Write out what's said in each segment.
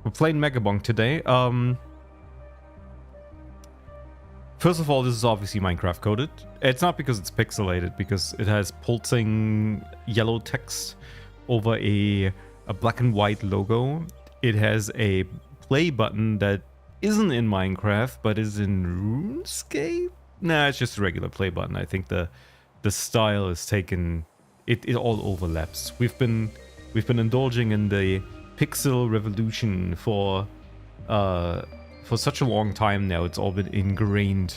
We're playing Megabonk today. First of all, this is obviously Minecraft coded. It's not because it's pixelated, because it has pulsing yellow text over a black and white logo. It has a play button that isn't in Minecraft, but is in RuneScape? Nah, it's just a regular play button. I think the style is taken... It all overlaps. We've been indulging in the pixel revolution for such a long time now. It's all been ingrained.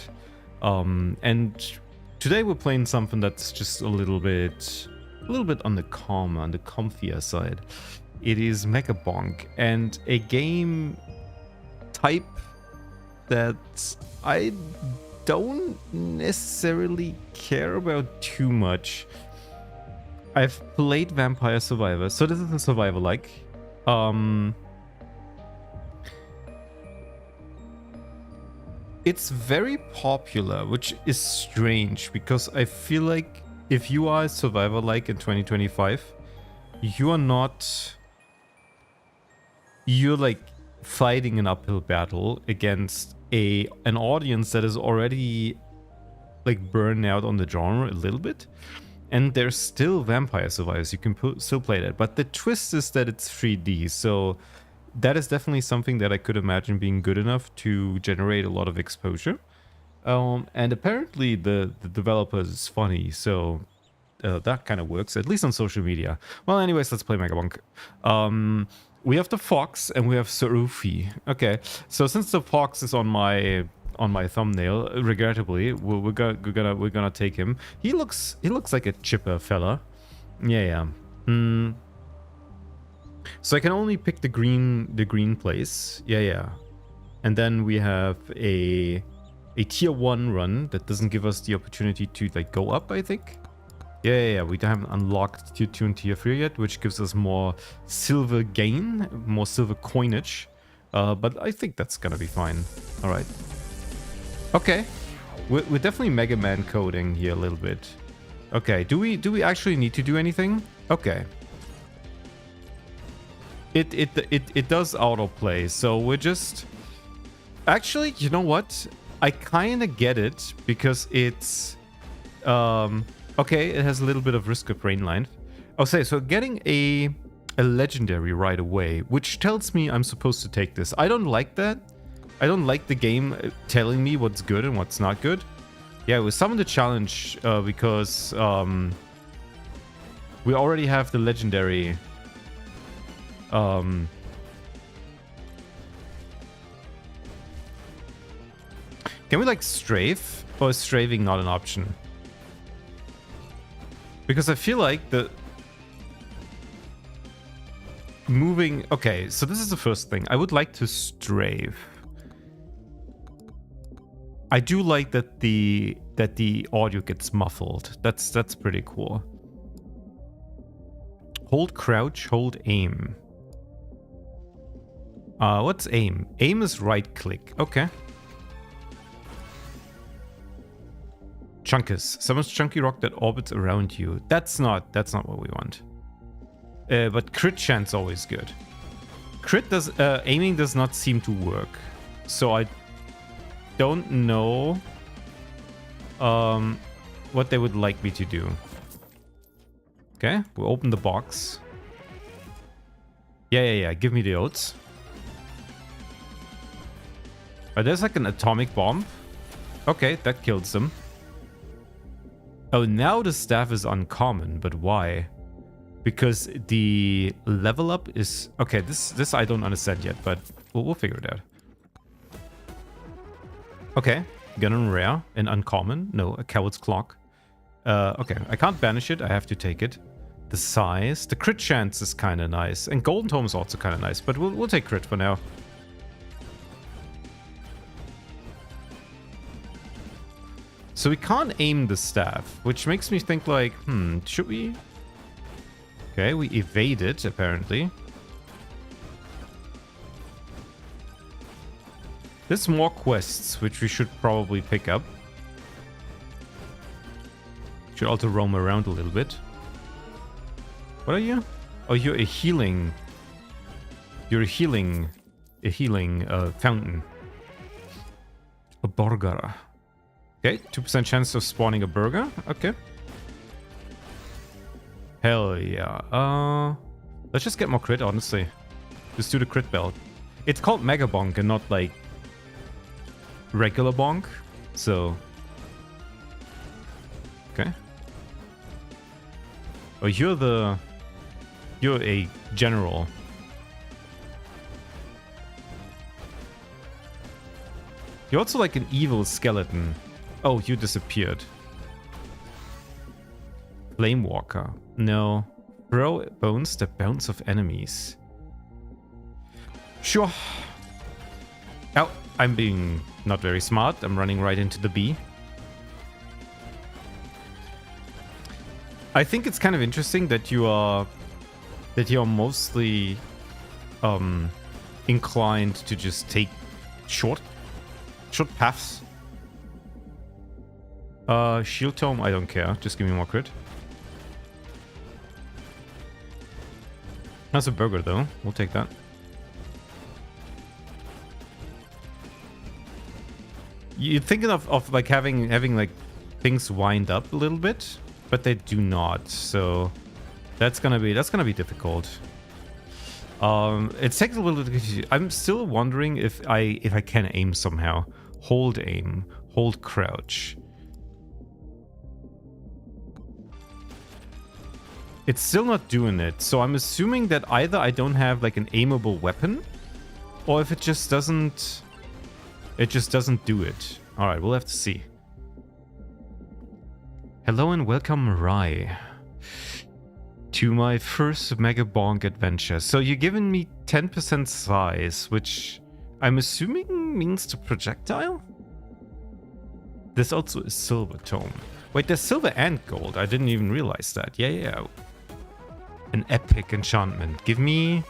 And today we're playing something that's just a little bit on the calm, on the comfier side. It is Megabonk, and a game type that I don't necessarily care about too much. I've played Vampire Survivor, so this is a survivor-like. It's very popular, which is strange, because I feel like if you are a survivor-like in 2025, you're like fighting an uphill battle against an audience that is already like burned out on the genre a little bit. And there's still Vampire Survivors, you can still play that. But the twist is that it's 3D, so that is definitely something that I could imagine being good enough to generate a lot of exposure. And apparently the developer is funny, so that kind of works, at least on social media. Well, anyways, let's play Megabonk. We have the Fox and we have Sarufi. Okay, so since the Fox is on my thumbnail, regrettably, we're gonna take him. He looks like a chipper fella. Yeah. So I can only pick the green place. Yeah. And then we have a tier 1 run that doesn't give us the opportunity to like go up, I think. Yeah. We haven't unlocked tier 2 and tier 3 yet, which gives us more silver gain, more silver coinage. But I think that's gonna be fine. All right. Okay, we're definitely Mega Man coding here a little bit. Okay, do we actually need to do anything? Okay. It does autoplay, so we're just... Actually, you know what? I kind of get it, because it's... Okay, it has a little bit of risk of brain line. Okay, so getting a legendary right away, which tells me I'm supposed to take this. I don't like that. I don't like the game telling me what's good and what's not good. Yeah, we summoned the challenge because we already have the legendary. Can we like strafe, or is strafing not an option? Because I feel like the moving... Okay, so this is the first thing. I would like to strafe. I do like that the audio gets muffled. That's pretty cool. Hold crouch, hold aim. What's aim? Aim is right click. Okay. Chunkus. Summons chunky rock that orbits around you. That's not what we want. But crit chance always good. Aiming does not seem to work. So I don't know what they would like me to do. Okay, we'll open the box. Yeah. Give me the oats. Oh, there's like an atomic bomb. Okay, that kills them. Oh, now the staff is uncommon, but why? Because the level up is... Okay, this I don't understand yet, but we'll figure it out. Okay, gun on rare and uncommon. No, a coward's clock. Okay, I can't banish it. I have to take it. The size, the crit chance is kind of nice, and golden tome is also kind of nice. But we'll take crit for now. So we can't aim the staff, which makes me think like, should we? Okay, we evade it apparently. There's more quests, which we should probably pick up. Should also roam around a little bit. What are you? Oh, you're a healing a healing fountain. A burger. Okay, 2% chance of spawning a burger. Okay. Hell yeah. Let's just get more crit, honestly. Just do the crit belt. It's called Megabonk and not like regular bonk. So. Okay. Oh, you're a general. You're also like an evil skeleton. Oh, you disappeared. Flamewalker. No. Throw bones that bounce off enemies. Sure. Oh, I'm being not very smart. I'm running right into the bee. I think it's kind of interesting that you're mostly inclined to just take short paths. Shield tome, I don't care. Just give me more crit. That's a burger though. We'll take that. You're thinking of like having like things wind up a little bit, but they do not. So that's gonna be difficult. It takes a little bit. I'm still wondering if I can aim somehow. Hold aim, hold crouch. It's still not doing it, so I'm assuming that either I don't have like an aimable weapon, or if it just doesn't do it. All right, we'll have to see. Hello and welcome, Rai, to my first Megabonk adventure. So you're giving me 10% size, which I'm assuming means the projectile? This also is silver tome. Wait, there's silver and gold. I didn't even realize that. Yeah. An epic enchantment. Give me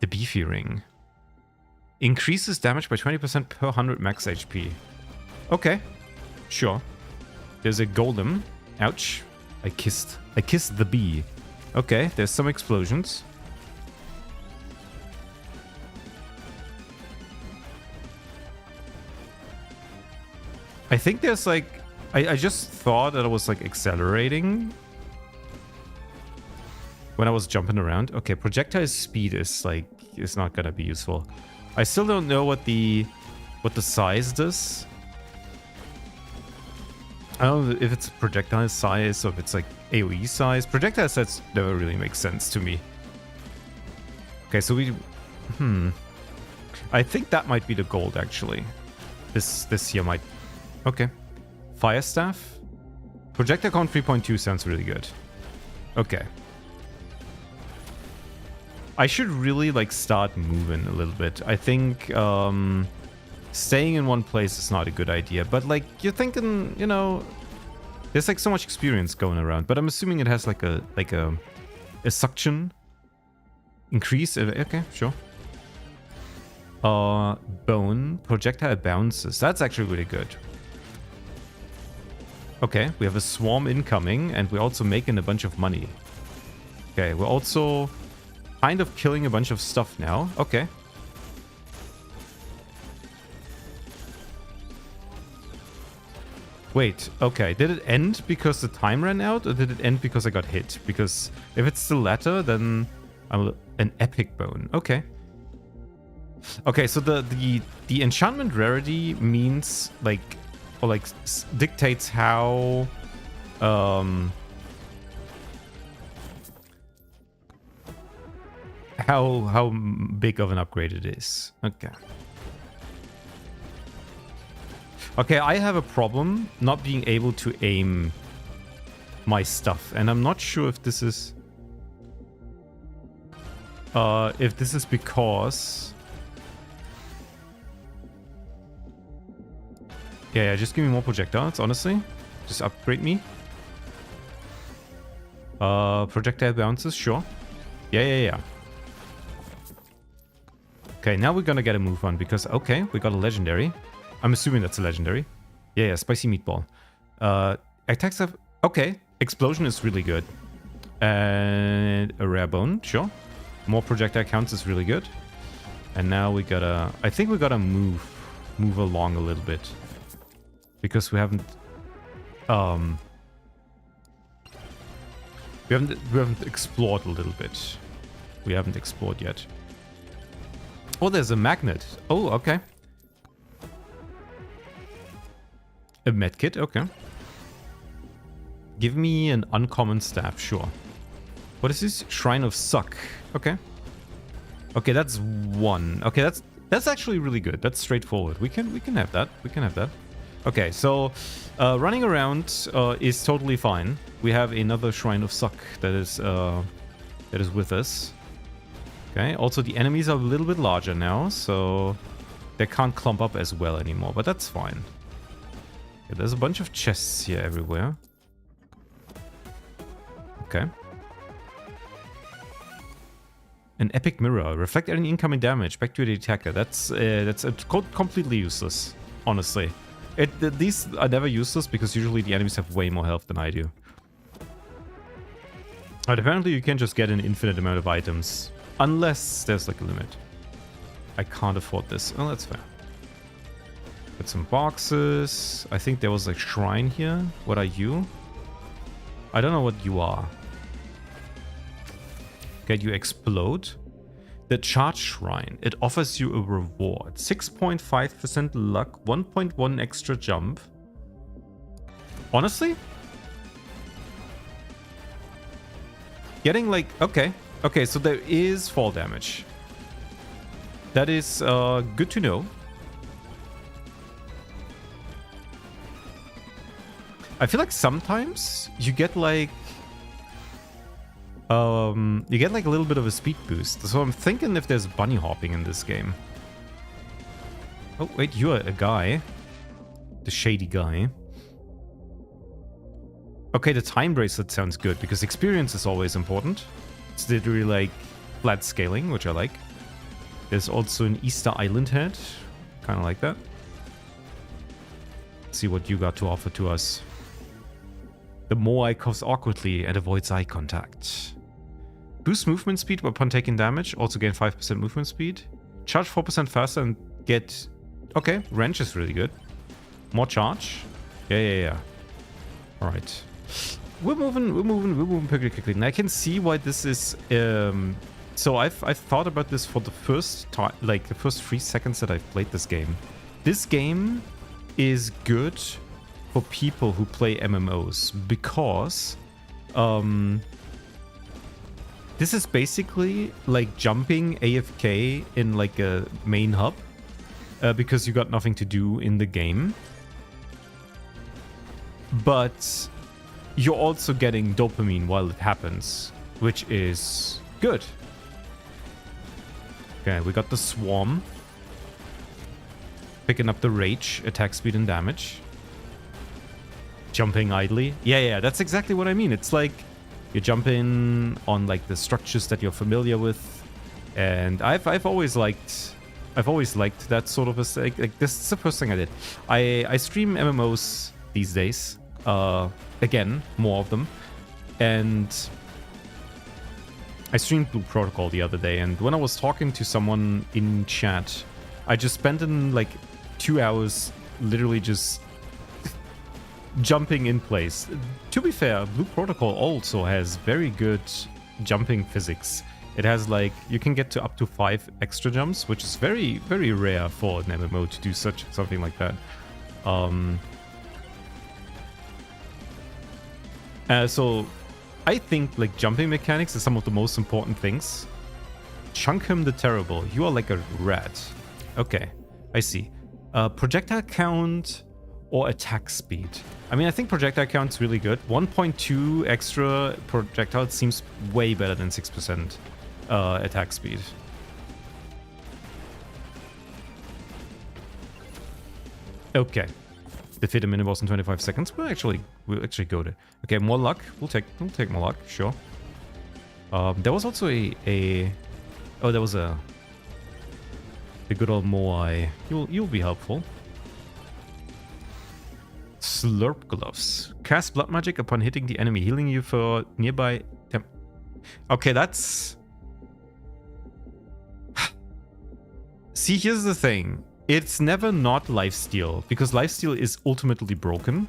the beefy ring. Increases damage by 20% per 100 max HP. Okay, sure. There's a golem. Ouch. I kissed the bee. Okay, there's some explosions. I think there's like... I just thought that I was like accelerating when I was jumping around. Okay, projectile speed is not gonna be useful. I still don't know what the size does. I don't know if it's projectile size or if it's like AoE size. Projectile size never really makes sense to me. Okay, so we... I think that might be the gold, actually. This here might... Okay. Fire staff. Projectile count 3.2 sounds really good. Okay. I should really like start moving a little bit. I think staying in one place is not a good idea. But like you're thinking, you know, there's like so much experience going around. But I'm assuming it has like a suction increase. Okay, sure. Bone projectile bounces. That's actually really good. Okay, we have a swarm incoming, and we're also making a bunch of money. Okay, we're also kind of killing a bunch of stuff now. Okay. Wait, okay. Did it end because the time ran out, or did it end because I got hit? Because if it's the latter, then I'm an epic bone. Okay. Okay, so the enchantment rarity means like... or like dictates how how big of an upgrade it is. Okay. Okay, I have a problem not being able to aim my stuff, and I'm not sure if this is because... Yeah, just give me more projectiles, honestly. Just upgrade me. Projectile bounces, sure. Yeah. Okay, now we're gonna get a move on because, okay, we got a legendary. I'm assuming that's a legendary. Yeah, spicy meatball. Attacks have... Okay, explosion is really good. And a rare bone, sure. More projectile counts is really good. And now we gotta... I think we gotta move along a little bit. Because we haven't... We haven't explored a little bit. We haven't explored yet. Oh, there's a magnet. Oh, okay. A medkit, okay. Give me an uncommon staff, sure. What is this? Shrine of Suck. Okay. Okay, that's one. Okay, that's actually really good. That's straightforward. We can have that. We can have that. Okay, so running around is totally fine. We have another Shrine of Suck that is with us. Okay, also the enemies are a little bit larger now, so they can't clump up as well anymore, but that's fine. Okay, there's a bunch of chests here everywhere. Okay. An epic mirror. Reflect any incoming damage back to the attacker. That's completely useless, honestly. These are never useless because usually the enemies have way more health than I do. But apparently you can just get an infinite amount of items. Unless there's like a limit. I can't afford this. Oh, that's fair. Got some boxes. I think there was a shrine here. What are you? I don't know what you are. Okay, you explode. The charge shrine. It offers you a reward. 6.5% luck. 1.1 extra jump. Honestly? Getting like... Okay. Okay, so there is fall damage. That is good to know. I feel like sometimes you get like... you get like a little bit of a speed boost. So I'm thinking if there's bunny hopping in this game. Oh, wait, you're a guy. The shady guy. Okay, the time bracelet sounds good because experience is always important. It's literally like flat scaling, which I like. There's also an Easter Island head. Kind of like that. Let's see what you got to offer to us. The Moai coughs awkwardly and avoids eye contact. Boost movement speed upon taking damage. Also gain 5% movement speed. Charge 4% faster and get... Okay, wrench is really good. More charge. Yeah. Alright. We're moving pretty quickly. And I can see why this is... So I've thought about this for the first time, like the first 3 seconds that I've played this game. This game is good for people who play MMOs because this is basically like jumping AFK in like a main hub because you got nothing to do in the game. But you're also getting dopamine while it happens, which is good. Okay, we got the swarm. Picking up the rage, attack speed and damage. Jumping idly. Yeah, that's exactly what I mean. It's like you jump in on like the structures that you're familiar with. And I've always liked that sort of a like this is the first thing I did. I stream MMOs these days. Again, more of them. And I streamed Blue Protocol the other day, and when I was talking to someone in chat, I just spent in like 2 hours literally just jumping in place. To be fair, Blue Protocol also has very good jumping physics. It has like, you can get to up to 5 extra jumps, which is very, very rare for an MMO to do something like that. So I think like jumping mechanics is some of the most important things. Chunkham the Terrible. You are like a rat. Okay, I see. Projectile count or attack speed. I mean, I think projectile count's really good. 1.2 extra projectile seems way better than 6% attack speed. Okay. Defeat a mini boss in 25 seconds. We'll actually go there. Okay, more luck. We'll take more luck, sure. There was also a there was a good old Moai. You'll be helpful. Slurp gloves. Cast blood magic upon hitting the enemy, healing you for nearby. Okay, that's See, here's the thing. It's never not lifesteal, because lifesteal is ultimately broken,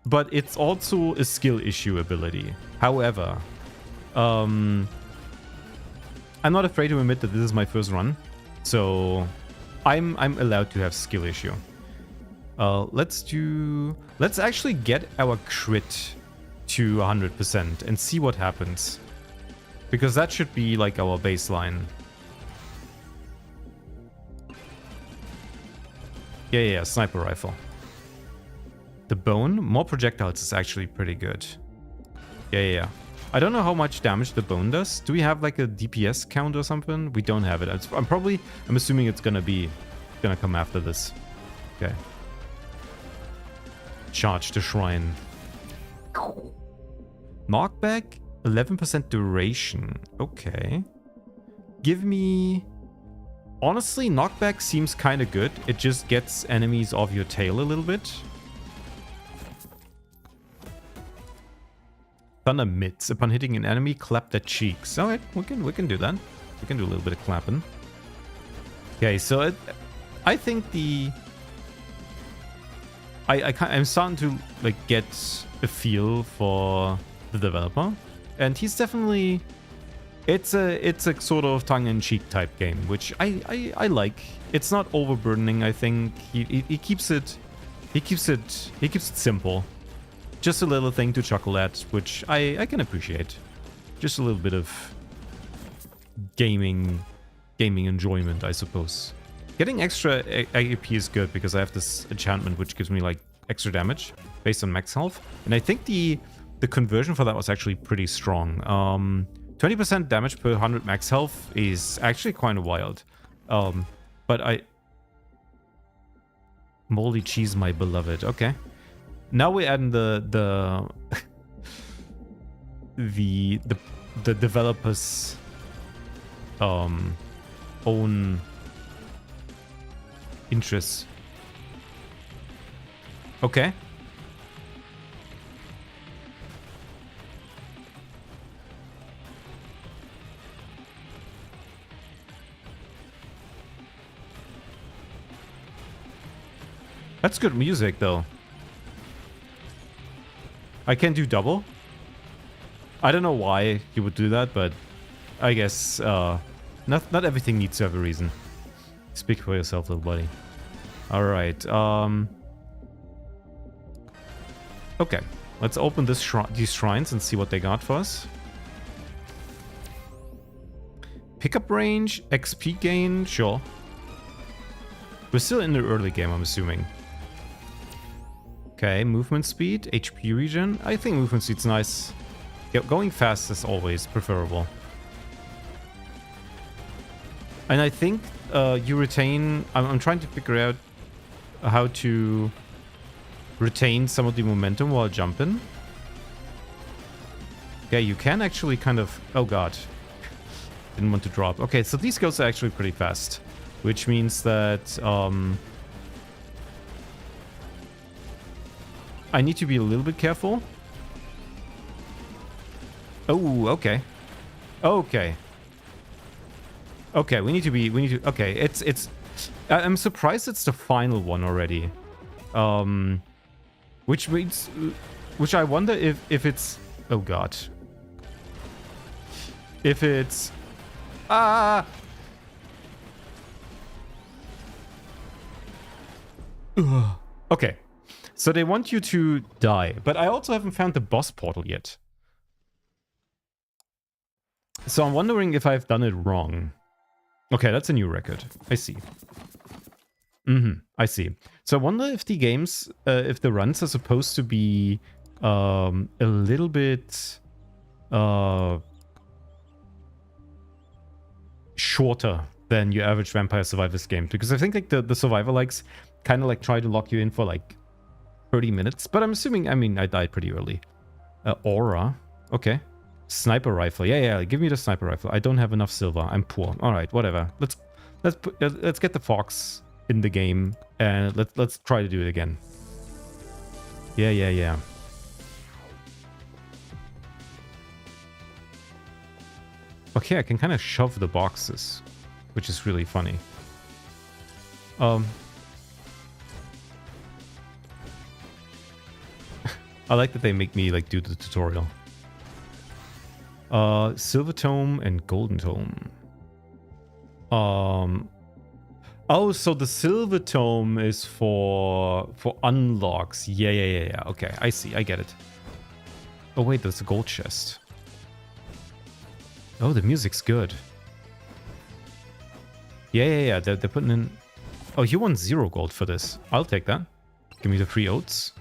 but it's also a skill issue ability. However, I'm not afraid to admit that this is my first run, so I'm allowed to have skill issue. Let's actually get our crit to 100% and see what happens, because that should be like our baseline. Yeah, sniper rifle. The bone, more projectiles is actually pretty good. Yeah. I don't know how much damage the bone does. Do we have like a DPS count or something? We don't have it. I'm assuming it's gonna come after this. Okay. Charge the shrine. Knockback, 11% duration. Okay. Give me... Honestly, knockback seems kind of good. It just gets enemies off your tail a little bit. Thunder mitts. Upon hitting an enemy, clap their cheeks. Alright, we can do that. We can do a little bit of clapping. Okay, so I think I'm starting to like get a feel for the developer, and he's definitely... It's a sort of tongue-in-cheek type game, which I like. It's not overburdening. I think he keeps it simple. Just a little thing to chuckle at, which I can appreciate. Just a little bit of gaming enjoyment, I suppose. Getting extra AP is good because I have this enchantment which gives me like extra damage based on max health, and I think the conversion for that was actually pretty strong. 20% damage per 100 max health is actually quite wild. But moldy cheese, my beloved. Okay. Now we're adding the developer's own interests. Okay. That's good music, though. I can do double. I don't know why you would do that, but I guess not everything needs to have a reason. Speak for yourself, little buddy. All right. Okay. Let's open these shrines and see what they got for us. Pickup range, XP gain, sure. We're still in the early game, I'm assuming. Okay, movement speed, HP regen. I think movement speed's nice. Yeah, going fast is always preferable. And I think you retain... I'm trying to figure out how to retain some of the momentum while jumping. Yeah, you can actually kind of... Oh god. Didn't want to drop. Okay, so these goes are actually pretty fast. Which means that... I need to be a little bit careful. Oh, okay. Okay. Okay, we need to... Okay, it's... I'm surprised it's the final one already. Which means... Which I wonder if it's... Oh god. If it's... Ah! Ugh. Okay. So they want you to die, but I also haven't found the boss portal yet. So I'm wondering if I've done it wrong. Okay, that's a new record. I see. I see. So I wonder if the games, if the runs are supposed to be a little bit shorter than your average Vampire Survivors game. Because I think like the Survivor likes kind of like try to lock you in for like 30 minutes, but I'm assuming, I mean, I died pretty early. Aura. Okay. Sniper rifle. Yeah, give me the sniper rifle. I don't have enough silver. I'm poor. All right, whatever. Let's get the fox in the game and let's try to do it again. Yeah. Okay, I can kind of shove the boxes, which is really funny. I like that they make me like do the tutorial. Silver Tome and Golden Tome. Oh, so the Silver Tome is for unlocks. Yeah. Okay, I see. I get it. Oh wait, there's a gold chest. Oh, the music's good. Yeah. They're putting in... Oh, you want 0 gold for this. I'll take that. Give me the free oats.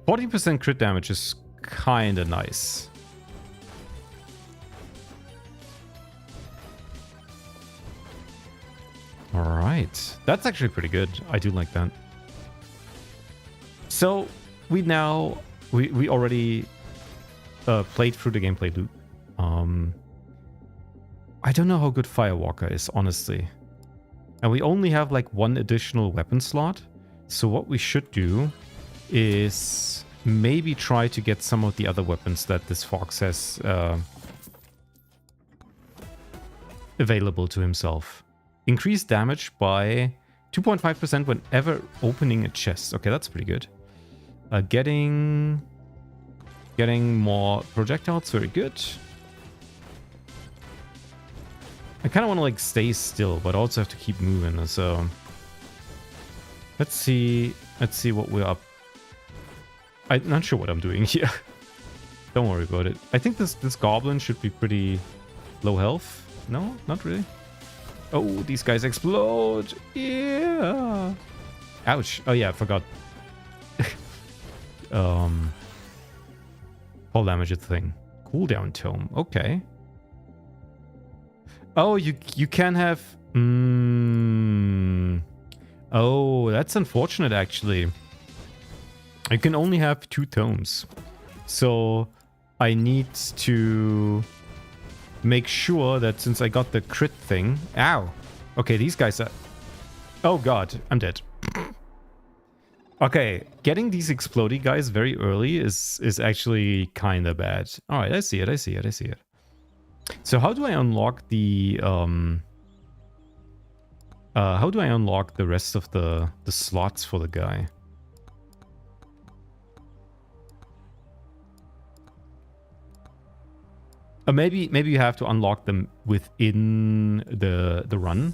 %40 crit damage is kinda nice. Alright. That's actually pretty good. I do like that. So, we already played through the gameplay loop. I don't know how good Firewalker is, honestly. And we only have like 1 additional weapon slot. So what we should do is maybe try to get some of the other weapons that this fox has available to himself. Increase damage by 2.5% whenever opening a chest. Okay, that's pretty good. Getting more projectiles, very good. I kind of want to like stay still, but also have to keep moving. So let's see what we're up. I'm not sure what I'm doing here. Don't worry about it. I think this goblin should be pretty low health. No, not really. Oh, these guys explode. Yeah. Ouch. Oh yeah, I forgot. Fall damage thing. Cooldown tome. Okay. Oh, you can have... Oh, that's unfortunate, actually. I can only have 2 tomes. So I need to make sure that since I got the crit thing... Ow! Okay, these guys are... Oh god, I'm dead. Okay, getting these explodey guys very early is actually kind of bad. Alright, I see it. So how do I unlock the... how do I unlock the rest of the slots for the guy? Maybe you have to unlock them within the run.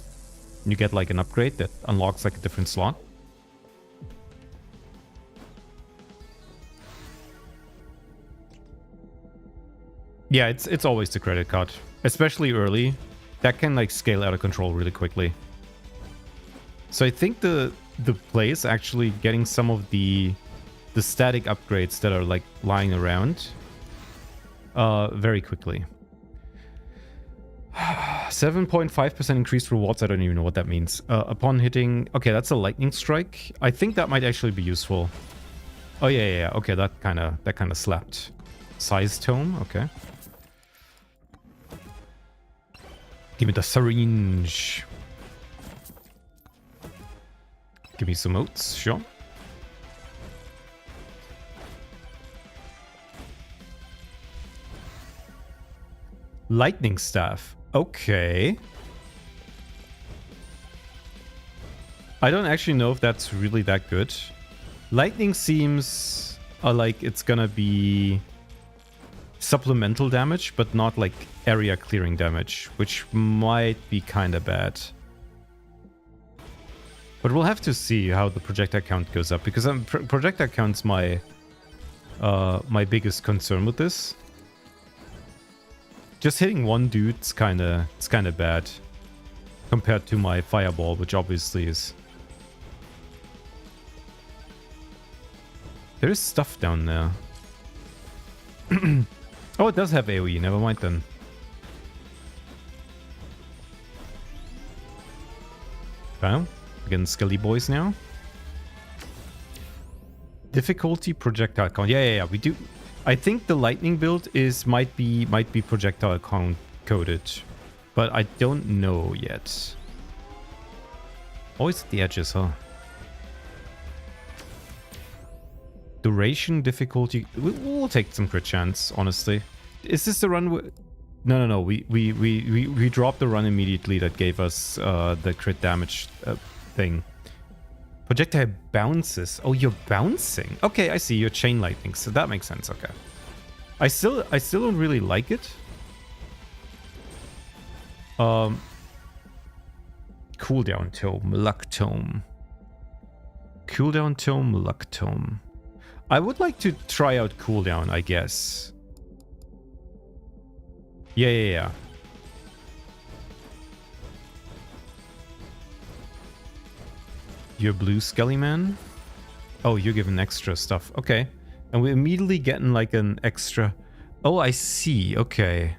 You get like an upgrade that unlocks like a different slot. Yeah, it's always the credit card, especially early. That can like scale out of control really quickly. So I think the play is actually getting some of the static upgrades that are like lying around very quickly. 7.5% increased rewards. I don't even know what that means. Upon hitting... Okay, that's a lightning strike. I think that might actually be useful. Oh, yeah. Okay, that kind of slapped. Size tome. Okay. Give me the syringe. Give me some oats. Sure. Lightning staff. Okay. I don't actually know if that's really that good. Lightning seems like it's gonna be supplemental damage, but not like area clearing damage, which might be kind of bad. But we'll have to see how the projectile count goes up, because projectile count's my my biggest concern with this. Just hitting one dude's kind of bad compared to my fireball, which obviously is... There is stuff down there. Oh, it does have AoE. Never mind then. Well, again, Skelly boys now. Difficulty projectile count. Yeah. We do. I think the lightning build might be projectile count coded, but I don't know yet. Always at the edges, huh? Duration, difficulty. We'll take some crit chance, honestly. is this the run? No. We dropped the run immediately that gave us the crit damage thing. Projectile bounces. Oh, you're bouncing. Okay, I see. You're chain lightning, so that makes sense. Okay. I still don't really like it. Cooldown tome, luck tome. Cooldown tome, luck tome. I would like to try out cooldown, I guess. Yeah. You're blue Skelly Man? Oh, you're given extra stuff. Okay. And we're immediately getting like an extra... Oh, I see. Okay.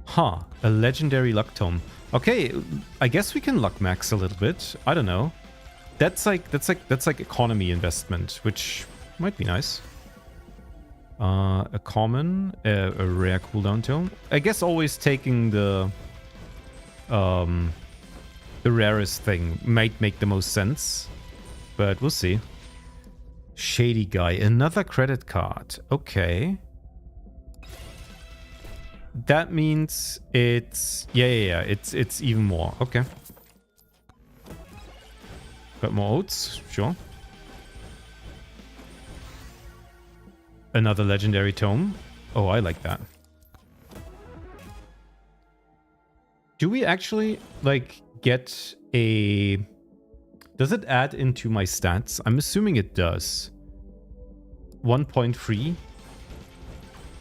Huh. A legendary luck tome. Okay, I guess we can luck max a little bit. I don't know. That's like economy investment, which might be nice. A common, a rare cooldown tome. I guess always taking the rarest thing might make the most sense, but we'll see. Shady guy, another credit card. Okay. That means it's... Yeah. It's even more. Okay. Got more oats? Sure. Another legendary tome. Oh, I like that. Do we actually, like, get a... Does it add into my stats? I'm assuming it does. 1.3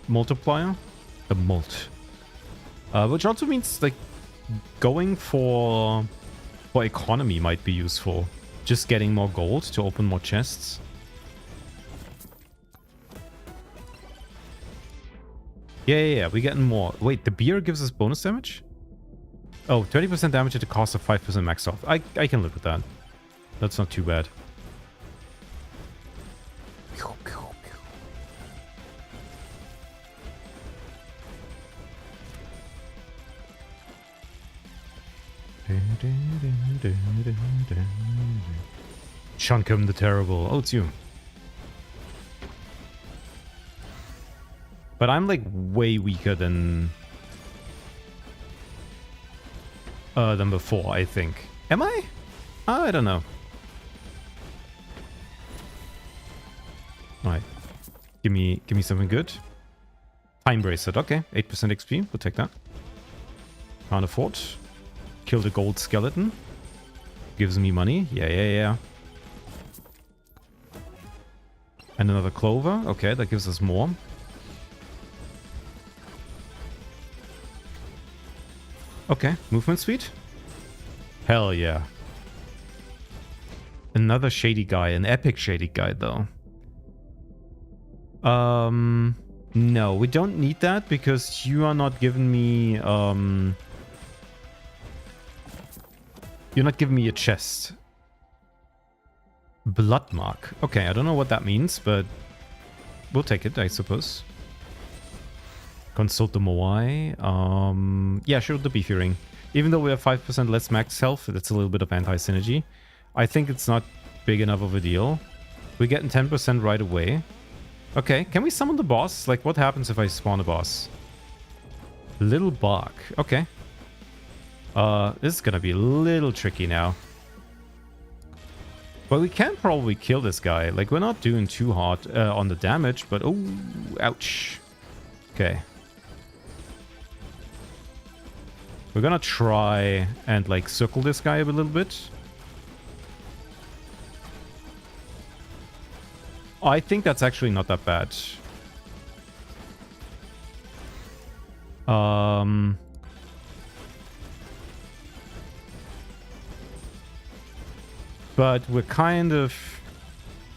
multiplier? The mult. Which also means, like, going for economy might be useful. Just getting more gold to open more chests. Yeah. We're getting more. Wait, the beer gives us bonus damage? Oh, 20% damage at the cost of 5% max health. I can live with that. That's not too bad. Chunkum the Terrible. Oh, it's you. But I'm like way weaker than before, I think. Am I? I don't know. Alright. Give me something good. Time bracelet. Okay. 8% XP. We'll take that. Can't afford. Kill the gold skeleton. Gives me money. Yeah. And another clover. Okay, that gives us more. Okay, movement speed. Hell yeah. Another shady guy. An epic shady guy, though. No, we don't need that because you are not giving me... You're not giving me a chest. Blood mark. Okay, I don't know what that means, but we'll take it, I suppose. Consult the Moai. Yeah, sure, the beefy ring. Even though we have 5% less max health, that's a little bit of anti-synergy. I think it's not big enough of a deal. We're getting 10% right away. Okay, can we summon the boss? Like, what happens if I spawn a boss? Little bark. Okay. This is gonna be a little tricky now. But we can probably kill this guy. Like, we're not doing too hard on the damage, but... Oh, ouch. Okay. We're gonna try and, like, circle this guy a little bit. I think that's actually not that bad. But we're kind of...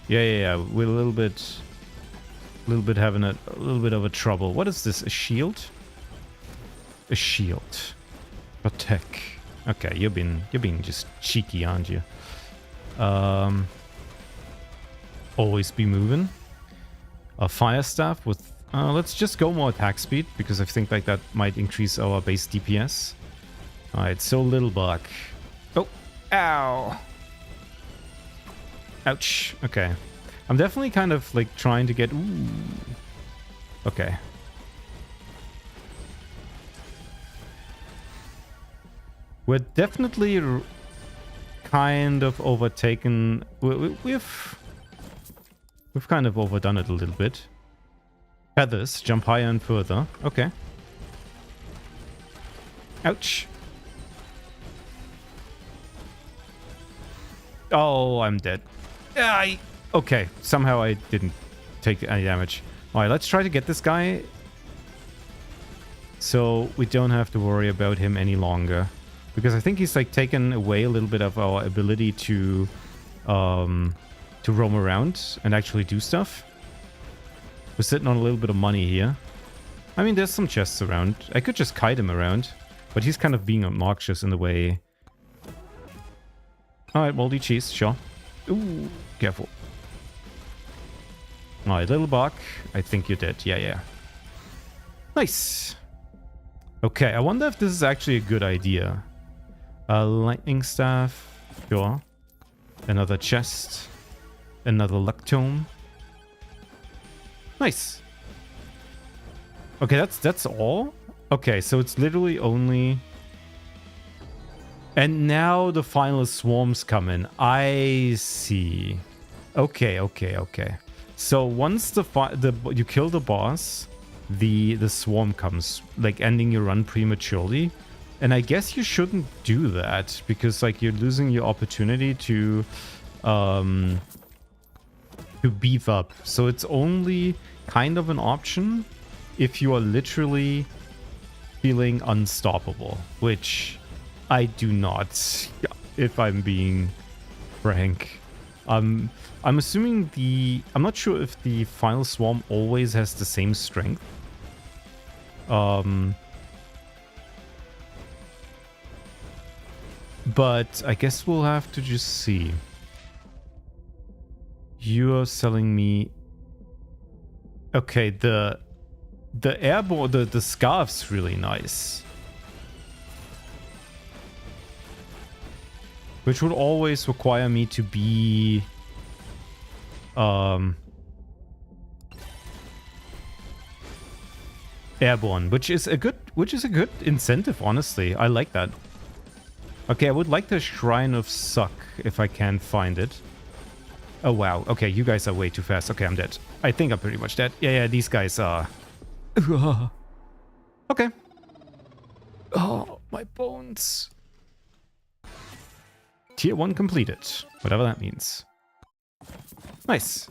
Yeah. We're a little bit having a little bit of a trouble. What is this? A shield? A shield. Protect. Okay, you're being just cheeky, aren't you? Always be moving. A fire staff with... let's just go more attack speed, because I think like that might increase our base DPS. Alright, so little bug. Oh! Ow! Ouch. Okay. I'm definitely kind of like trying to get... Ooh. Okay. We're definitely kind of overtaken. We've kind of overdone it a little bit. Feathers, jump higher and further. Okay. Ouch. Oh, I'm dead. Okay, somehow I didn't take any damage. Alright, let's try to get this guy so we don't have to worry about him any longer. Because I think he's like taken away a little bit of our ability to roam around and actually do stuff. We're sitting on a little bit of money here. I mean, there's some chests around. I could just kite him around, but he's kind of being obnoxious in the way. Alright, moldy cheese, sure. Ooh, careful. Alright, little bug. I think you're dead. Yeah. Nice. Okay, I wonder if this is actually a good idea. Lightning staff. Sure. Another chest. Another luck tome. Nice. Okay, that's all? Okay, so it's literally only... And now the final swarms come in. I see. Okay. So once you kill the boss, the swarm comes, like ending your run prematurely. And I guess you shouldn't do that because like you're losing your opportunity to beef up. So it's only kind of an option if you are literally feeling unstoppable, which I do not, if I'm being frank. I'm assuming I'm not sure if the final swarm always has the same strength. But I guess we'll have to just see. You're selling me... Okay, the airborne, the scarf's really nice. Which would always require me to be... airborne, which is a good incentive, honestly. I like that. Okay, I would like the Shrine of Suck if I can find it. Oh wow. Okay, you guys are way too fast. Okay, I'm dead. I think I'm pretty much dead. Yeah, these guys are... Okay. Oh, my bones. Tier 1 completed. Whatever that means. Nice.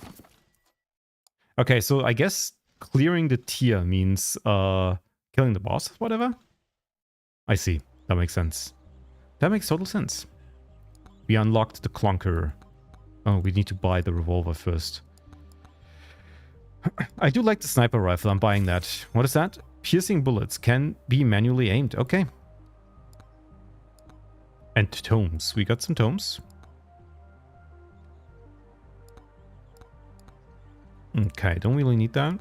Okay, so I guess clearing the tier means killing the boss, whatever. I see. That makes sense. That makes total sense. We unlocked the clunker. Oh, we need to buy the revolver first. I do like the sniper rifle. I'm buying that. What is that? Piercing bullets can be manually aimed. Okay. And tomes. We got some tomes. Okay, don't really need that.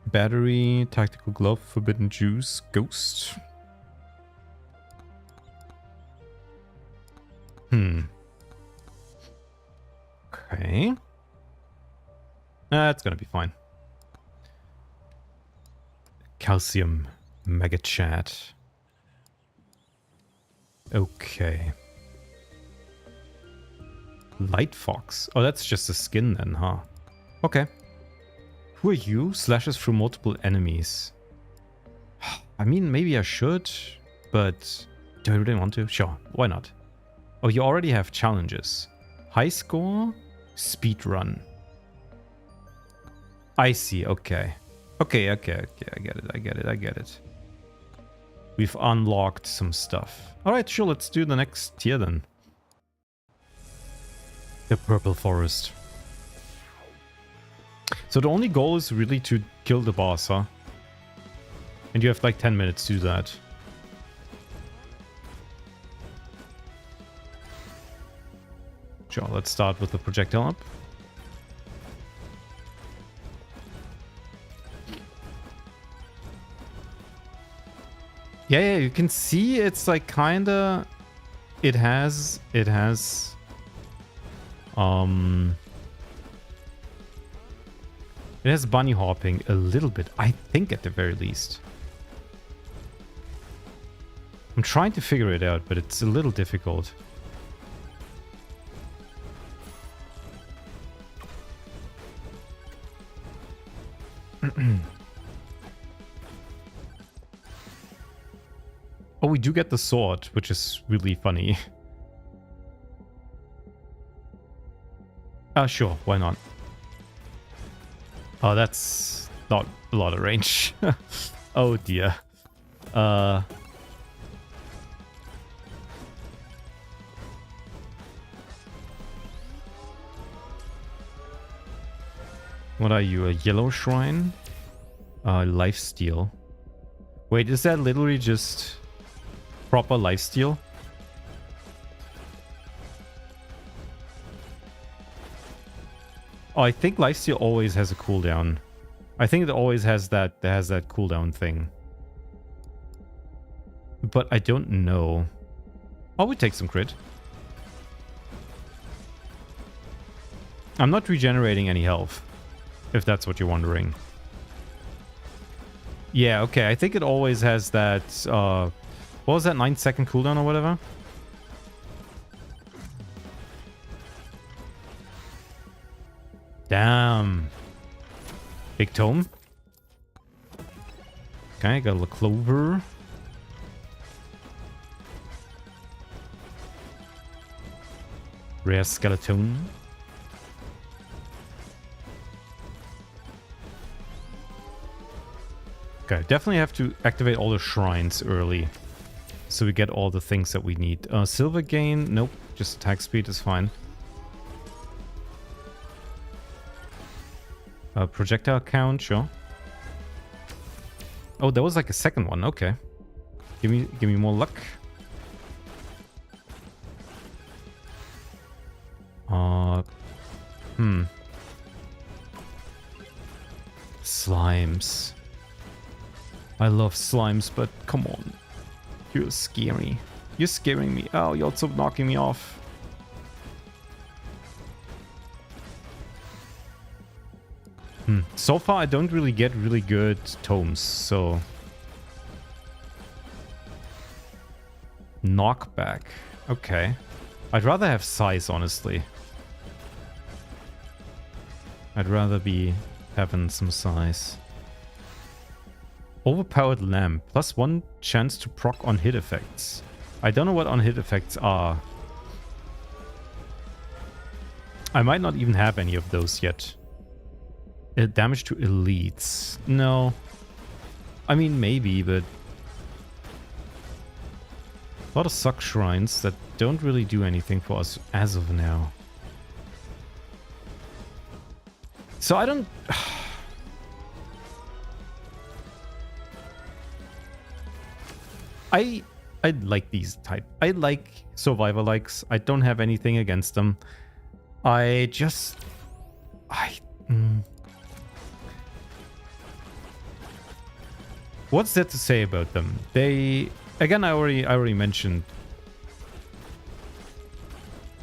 Battery, tactical glove, forbidden juice, ghost. Okay. That's gonna be fine. Calcium mega chat. Okay. Light Fox. Oh, that's just a skin then, huh? Okay. Who are you? Slashes through multiple enemies. I mean, maybe I should, but do I really want to? Sure, why not? Oh, you already have challenges. High score, speed run. I see, okay. Okay, I get it. We've unlocked some stuff. Alright, sure, let's do the next tier then. The Purple Forest. So the only goal is really to kill the boss, huh? And you have like 10 minutes to do that. Sure, let's start with the projectile up. Yeah, you can see it's like kinda... It has... It has bunny hopping a little bit, I think, at the very least. I'm trying to figure it out, but it's a little difficult. Oh, we do get the sword, which is really funny. Sure, why not? Oh, that's not a lot of range. Oh dear. What are you, a yellow shrine? Lifesteal. Wait, is that literally just proper lifesteal? Oh, I think lifesteal always has a cooldown. I think it always has that cooldown thing. But I don't know. Oh, we take some crit. I'm not regenerating any health, if that's what you're wondering. Yeah, okay. I think it always has that, what was that, 9-second cooldown or whatever? Damn. Big tome. Okay, got a little clover. Rare skeleton. Okay, definitely have to activate all the shrines early, so we get all the things that we need. Silver gain, nope, just attack speed is fine. Projectile count, sure. Oh, there was like a second one. Okay, give me more luck. Slimes. I love slimes, but come on. You're scary. You're scaring me. Oh, you're also knocking me off. So far, I don't really get really good tomes, so... Knockback. Okay. I'd rather have size, honestly. I'd rather be having some size. Overpowered lamp. +1 chance to proc on hit effects. I don't know what on hit effects are. I might not even have any of those yet. Damage to elites. No. I mean, maybe, but... A lot of suck shrines that don't really do anything for us as of now. So I don't... I like these type. I like survivor likes. I don't have anything against them. I just... What's there to say about them? They... Again, I already mentioned...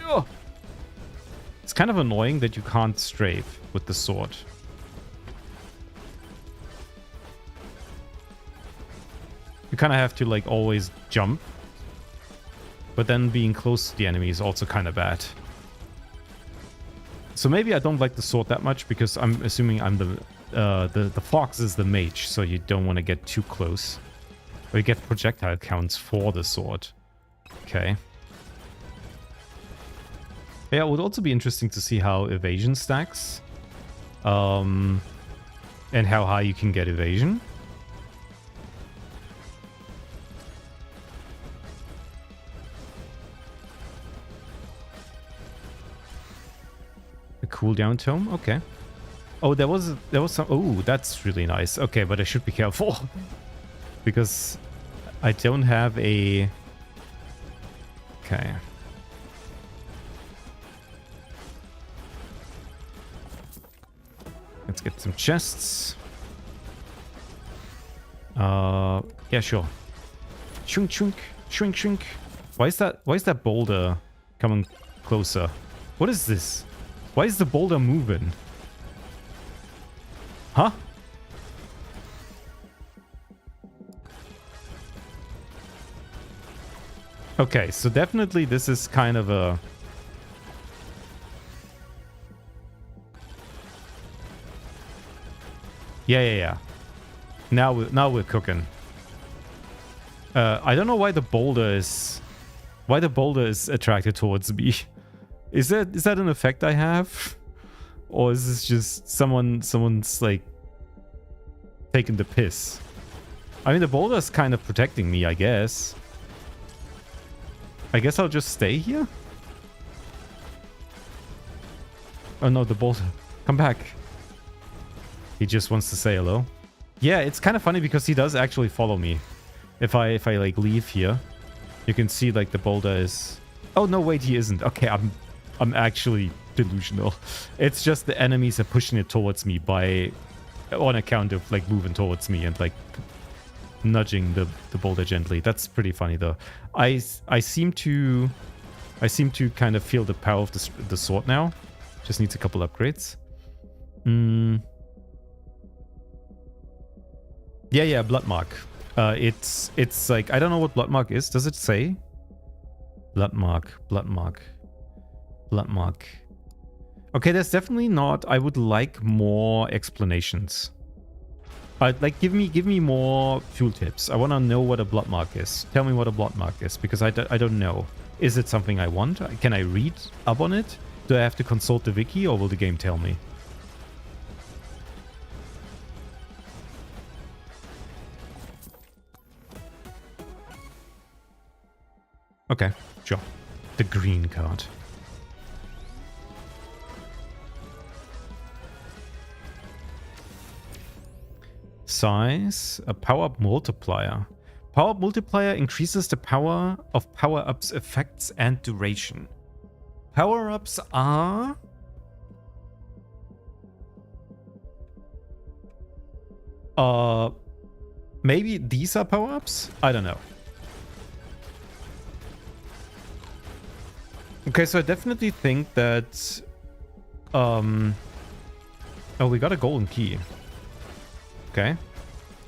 Oh. It's kind of annoying that you can't strafe with the sword. You kind of have to, like, always jump. But then being close to the enemy is also kind of bad. So maybe I don't like the sword that much, because I'm assuming I'm the fox is the mage, so you don't want to get too close. Or you get projectile counts for the sword. Okay. Yeah, it would also be interesting to see how evasion stacks. And how high you can get evasion. A cooldown tome? Okay. Oh, there was some... Oh, that's really nice. Okay, but I should be careful. Because I don't have a... Okay. Let's get some chests. Yeah, sure. Shrink, shrink, shrink, shrink. Why is that boulder coming closer? What is this? Why is the boulder moving? Huh? Okay, so definitely this is kind of a... Yeah. Now we're cooking. I don't know why the boulder is attracted towards me. Is that an effect I have? Or is this just someone's like taking the piss? I mean, the boulder's kind of protecting me, I guess. I guess I'll just stay here? Oh no, the boulder. Come back. He just wants to say hello. Yeah, it's kind of funny because he does actually follow me. If I like leave here, you can see like the boulder is... Oh no, wait, he isn't. Okay, I'm actually delusional. It's just the enemies are pushing it towards me on account of like moving towards me and like nudging the boulder gently. That's pretty funny though. I seem to kind of feel the power of the sword now. Just needs a couple upgrades. Yeah, blood mark. It's like, I don't know what blood mark is. Does it say? Blood mark. Okay, there's definitely not. I would like more explanations. Like, give me more tooltips. I want to know what a blood mark is. Tell me what a blood mark is, because I don't know. Is it something I want? Can I read up on it? Do I have to consult the wiki, or will the game tell me? Okay, sure. The green card. Size, a power-up multiplier. Power-up multiplier increases the power of power-ups, effects, and duration. Power-ups are... maybe these are power-ups? I don't know. Okay, so I definitely think that... Oh, we got a golden key. Okay.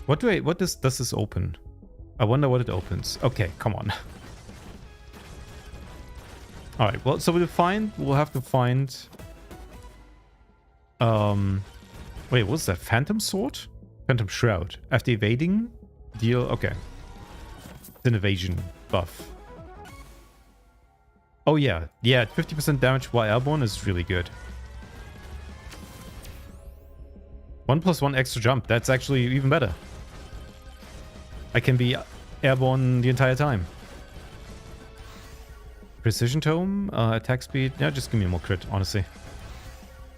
What does this open? I wonder what it opens. Okay, come on. Alright, well, so we'll have to find... Wait, what's that? Phantom Sword? Phantom Shroud. After evading, deal... Okay. It's an evasion buff. Oh yeah, 50% damage while airborne is really good. 1+1 extra jump, that's actually even better. I can be airborne the entire time. Precision tome, attack speed. Yeah, just give me more crit, honestly.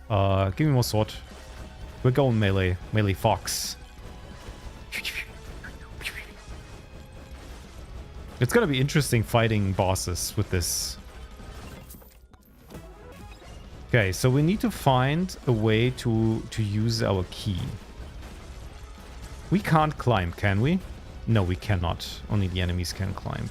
Give me more sword. We're going melee. Melee fox. It's gonna be interesting fighting bosses with this. Okay, so we need to find a way to use our key. We can't climb, can we? No, we cannot. Only the enemies can climb.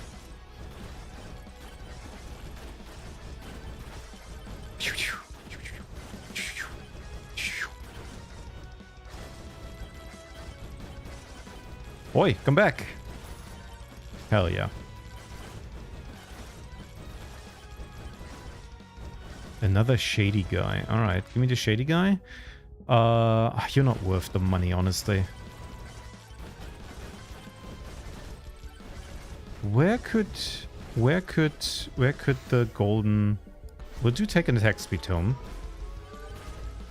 Oi, come back. Hell yeah. Another shady guy. Alright, give me the shady guy. You're not worth the money, honestly. Where could the golden... Would you take an attack speed tome?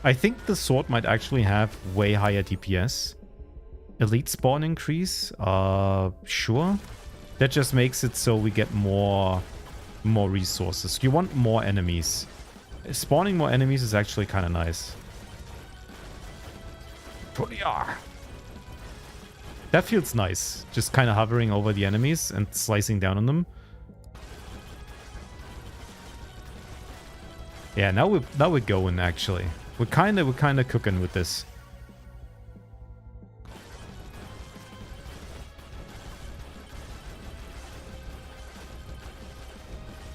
I think the sword might actually have way higher DPS. Elite spawn increase? Sure. That just makes it so we get more resources. You want more enemies. Spawning more enemies is actually kind of nice. That feels nice. Just kind of hovering over the enemies and slicing down on them. Yeah, now we're going actually. We're kind of cooking with this.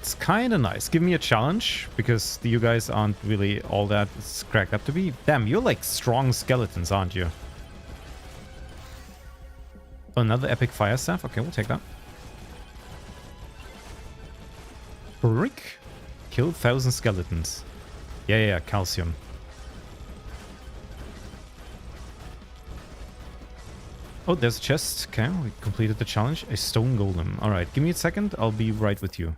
That's kind of nice. Give me a challenge, because you guys aren't really all that cracked up to be. Damn, you're like strong skeletons, aren't you? Another epic fire staff. Okay, we'll take that. Brick. Kill 1,000 skeletons. Yeah, calcium. Oh, there's a chest. Okay, we completed the challenge. A stone golem. All right, give me a second. I'll be right with you.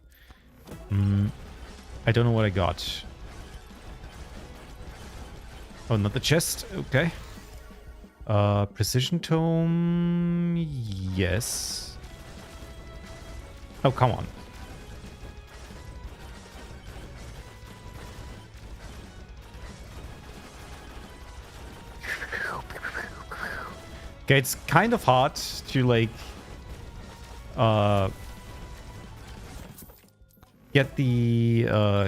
I don't know what I got. Oh, not the chest. Okay. Precision tome. Yes. Oh, come on. Okay, it's kind of hard to like get the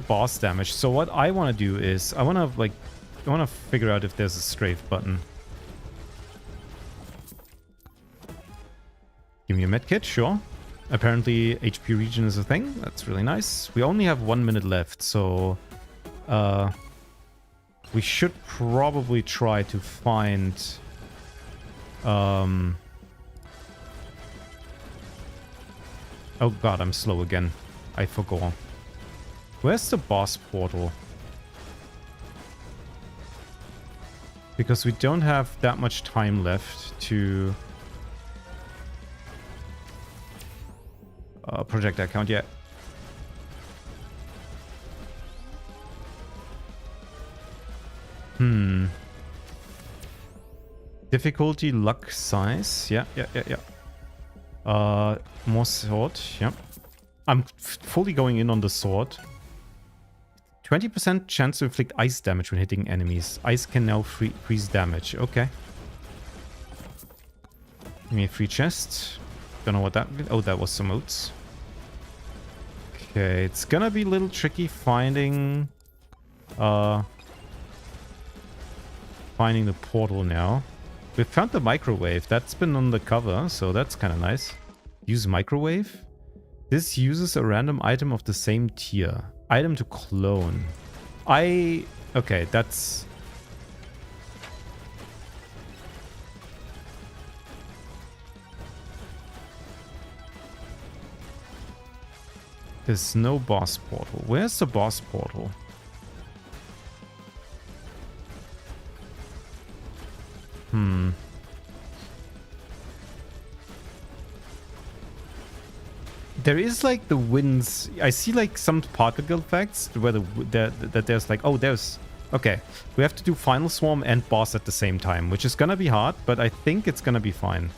boss damage. So what I want to do is I want to figure out if there's a strafe button. Give me a medkit, sure. Apparently HP regen is a thing. That's really nice. We only have 1 minute left, so we should probably try to find oh god, I'm slow again. I forgot. Where's the boss portal? Because we don't have that much time left to project account yet. Difficulty, luck, size. Yeah. More sword. Yeah. I'm fully going in on the sword. 20% chance to inflict ice damage when hitting enemies. Ice can now freeze damage. Okay. Give me a free chest. Don't know what that... Oh, that was some oats. Okay, it's gonna be a little tricky finding... finding the portal now. We found the microwave. That's been on the cover, so that's kind of nice. Use microwave. This uses a random item of the same tier. Item to clone. Okay, that's... There's no boss portal. Where's the boss portal? There is like the winds. I see like some particle effects where that there's like, oh, there's... Okay, we have to do Final Swarm and boss at the same time, which is gonna be hard, but I think it's gonna be fine.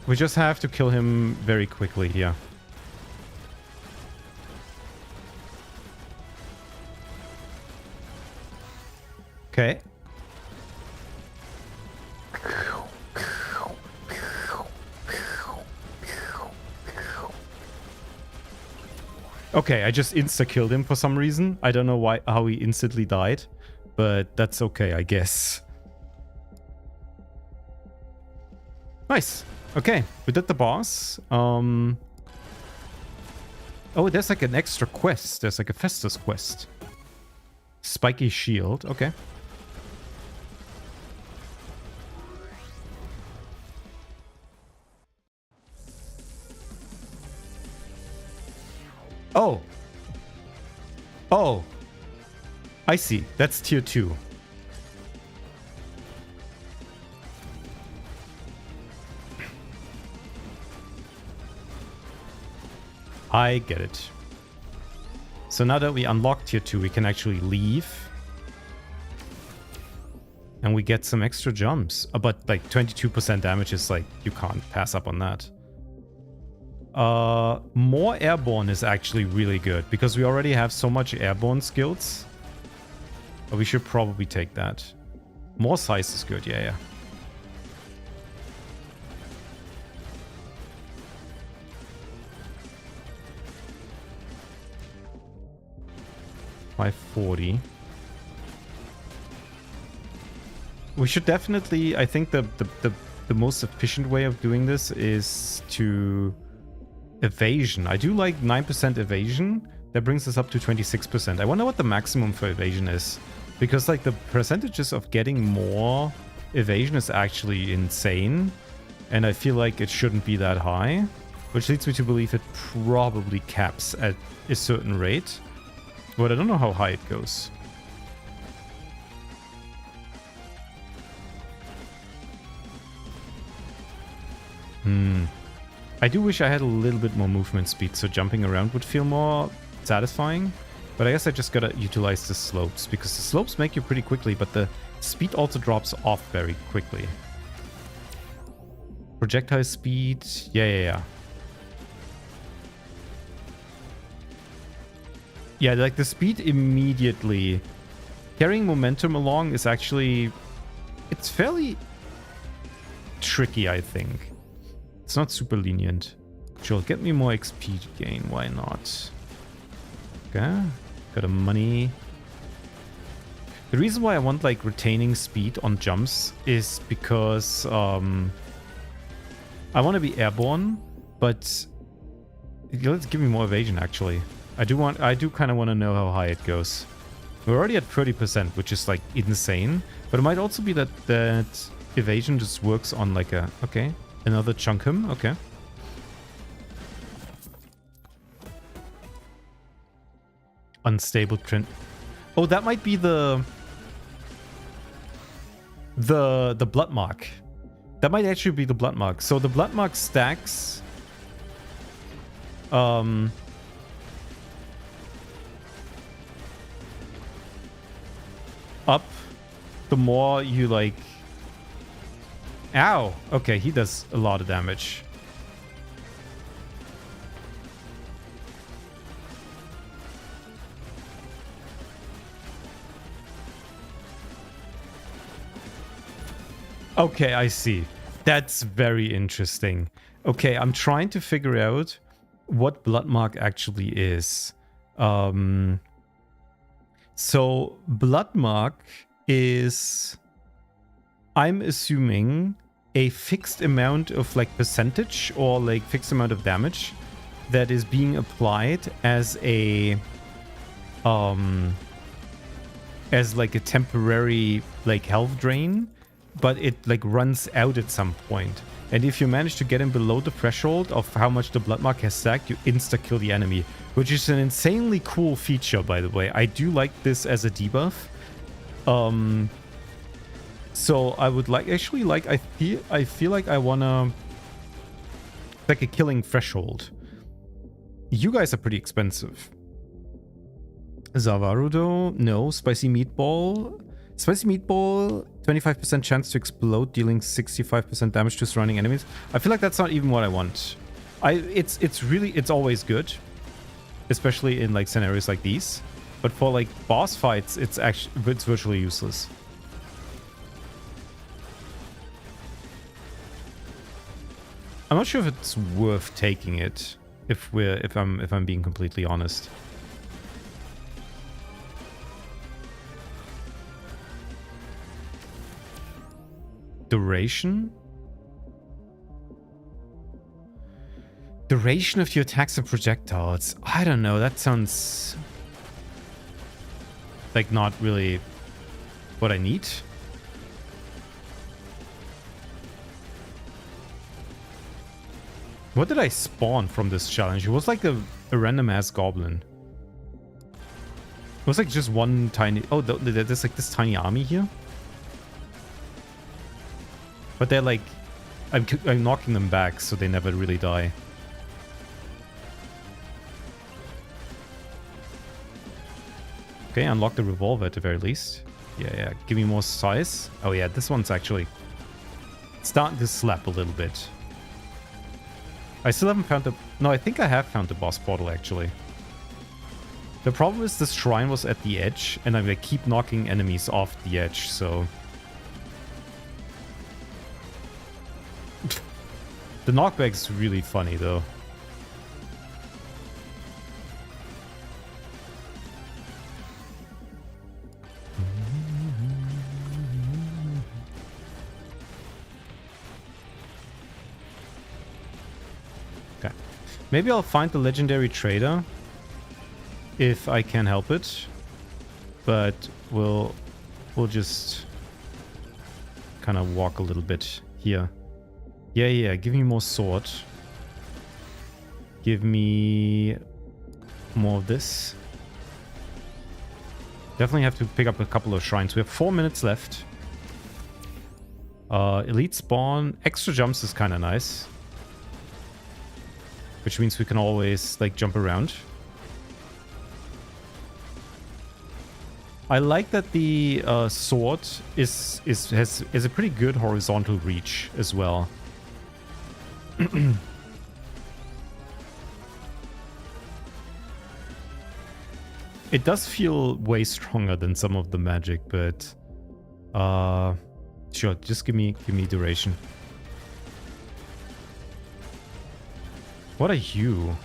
We just have to kill him very quickly here. Okay. Okay, I just insta-killed him for some reason. I don't know how he instantly died, but that's okay, I guess. Nice. Okay, we did the boss. Oh, there's like an extra quest. There's like a Festus quest. Spiky shield. Okay. Oh. Oh. I see. That's tier 2. I get it. So now that we unlocked tier 2, we can actually leave. And we get some extra jumps. But like 22% damage is like, you can't pass up on that. More airborne is actually really good because we already have so much airborne skills. But we should probably take that. More size is good, yeah. 540. We should definitely, I think the most efficient way of doing this is to evasion. I do like 9% evasion. That brings us up to 26%. I wonder what the maximum for evasion is. Because like the percentages of getting more evasion is actually insane. And I feel like it shouldn't be that high. Which leads me to believe it probably caps at a certain rate. But I don't know how high it goes. I do wish I had a little bit more movement speed, so jumping around would feel more satisfying. But I guess I just gotta utilize the slopes, because the slopes make you pretty quickly, but the speed also drops off very quickly. Projectile speed, yeah. Yeah, like the speed immediately. Carrying momentum along is actually... It's fairly tricky, I think. It's not super lenient. Sure, get me more XP gain, why not? Okay, got a money. The reason why I want like retaining speed on jumps is because I want to be airborne, but let's give me more evasion actually. I do kind of want to know how high it goes. We're already at 30%, which is like insane, but it might also be that evasion just works on like a... Okay, another chunkum, okay. Unstable trend. Oh, that might be the blood mark. That might actually be the blood mark. So the blood mark stacks up the more you like... Ow! Okay, he does a lot of damage. Okay, I see. That's very interesting. Okay, I'm trying to figure out what blood mark actually is. So blood mark is, I'm assuming, a fixed amount of like percentage or like fixed amount of damage that is being applied as a as like a temporary like health drain, but it like runs out at some point. And if you manage to get him below the threshold of how much the blood mark has stacked, you insta-kill the enemy, which is an insanely cool feature, by the way. I do like this as a debuff. So I would like, actually, like, I feel like I wanna, like a killing threshold. You guys are pretty expensive. Zavarudo, no. Spicy meatball. Spicy meatball, 25% chance to explode, dealing 65% damage to surrounding enemies. I feel like that's not even what I want. It's always good, especially in like scenarios like these. But for like boss fights, it's virtually useless. I'm not sure if it's worth taking it, if I'm being completely honest. Duration? Duration of your attacks and projectiles. I don't know, that sounds like not really what I need. What did I spawn from this challenge? It was like a random ass goblin. It was like just one tiny... Oh, there's like this tiny army here. But they're like... I'm knocking them back so they never really die. Okay, unlock the revolver at the very least. Yeah. Give me more size. Oh yeah, this one's actually starting to slap a little bit. I still haven't found the... No, I think I have found the boss portal, actually. The problem is this shrine was at the edge, and I like, keep knocking enemies off the edge, so... The knockback's really funny, though. Maybe I'll find the legendary trader if I can help it. But we'll just kind of walk a little bit here. Yeah, give me more sword. Give me more of this. Definitely have to pick up a couple of shrines. We have 4 minutes left. Elite spawn. Extra jumps is kind of nice. Which means we can always, like, jump around. I like that the sword has a pretty good horizontal reach as well. It does feel way stronger than some of the magic, but sure, just give me duration. What are you?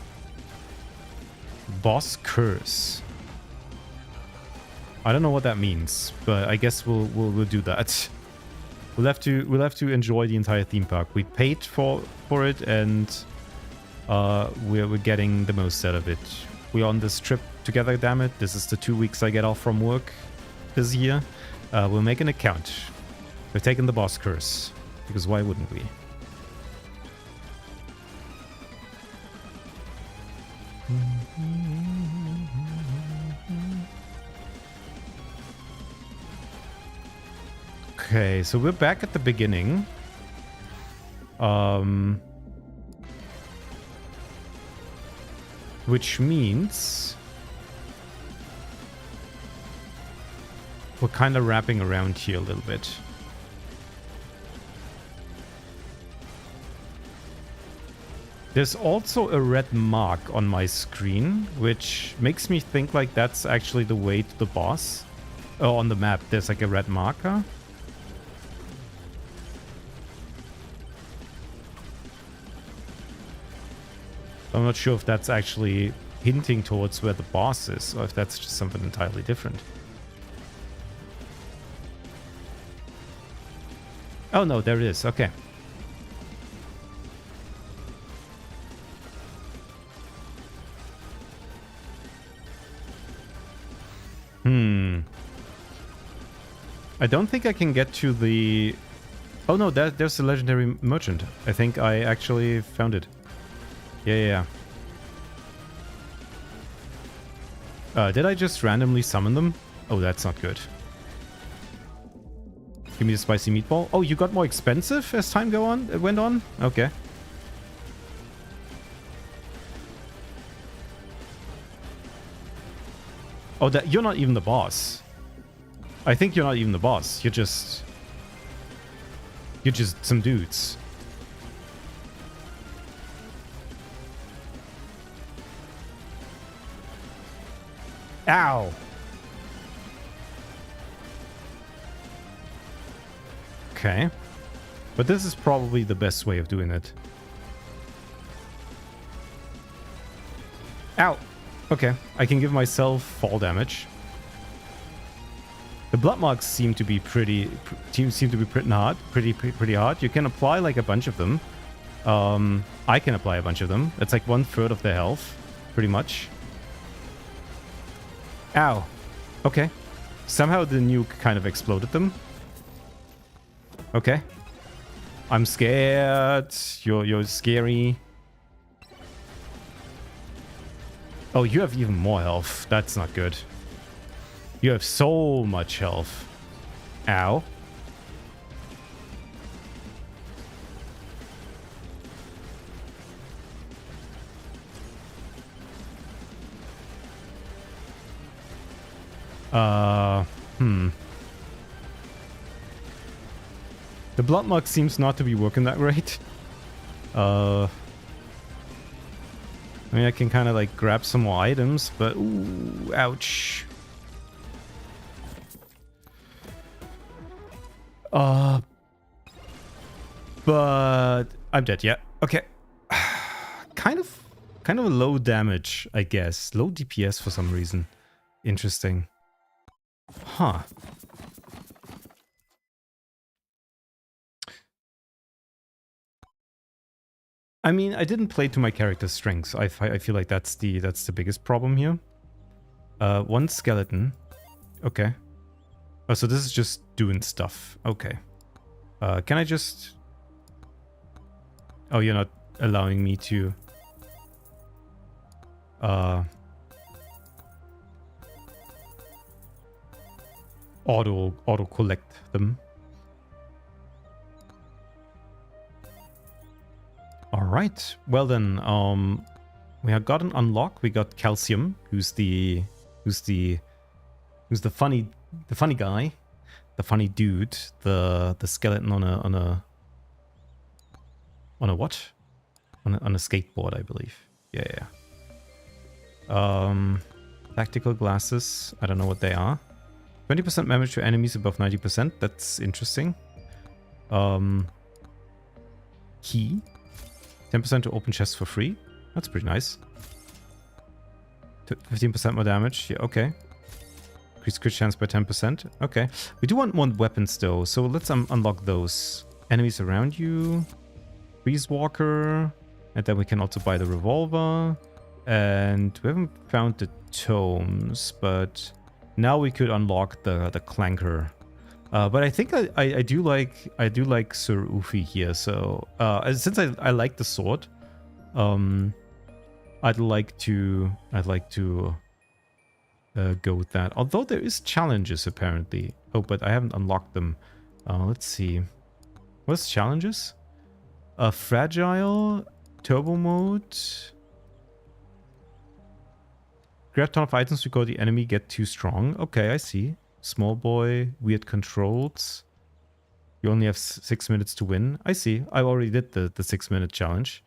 Boss curse. I don't know what that means, but I guess we'll do that. We'll have to enjoy the entire theme park. We paid for it, and we're getting the most out of it. We're on this trip together, damn it. This is the 2 weeks I get off from work this year. We'll make an account. We're taking the boss curse, because why wouldn't we? Okay, so we're back at the beginning. Which means we're kind of wrapping around here a little bit. There's also a red mark on my screen, which makes me think like that's actually the way to the boss. Oh, on the map, there's like a red marker. I'm not sure if that's actually hinting towards where the boss is, or if that's just something entirely different. Oh no, there it is. Okay. I don't think I can get to the... Oh no, there's the legendary merchant. I think I actually found it. Yeah. Did I just randomly summon them? Oh, that's not good. Give me the spicy meatball. Oh, you got more expensive as time went on? Okay. Oh, you're not even the boss. I think you're not even the boss. You're just some dudes. Ow. Okay. But this is probably the best way of doing it. Ow. Okay. I can give myself fall damage. The blood marks seem to be pretty hard. You can apply like a bunch of them. I can apply a bunch of them. It's like 1/3 of their health, pretty much. Ow. Okay. Somehow the nuke kind of exploded them. Okay. I'm scared. You're scary. Oh, you have even more health. That's not good. You have so much health. Ow. The blood mark seems not to be working that great. I mean, I can kind of like grab some more items, but ooh, ouch. But I'm dead. Yeah. Okay. kind of a low damage, I guess. Low DPS for some reason. Interesting. Huh. I mean, I didn't play to my character's strengths. I feel like that's the biggest problem here. One skeleton. Okay. Oh, so this is just doing stuff. Okay. Can I just... Oh, you're not allowing me to... auto collect them. All right. Well then, we have got an unlock. We got Calcium, who's the funny guy, the funny dude, the skeleton on a what? On a skateboard, I believe. Yeah. Tactical glasses. I don't know what they are. 20% damage to enemies above 90%. That's interesting. Key. 10% to open chests for free. That's pretty nice. 15% more damage. Yeah, okay. Increase crit chance by 10%. Okay. We do want more weapons though, so let's unlock those. Enemies around you. Freeze Walker. And then we can also buy the revolver. And we haven't found the tomes, but now we could unlock the clanker. But I think I do like Sir Ufi here. So since I like the sword, I'd like to go with that. Although there is challenges apparently. Oh, but I haven't unlocked them. Let's see. What's challenges? Fragile, turbo mode. Grab a ton of items before the enemy get too strong. Okay, I see. Small boy, weird controls. You only have 6 minutes to win. I see. I already did the 6-minute challenge.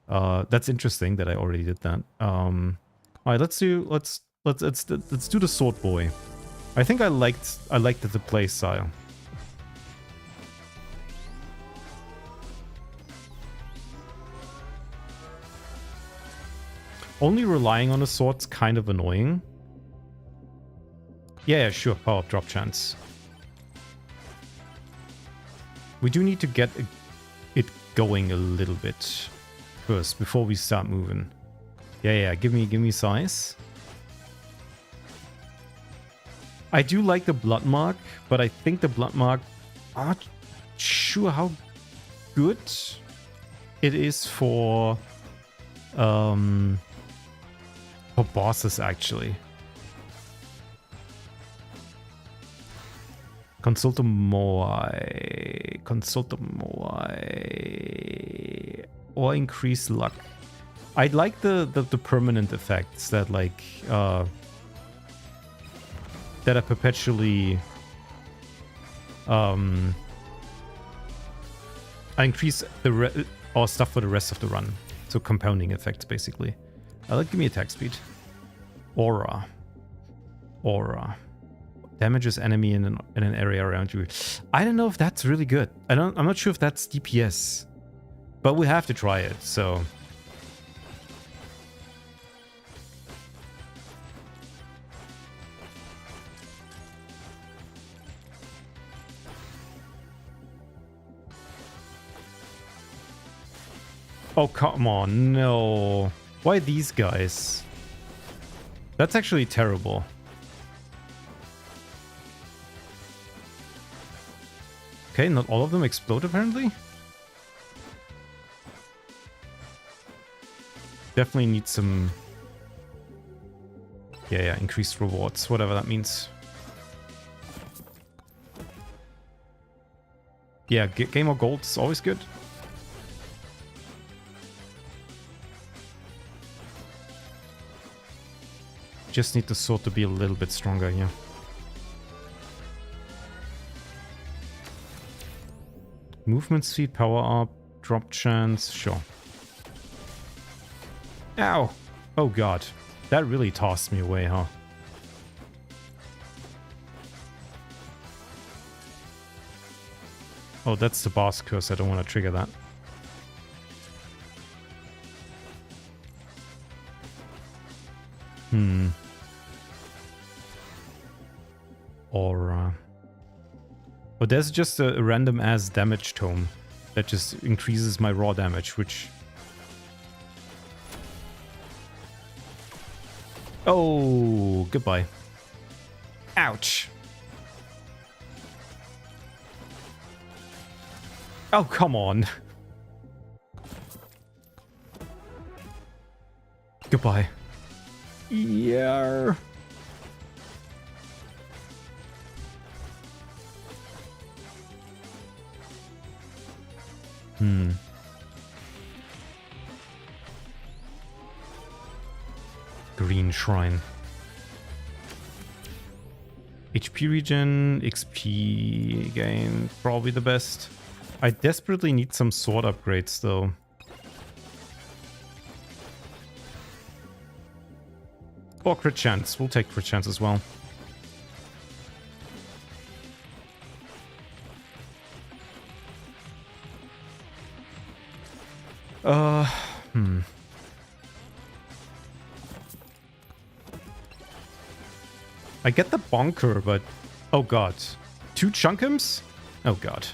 That's interesting that I already did that. All right, let's do the sword boy. I think I liked the play style. Only relying on a sword's kind of annoying. Yeah, sure. Power up drop chance. We do need to get it going a little bit first before we start moving. Yeah. Give me size. I do like the blood mark, but I think the blood mark, I'm not sure how good it is for bosses actually. Consult Moai. Or increase luck. I'd like the permanent effects that like that are perpetually I increase or stuff for the rest of the run. So compounding effects basically. Give me attack speed. Aura. Damages enemy in an area around you. I don't know if that's really good. I'm not sure if that's DPS. But we have to try it, so. Oh, come on, no. Why these guys? That's actually terrible. Okay, not all of them explode apparently. Definitely need some... Yeah, increased rewards, whatever that means. Yeah, gain more gold is always good. Just need the sword to be a little bit stronger, yeah. Movement speed, power up, drop chance, sure. Ow! Oh god. That really tossed me away, huh? Oh, that's the boss curse. I don't want to trigger that. Aura. But there's just a random ass damage tome that just increases my raw damage, which Oh, goodbye. Ouch. Oh, come on. Goodbye. Yeah. Green shrine. HP regen, XP gain, probably the best. I desperately need some sword upgrades though. Or crit chance. We'll take crit chance as well. I get the bonker, but... Oh god. 2 chunkums? Oh god.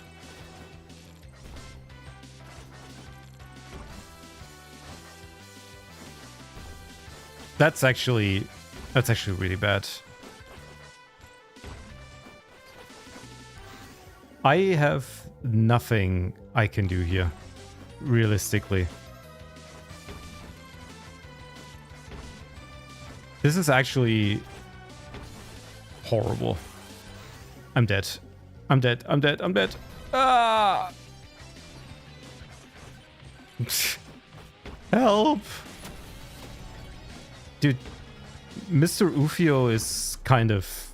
That's actually really bad. I have nothing I can do here, realistically. This is actually horrible. I'm dead. I'm dead. I'm dead. I'm dead. Ah! Help! Dude, Mr. Ufio is kind of...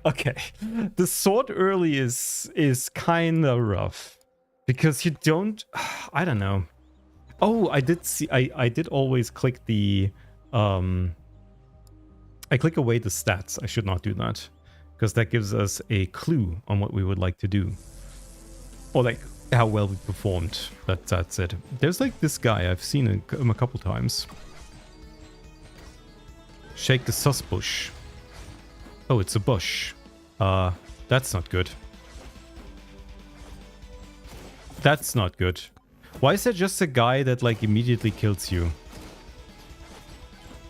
Okay. The sword early is kind of rough. Because you don't... I don't know. Oh, I did see... I did always click the... I click away the stats. I should not do that. Because that gives us a clue on what we would like to do. Or like how well we performed. That's it. There's like this guy. I've seen him a couple times. Shake the sus bush. Oh, it's a bush. That's not good. That's not good. Why is there just a guy that like immediately kills you?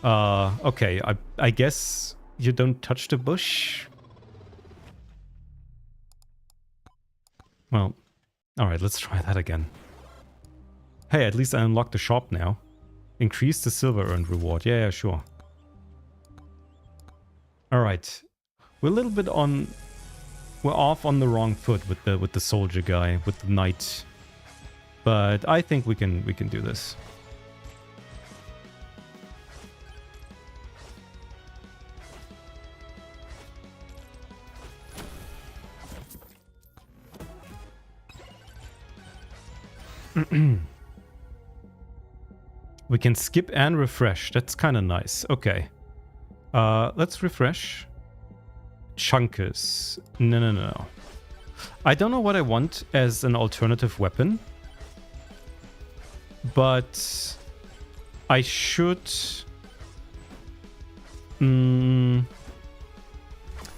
Okay, I guess you don't touch the bush. Well, alright, let's try that again. Hey, at least I unlocked the shop now. Increase the silver earned reward. Yeah, sure. Alright. We're a little bit on... We're off on the wrong foot with the soldier guy, with the knight. But I think we can do this. We can skip and refresh. That's kind of nice. Okay. Let's refresh. Chunkers. No. I don't know what I want as an alternative weapon. But I should... I'm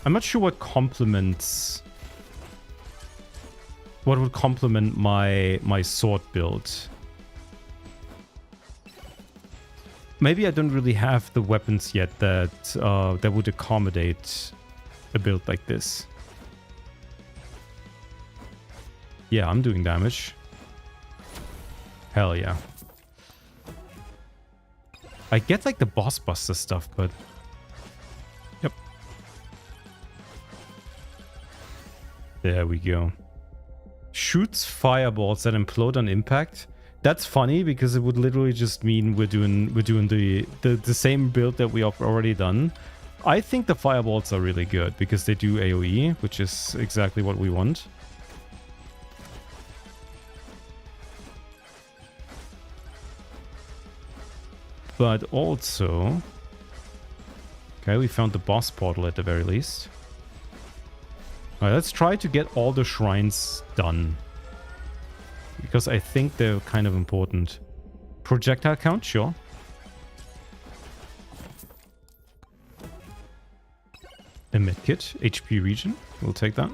not sure what complements... What would complement my sword build? Maybe I don't really have the weapons yet that would accommodate a build like this. Yeah, I'm doing damage. Hell yeah. I get like the boss buster stuff, but... Yep. There we go. Shoots fireballs that implode on impact. That's funny because it would literally just mean we're doing the same build that we have already done. I think the fireballs are really good because they do AoE, which is exactly what we want. But also... Okay, we found the boss portal at the very least. Alright, let's try to get all the shrines done. Because I think they're kind of important. Projectile count, sure. A medkit, HP regen, we'll take that.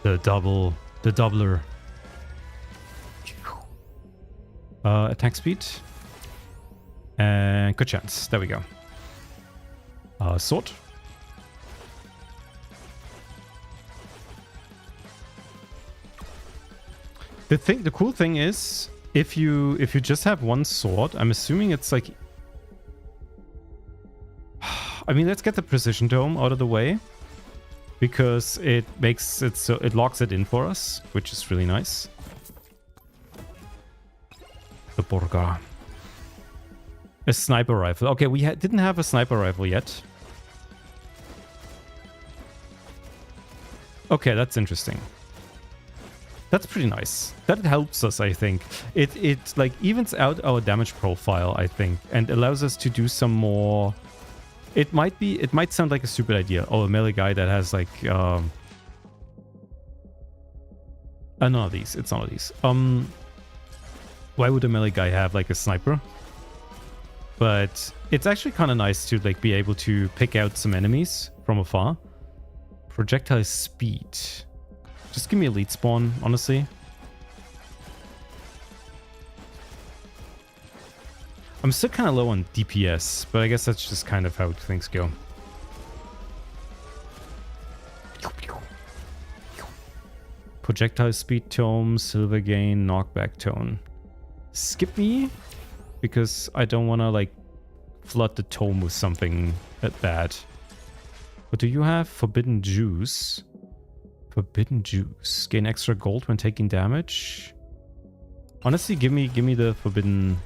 The doubler. Attack speed. And good chance. There we go. Sword. The cool thing is, if you just have one sword, I'm assuming it's like... I mean, let's get the precision dome out of the way, because it makes it so it locks it in for us, which is really nice. The Borga. A sniper rifle. Okay, we didn't have a sniper rifle yet. Okay, that's interesting. That's pretty nice. That helps us, I think. It like evens out our damage profile, I think, and allows us to do some more. It might sound like a stupid idea. Oh, a melee guy that has like none of these. It's none of these. Why would a melee guy have like a sniper? But it's actually kind of nice to like be able to pick out some enemies from afar. Projectile speed. Just give me a lead spawn, honestly. I'm still kind of low on DPS, but I guess that's just kind of how things go. Projectile speed tome, silver gain, knockback tone. Skip me, because I don't want to like flood the tome with something bad. What do you have? Forbidden juice. Forbidden juice. Gain extra gold when taking damage. Honestly, give me the forbidden.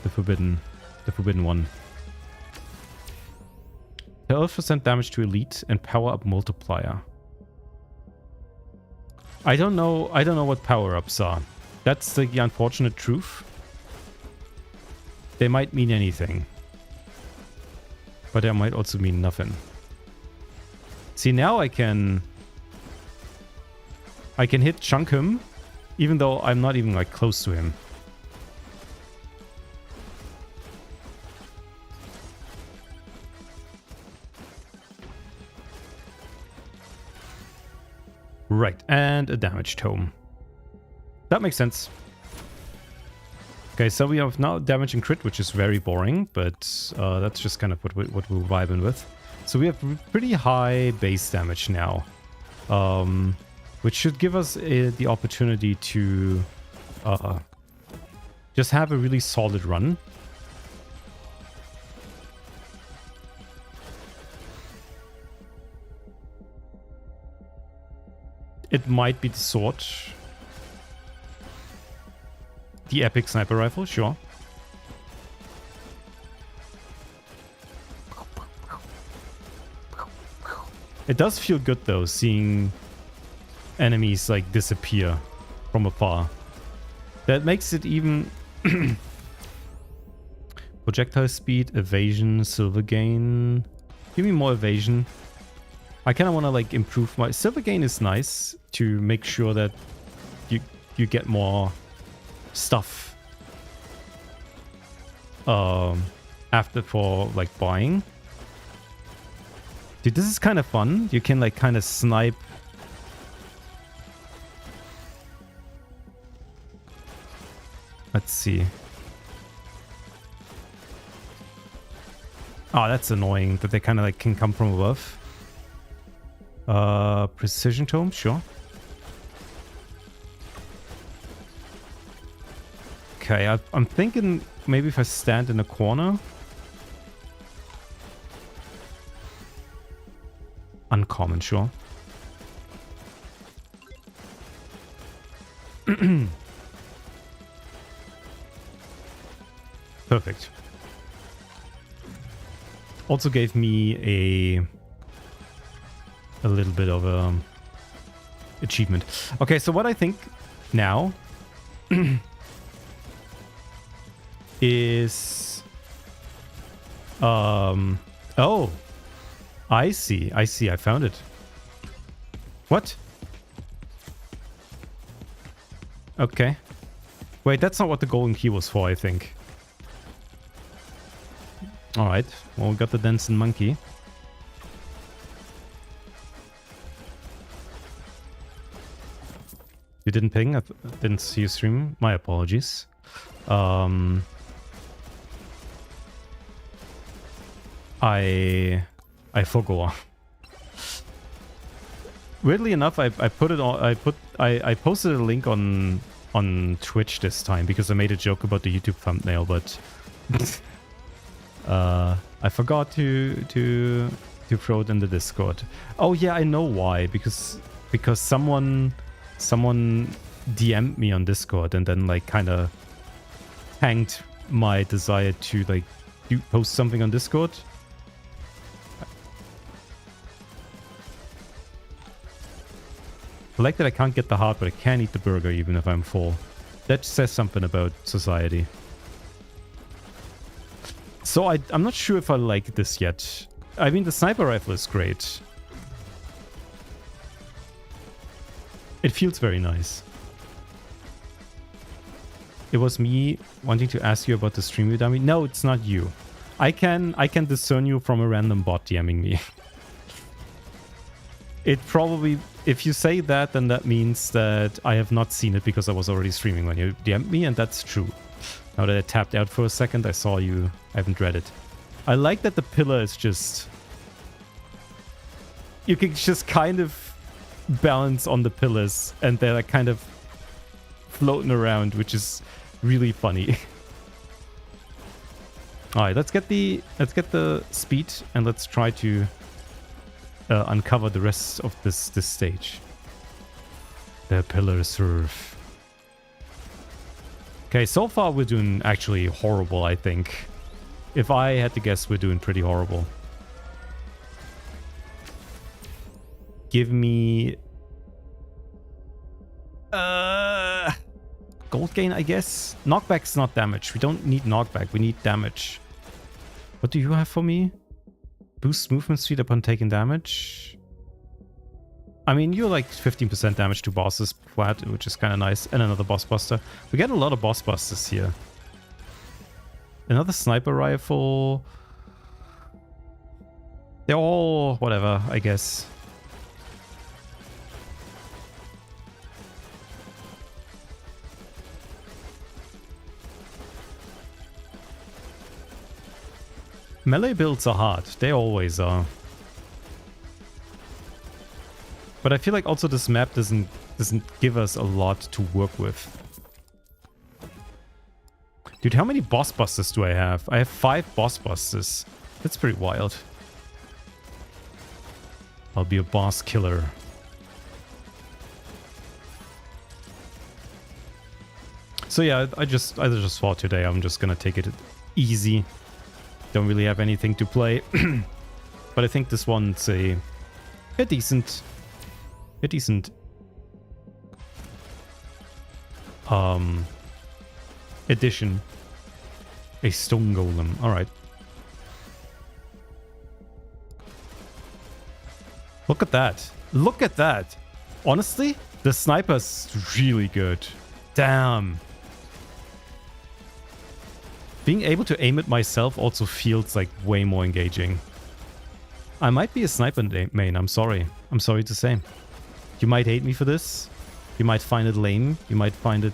The forbidden one. 12% damage to elite and power up multiplier. I don't know what power ups are. That's the unfortunate truth. They might mean anything, but they might also mean nothing. See, now I can hit chunk him, even though I'm not even like close to him. Right, and a damage tome. That makes sense. Okay, so we have now damage and crit, which is very boring, but that's just kind of what we're vibing with. So we have pretty high base damage now, which should give us the opportunity to just have a really solid run. It might be the sword. The epic sniper rifle, sure. It does feel good though, seeing enemies like disappear from afar. That makes it even... Projectile speed, evasion, silver gain. Give me more evasion. I kind of want to like improve my... Silver gain is nice to make sure that you get more stuff after for like buying. Dude, this is kind of fun. You can like kind of snipe. Let's see. Oh, that's annoying that they kind of like can come from above. Precision tome, sure. Okay, I'm thinking maybe if I stand in a corner. Uncommon, sure. Perfect. Also gave me a little bit of a achievement. Okay, so what I think now is oh, I see, I found it. What? Okay. Wait, that's not what the golden key was for, I think. Alright, well, we got the dancing monkey. You didn't ping? I didn't see you stream. My apologies. I forgot. Weirdly enough, I put it on. I posted a link on Twitch this time because I made a joke about the YouTube thumbnail, but I forgot to throw it in the Discord. Oh yeah, I know why. Because someone DM'd me on Discord and then like kind of tanked my desire to like post something on Discord. I like that I can't get the heart, but I can eat the burger even if I'm full. That says something about society. So I'm not sure if I like this yet. I mean, the sniper rifle is great. It feels very nice. It was me wanting to ask you about the stream you dummy. No, it's not you. I can discern you from a random bot DMing me. It probably, if you say that, then that means that I have not seen it because I was already streaming when you DM'd me, and that's true. Now that I tapped out for a second, I saw you. I haven't read it. I like that the pillar is just... You can just kind of balance on the pillars, and they're like kind of floating around, which is really funny. All right, let's get the speed, and let's try to uncover the rest of this stage. The pillar serve. Okay, so far we're doing actually horrible, I think. If I had to guess, we're doing pretty horrible. Give me... gold gain, I guess? Knockback's not damage. We don't need knockback. We need damage. What do you have for me? Boost movement speed upon taking damage. I mean, you're like 15% damage to bosses flat, which is kind of nice. And another boss buster. We get a lot of boss busters here. Another sniper rifle. They're all whatever, I guess. Melee builds are hard. They always are. But I feel like also this map doesn't give us a lot to work with. Dude, how many boss busters do I have? I have 5 boss busters. That's pretty wild. I'll be a boss killer. So yeah, I just thought today I'm just gonna take it easy. Don't really have anything to play. But I think this one's a decent addition. A stone golem. Alright. Look at that. Look at that. Honestly, the sniper's really good. Damn. Being able to aim it myself also feels like way more engaging. I might be a sniper main, I'm sorry. I'm sorry to say. You might hate me for this. You might find it lame. You might find it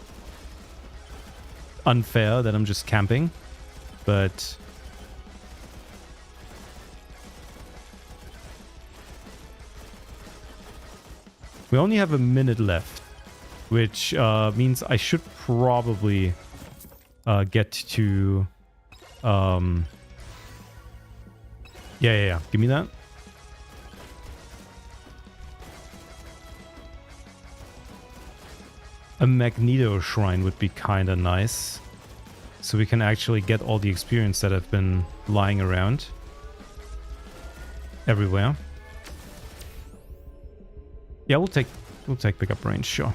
unfair that I'm just camping. But... we only have a minute left. Which means I should probably... get to yeah, give me that. A Magneto shrine would be kind of nice, so we can actually get all the experience that have been lying around everywhere. Yeah, we'll take pickup range, sure.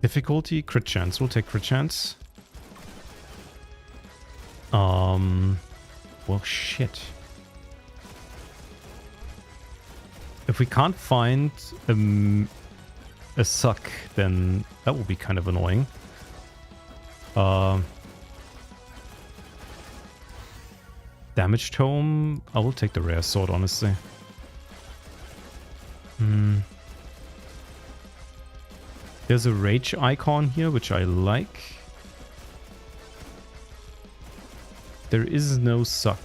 Difficulty, crit chance. We'll take crit chance. Well, shit. If we can't find a suck, then that will be kind of annoying. Damage tome. I will take the rare sword, honestly. There's a rage icon here, which I like. There is no suck.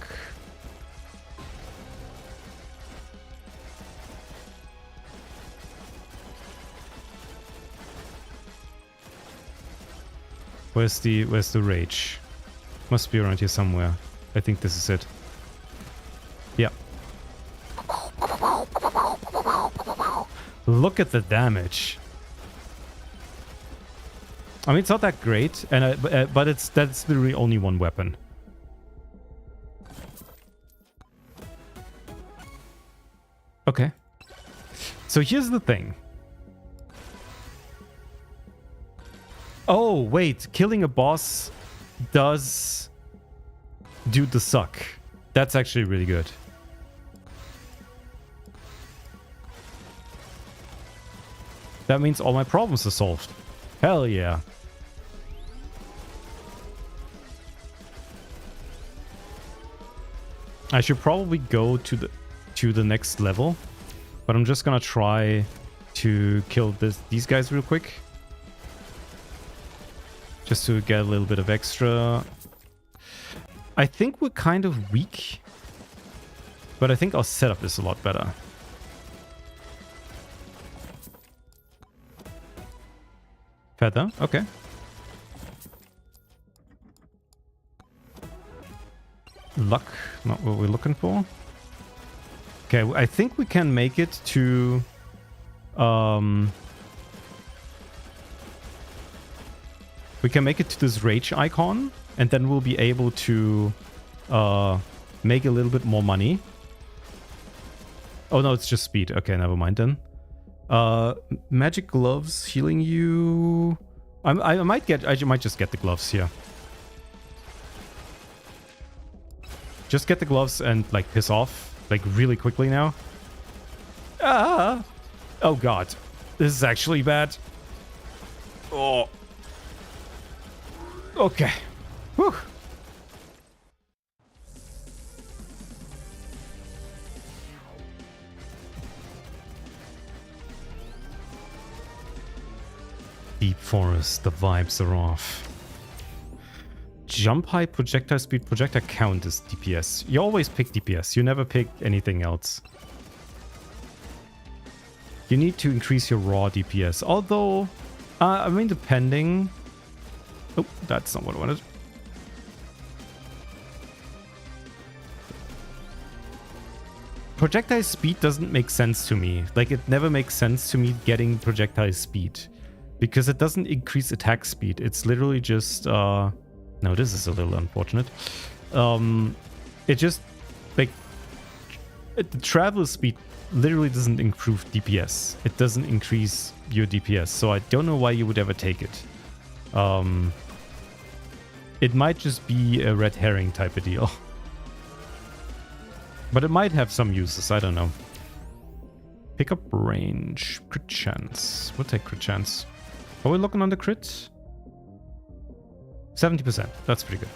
Where's the rage? Must be around here somewhere. I think this is it. Yeah. Look at the damage. I mean, it's not that great, and but that's literally only one weapon. Okay. So here's the thing. Oh, wait. Killing a boss does do the suck. That's actually really good. That means all my problems are solved. Hell yeah. I should probably go to the next level, but I'm just gonna try to kill these guys real quick. Just to get a little bit of extra. I think we're kind of weak, but I think our setup is a lot better. Feather, okay. Luck, not what we're looking for. Okay, I think we can make it to... we can make it to this rage icon, and then we'll be able to make a little bit more money. Oh no, it's just speed. Okay, never mind then. Magic gloves healing you. I might just get the gloves here. Just get the gloves and like piss off like really quickly now. Ah! Oh god, this is actually bad. Oh. Okay. Whew. Deep forest, the vibes are off. Jump height, projectile speed, projectile count is DPS. You always pick DPS. You never pick anything else. You need to increase your raw DPS. Although, I mean, depending... Oh, that's not what I wanted. Projectile speed doesn't make sense to me. Like, it never makes sense to me getting projectile speed. Because it doesn't increase attack speed. It's literally just... No, this is a little unfortunate. It just... Like... The travel speed literally doesn't improve DPS. It doesn't increase your DPS. So I don't know why you would ever take it. It might just be a red herring type of deal. But it might have some uses, I don't know. Pick up range. Crit chance. We'll take crit chance. Are we looking on the crit? 70%. That's pretty good.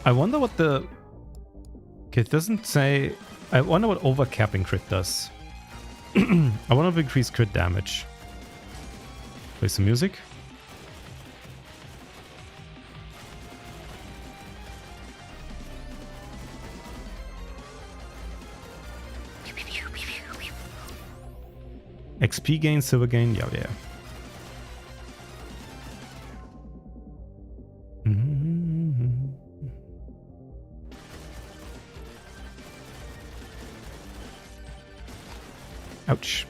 I wonder what the... Okay, it doesn't say... I wonder what overcapping crit does. I want to increase crit damage. Play some music. XP gain, silver gain, yeah. Ouch.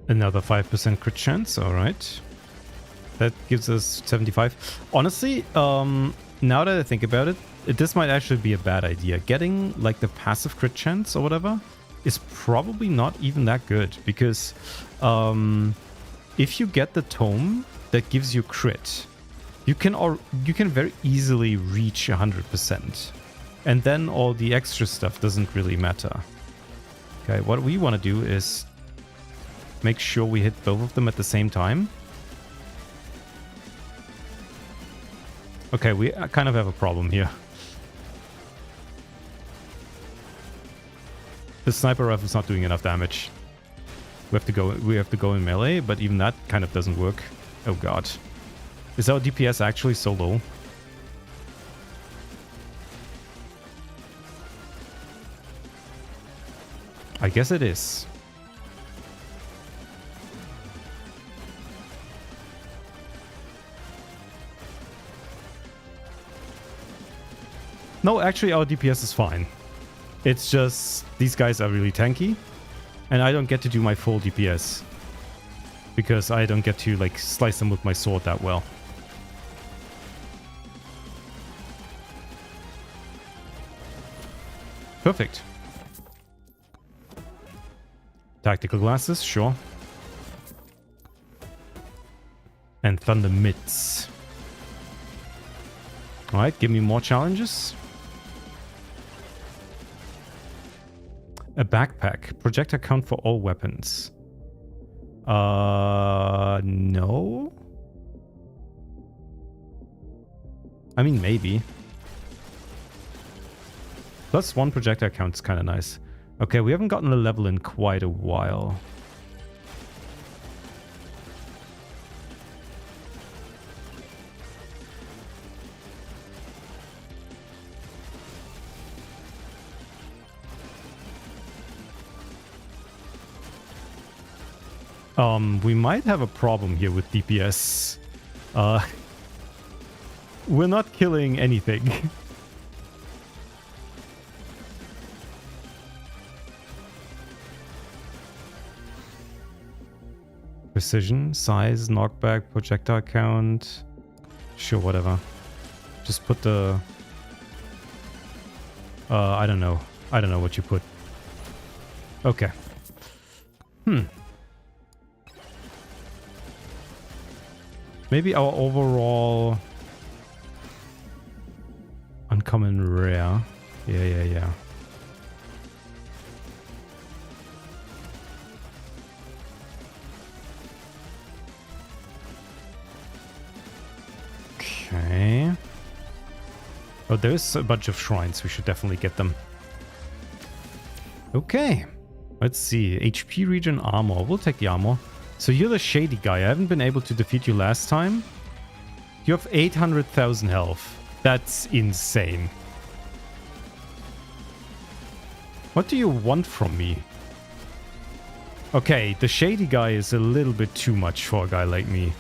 Another 5% crit chance, alright. That gives us 75. Honestly, now that I think about it, this might actually be a bad idea. Getting like the passive crit chance or whatever is probably not even that good, because if you get the tome that gives you crit, you can very easily reach 100%. And then all the extra stuff doesn't really matter. Okay, what we want to do is make sure we hit both of them at the same time. Okay, we kind of have a problem here. The sniper rifle's not doing enough damage. We have to go in melee, but even that kind of doesn't work. Oh god. Is our DPS actually so low? I guess it is. No, actually our DPS is fine. It's just these guys are really tanky. And I don't get to do my full DPS. Because I don't get to like slice them with my sword that well. Perfect. Tactical glasses, sure. And thunder mitts. Alright, give me more challenges. A backpack. Projectile count for all weapons. No? I mean, maybe. +1 projectile count is kind of nice. Okay, we haven't gotten the level in quite a while. We might have a problem here with DPS. We're not killing anything. Precision, size, knockback, projectile count. Sure, whatever. Just put the... I don't know. I don't know what you put. Okay. Maybe our overall... uncommon rare. Yeah. Okay. Oh, there's a bunch of shrines. We should definitely get them. Okay. Let's see. HP regen armor. We'll take the armor. So you're the shady guy. I haven't been able to defeat you last time. You have 800,000 health. That's insane. What do you want from me? Okay, the shady guy is a little bit too much for a guy like me.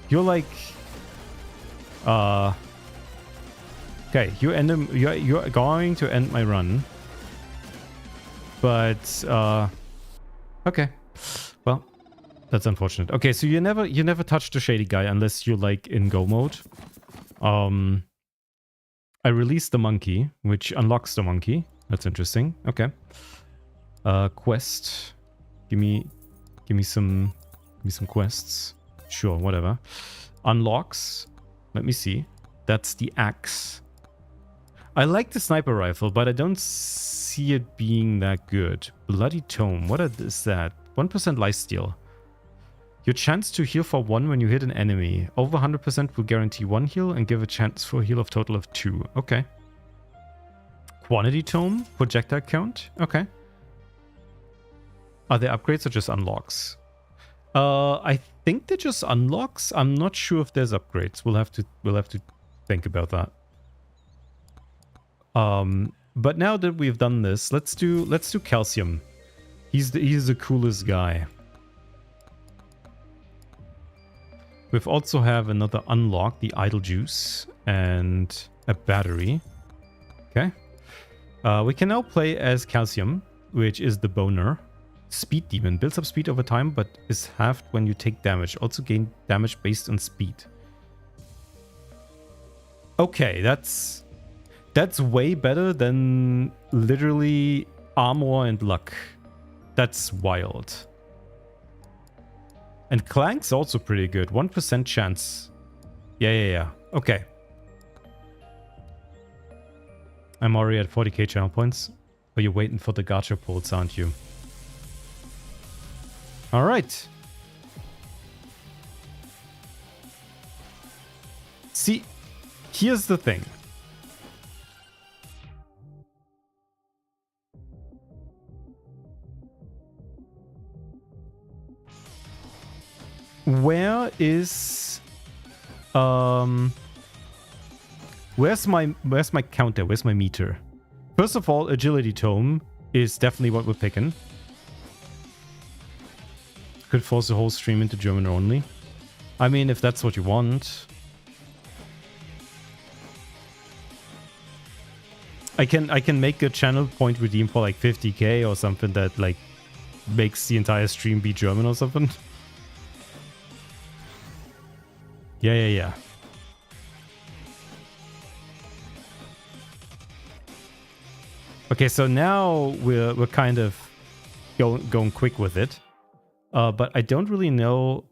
You're like... Okay, you're going to end my run. But, okay. Well, that's unfortunate. Okay, so you never touch the shady guy unless you're like in go mode. I released the monkey, which unlocks the monkey. That's interesting. Okay. Quest. Give me some quests. Sure, whatever. Unlocks. Let me see. That's the axe. I like the sniper rifle, but I don't see it being that good. Bloody Tome. What is that? 1% lifesteal. Your chance to heal for 1 when you hit an enemy. Over 100% will guarantee 1 heal and give a chance for a heal of total of 2. Okay. Quantity Tome. Projectile count. Okay. Are they upgrades or just unlocks? I think they're just unlocks. I'm not sure if there's upgrades. We'll have to think about that. But now that we've done this, let's do calcium. He's the coolest guy. We've also have another unlock, the idle juice and a battery. Okay. We can now play as calcium, which is the boner. Speed demon builds up speed over time, but is halved when you take damage. Also gain damage based on speed. Okay, that's way better than literally armor and luck. That's wild. And Clank's also pretty good. 1% chance. Yeah. Okay. I'm already at 40k channel points. But you're waiting for the gacha pulls, aren't you? Alright. See, here's the thing. Where is where's my counter? Where's my meter? First of all, agility tome is definitely what we're picking. Could force the whole stream into German only. I mean, if that's what you want. I can make a channel point redeem for like 50k or something that like makes the entire stream be German or something. Yeah. Okay, so now we're kind of going quick with it. But I don't really know.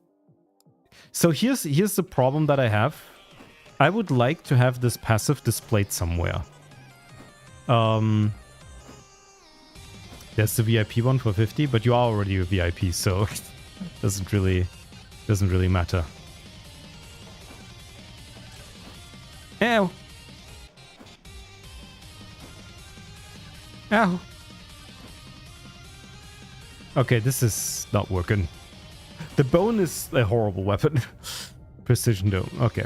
So here's the problem that I have. I would like to have this passive displayed somewhere. There's the VIP one for 50, but you are already a VIP, so it doesn't really matter. Ow. Ow. Okay, this is not working. The bone is a horrible weapon. Precision dome. Okay.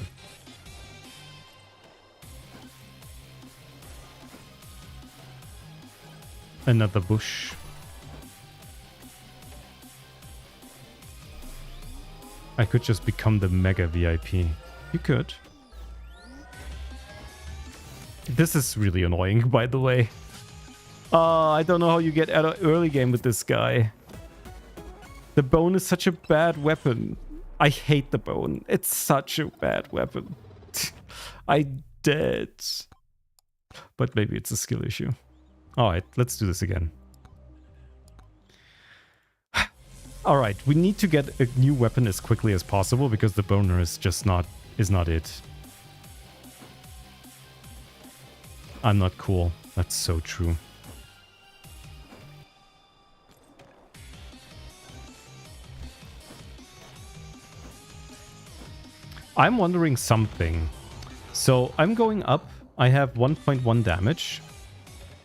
Another bush. I could just become the mega VIP. You could. This is really annoying, by the way. I don't know how you get out of early game with this guy. The bone is such a bad weapon. I hate the bone. It's such a bad weapon. I dead. But maybe it's a skill issue. Alright, let's do this again. Alright, we need to get a new weapon as quickly as possible because the boner is just not it. I'm not cool. That's so true. I'm wondering something. So I'm going up. I have 1.1 damage.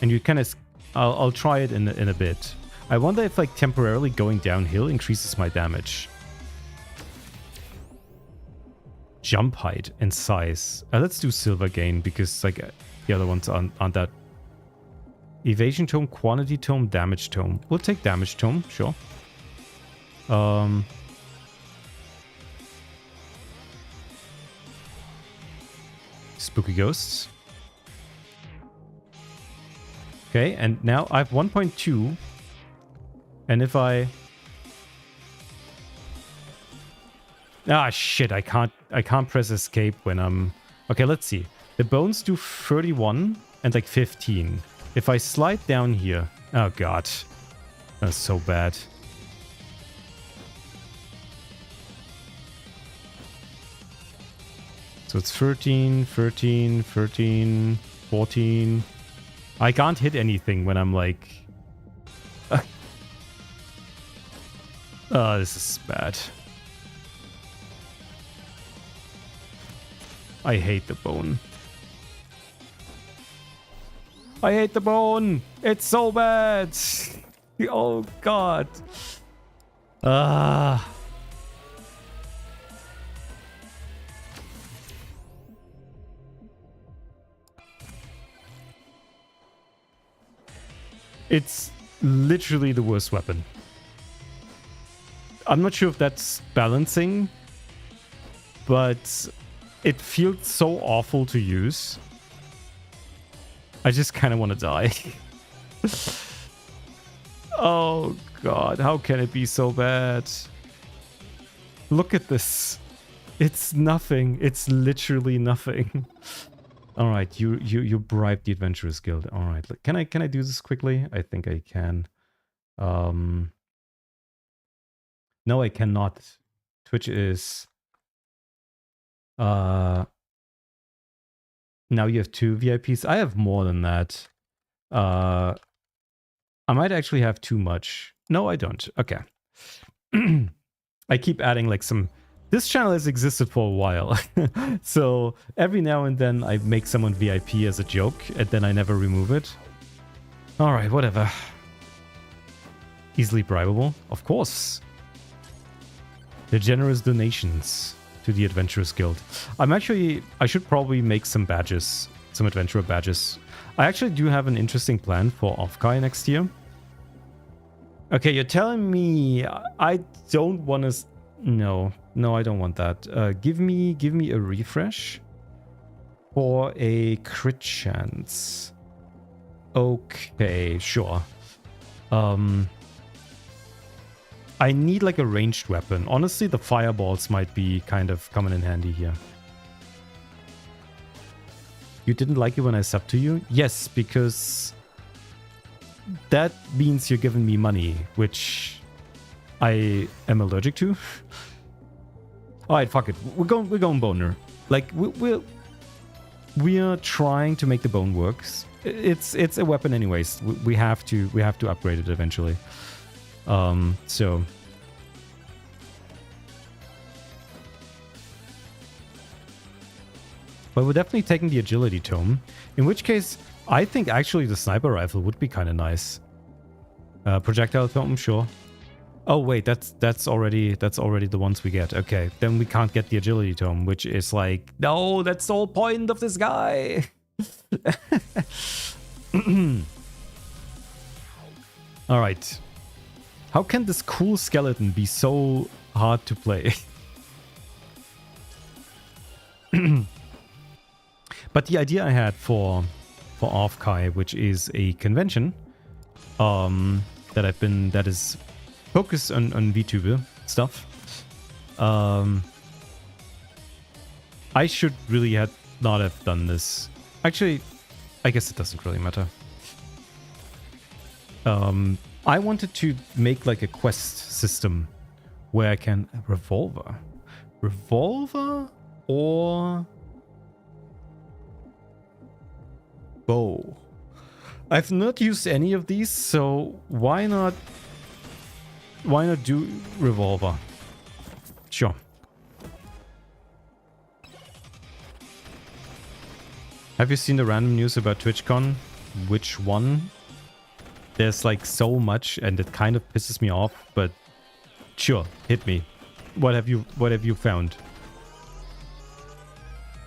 And you kind of... I'll try it in a bit. I wonder if like temporarily going downhill increases my damage. Jump height and size. Let's do silver gain because like the other ones aren't that. Evasion tome, quantity tome, damage tome. We'll take damage tome, sure. Spooky ghosts. Okay, and now I have 1.2. And if I... Ah, shit, I can't press escape when I'm... Okay, let's see. The bones do 31 and like 15. If I slide down here... Oh, God. That's so bad. So it's 13, 13, 13, 14... I can't hit anything when I'm like... this is bad. I hate the bone. I hate the bone! It's so bad! Oh, God. It's literally the worst weapon. I'm not sure if that's balancing, but it feels so awful to use. I just kind of want to die. Oh, God. How can it be so bad? Look at this. It's nothing. It's literally nothing. All right, you bribed the Adventurers Guild. All right, can I do this quickly? I think I can. No, I cannot. Twitch is Now you have 2 VIPs. I have more than that. I might actually have too much. No, I don't. Okay. I keep adding like some... This channel has existed for a while. So every now and then I make someone VIP as a joke and then I never remove it. Alright, whatever. Easily bribable? Of course. The generous donations to the Adventurers Guild. I should probably make some badges. Some adventurer badges. I actually do have an interesting plan for Offkai next year. Okay, you're telling me I don't want to... No, I don't want that. Give me a refresh for a crit chance. Okay, sure. I need like a ranged weapon. Honestly, the fireballs might be kind of coming in handy here. You didn't like it when I subbed to you? Yes, because that means you're giving me money, which I am allergic to. Alright, fuck it. We're going boner. Like we are trying to make the bone works. It's a weapon anyways. We have to upgrade it eventually. So but we're definitely taking the agility tome. In which case, I think actually the sniper rifle would be kind of nice. Projectile tome, sure. Oh wait, that's already the ones we get. Okay, then we can't get the agility tome, which is like, no, that's the whole point of this guy. All right. How can this cool skeleton be so hard to play? But the idea I had for Offkai, which is a convention that is focused on VTuber stuff. I should really not have done this. Actually, I guess it doesn't really matter. I wanted to make like a quest system where I can... Revolver or bow. I've not used any of these, so why not do revolver? Sure. Have you seen the random news about TwitchCon? Which one? There's like so much and it kind of pisses me off, but sure, hit me. What have you found?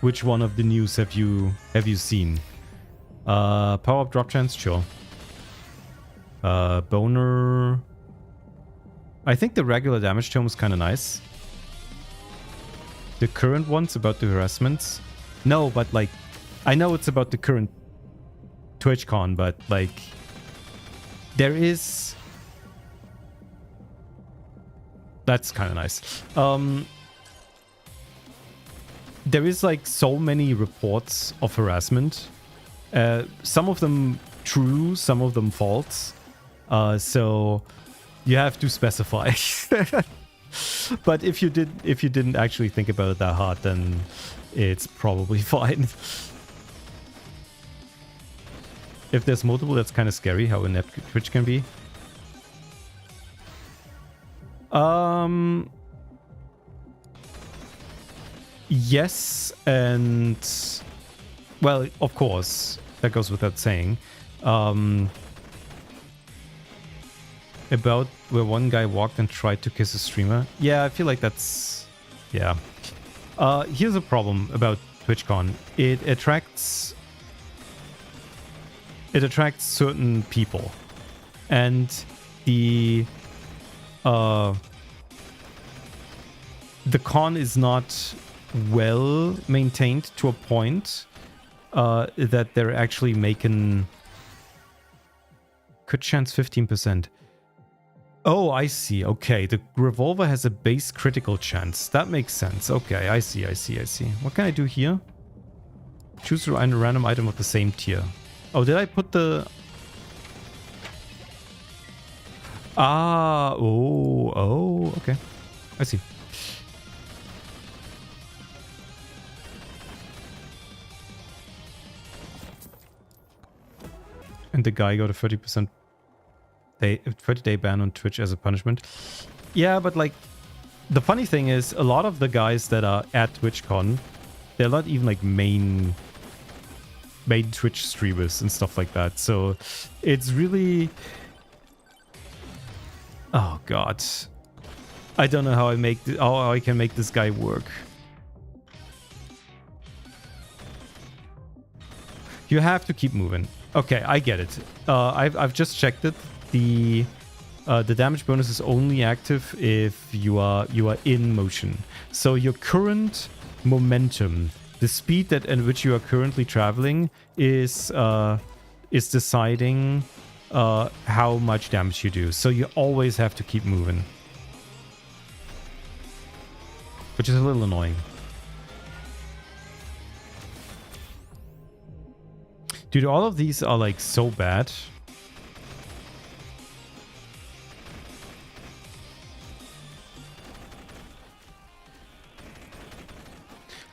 Which one of the news have you seen? Power-up drop chance, sure. Boner. I think the regular damage tome is kind of nice. The current one's about the harassments. No, but like, I know it's about the current TwitchCon, but like, there is... That's kind of nice. There is like so many reports of harassment. Some of them true, some of them false. So you have to specify. But if you didn't actually think about it that hard, then it's probably fine. If there's multiple, that's kind of scary how inept Twitch can be. Yes, and well, of course, that goes without saying. About where one guy walked and tried to kiss a streamer. Yeah, I feel like that's... Yeah. Here's a problem about TwitchCon. It attracts certain people. And the con is not well maintained to a point that they're actually making... Crit chance 15%. Oh, I see. Okay, the revolver has a base critical chance. That makes sense. Okay, I see. What can I do here? Choose a random item of the same tier. Oh, did I put the... Oh, okay. I see. And the guy got a 30% 30-day ban on Twitch as a punishment. Yeah, but like, the funny thing is, a lot of the guys that are at TwitchCon, they're not even like main Twitch streamers and stuff like that. So it's really... Oh god. I don't know how how I can make this guy work. You have to keep moving. Okay, I get it. I've just checked it. The damage bonus is only active if you are in motion. So your current momentum, the speed in which you are currently traveling, is deciding how much damage you do. So you always have to keep moving, which is a little annoying. Dude, all of these are like so bad.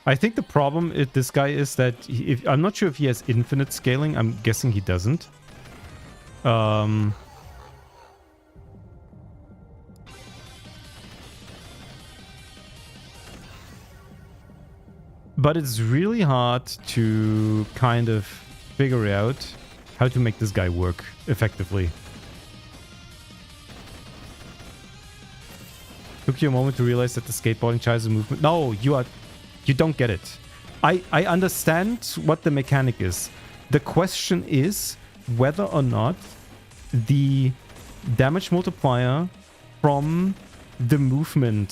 I think the problem with this guy is that I'm not sure if he has infinite scaling. I'm guessing he doesn't. But it's really hard to kind of figure out how to make this guy work effectively. Took you a moment to realize that the skateboarding child is a movement. No, you don't get it. I understand what the mechanic is. The question is whether or not the damage multiplier from the movement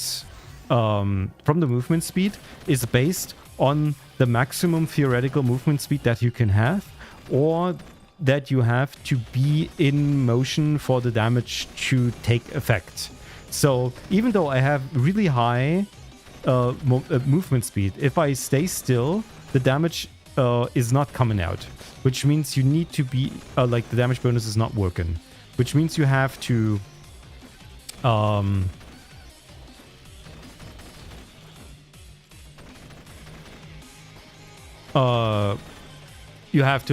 speed is based on the maximum theoretical movement speed that you can have, or that you have to be in motion for the damage to take effect. So even though I have really high movement speed, if I stay still, the damage is not coming out, which means you need to be like the damage bonus is not working, which means you have to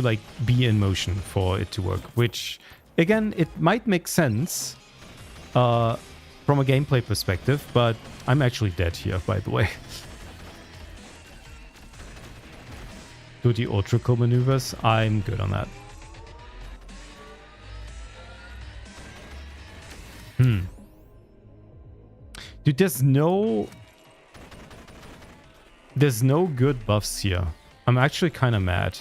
like be in motion for it to work, which again, it might make sense from a gameplay perspective, but I'm actually dead here, by the way. Do the ultra cool maneuvers. I'm good on that. Dude, there's no good buffs here. I'm actually kind of mad.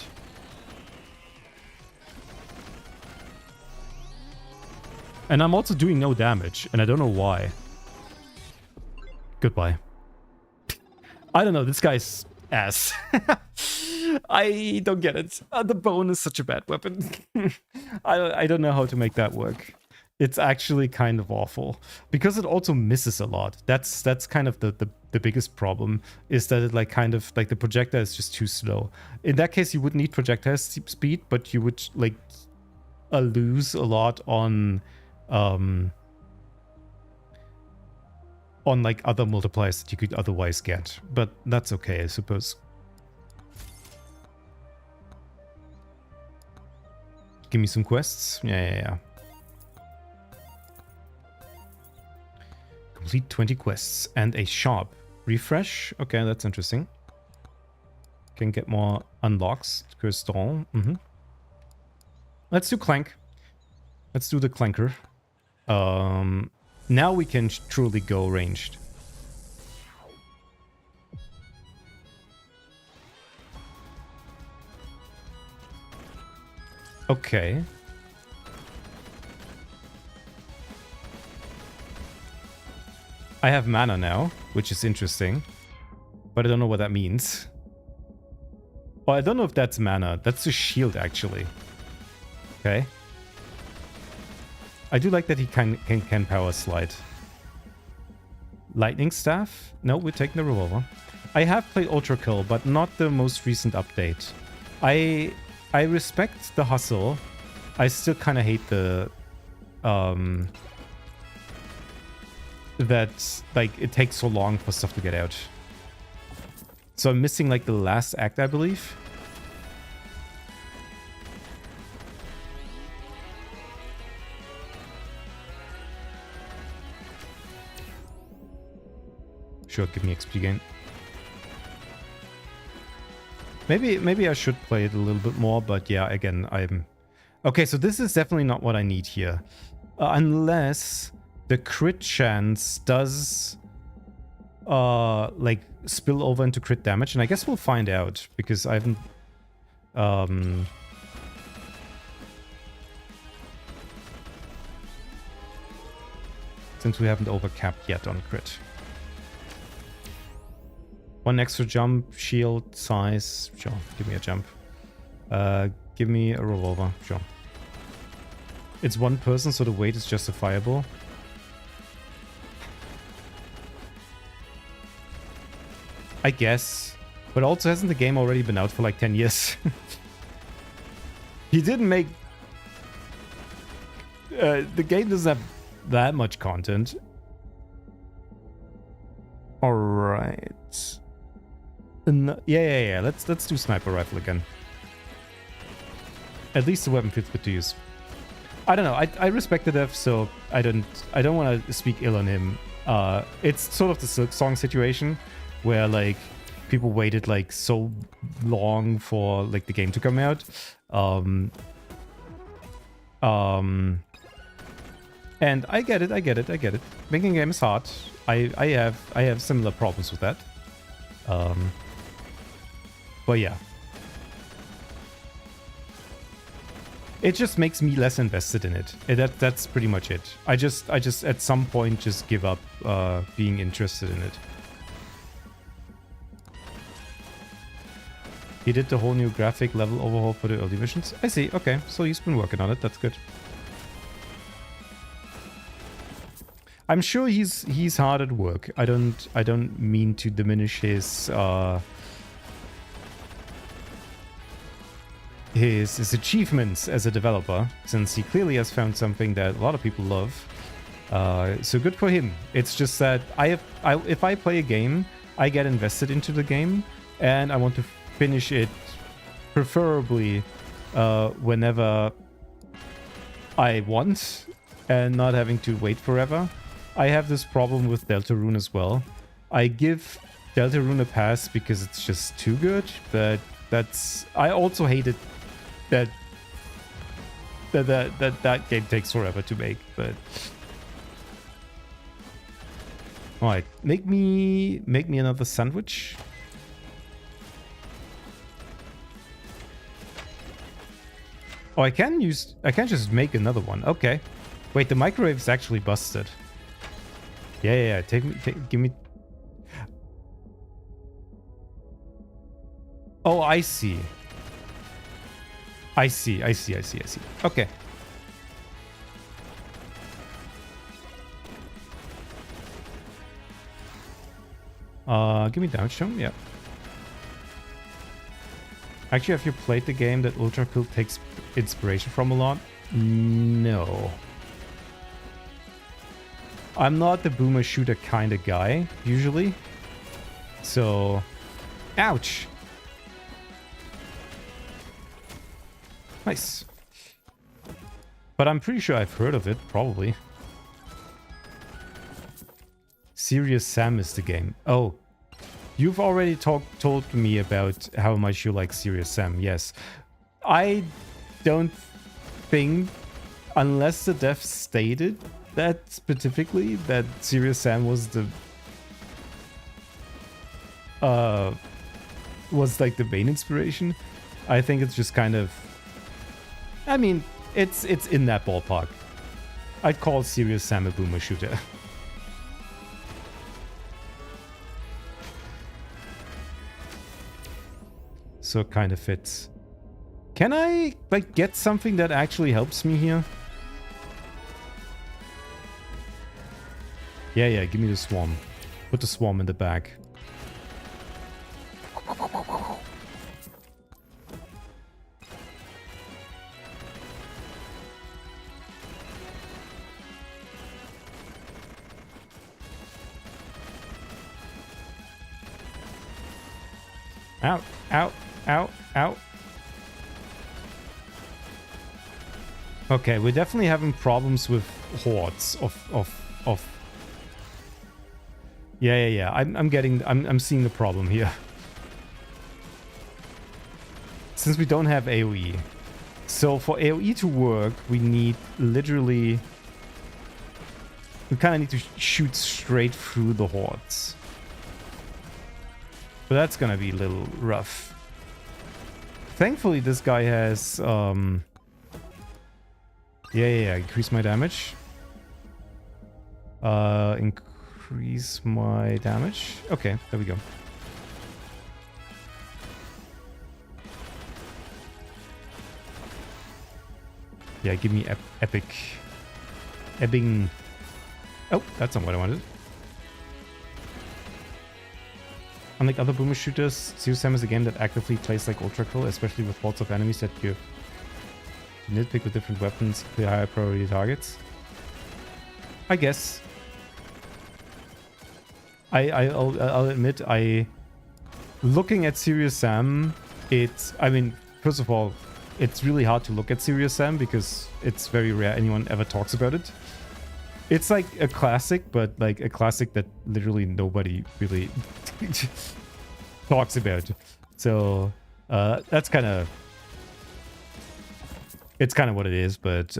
And I'm also doing no damage, and I don't know why. Goodbye. I don't know, this guy's ass. I don't get it. The bone is such a bad weapon. I don't know how to make that work. It's actually kind of awful. Because it also misses a lot. That's kind of the biggest problem, is that it like kind of like the projectile is just too slow. In that case, you wouldn't need projectile speed, but you would like lose a lot on like other multipliers that you could otherwise get. But that's okay, I suppose. Give me some quests. Yeah. Complete 20 quests and a shop. Refresh. Okay, that's interesting. Can get more unlocks. Crystal. Let's do Clank. Let's do the Clanker. Now we can truly go ranged. Okay. I have mana now, which is interesting. But I don't know what that means. Oh, I don't know if that's mana. That's a shield, actually. Okay. I do like that he can power slide. Lightning Staff? No, we're taking the revolver. I have played Ultra Kill, but not the most recent update. I respect the hustle. I still kind of hate the that like it takes so long for stuff to get out. So I'm missing like the last act, I believe. Sure, give me XP gain. Maybe I should play it a little bit more, but yeah, again, I'm... Okay, so this is definitely not what I need here. Unless the crit chance does, like, spill over into crit damage, and I guess we'll find out, because I haven't... since we haven't overcapped yet on crit. One extra jump, shield, size. Sure, give me a jump. Give me a revolver. Sure. It's one person, so the weight is justifiable. I guess. But also, hasn't the game already been out for like 10 years? He didn't make... the game doesn't have that much content. Alright. Yeah. Let's do sniper rifle again. At least the weapon feels good to use. I don't know. I respect the dev, so I don't want to speak ill on him. It's sort of the Silk Song situation where like people waited like so long for like the game to come out. And I get it. Making a game is hard. I have similar problems with that. But yeah. It just makes me less invested in it. That's pretty much it. I just at some point just give up being interested in it. He did the whole new graphic level overhaul for the early missions. I see. Okay, so he's been working on it. That's good. I'm sure he's hard at work. I don't mean to diminish his achievements as a developer, since he clearly has found something that a lot of people love. So good for him. It's just that if I play a game, I get invested into the game, and I want to finish it, preferably whenever I want, and not having to wait forever. I have this problem with Deltarune as well. I give Deltarune a pass because it's just too good, but I also hate it that game takes forever to make, but all right, make me another sandwich. Oh, I can just make another one. Okay, wait, the microwave is actually busted. Yeah. Give me. Oh, I see. I see. Okay. Give me damage tone. Yeah. Actually, have you played the game that Ultra Pill takes inspiration from a lot? No. I'm not the boomer shooter kind of guy, usually. So... Ouch! Nice. But I'm pretty sure I've heard of it, probably. Serious Sam is the game. Oh. You've already told me about how much you like Serious Sam, yes. I don't think, unless the dev stated that specifically, that Serious Sam was the... was like the main inspiration. I think it's just kind of... I mean, it's in that ballpark. I'd call Serious Sam a boomer shooter. So it kind of fits. Can I, like, get something that actually helps me here? Yeah, give me the swarm. Put the swarm in the bag. Out, out, out, out. Okay, we're definitely having problems with hordes of Yeah. I'm seeing the problem here. Since we don't have AoE. So for AoE to work, we need literally... We kind of need to shoot straight through the hordes. But that's gonna be a little rough. Thankfully, this guy has... Yeah. Increase my damage. Increase my damage. Okay, there we go. Yeah, give me epic. Ebbing. Oh, that's not what I wanted. Unlike other boomer shooters, Serious Sam is a game that actively plays like Ultra Kill, especially with lots of enemies that you nitpick with different weapons, clear higher priority targets. I guess. I'll admit, looking at Serious Sam, I mean, first of all, it's really hard to look at Serious Sam because it's very rare anyone ever talks about it. It's like a classic, but like a classic that literally nobody really talks about. So that's kind of... It's kind of what it is, but...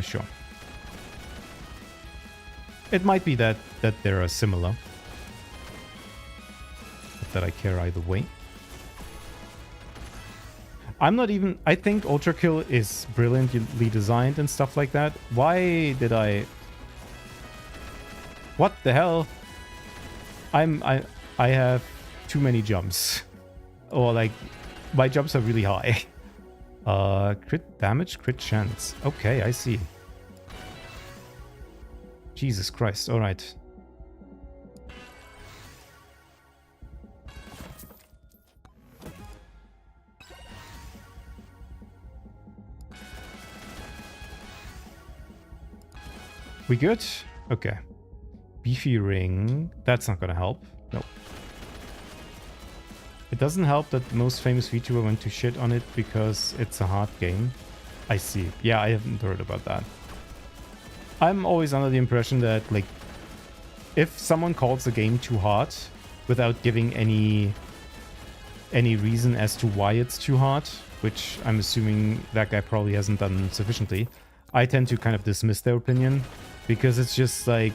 sure. It might be that they're similar. Not that I care either way. I'm not even... I think Ultra Kill is brilliantly designed and stuff like that. Why did I... What the hell? I have too many jumps. Or like, my jumps are really high. Crit damage, crit chance. Okay, I see. Jesus Christ, alright. We good? Okay. Beefy ring. That's not gonna help. No. It doesn't help that the most famous VTuber went to shit on it because it's a hard game. I see. Yeah, I haven't heard about that. I'm always under the impression that, like, if someone calls a game too hard without giving any reason as to why it's too hard, which I'm assuming that guy probably hasn't done sufficiently, I tend to kind of dismiss their opinion because it's just like,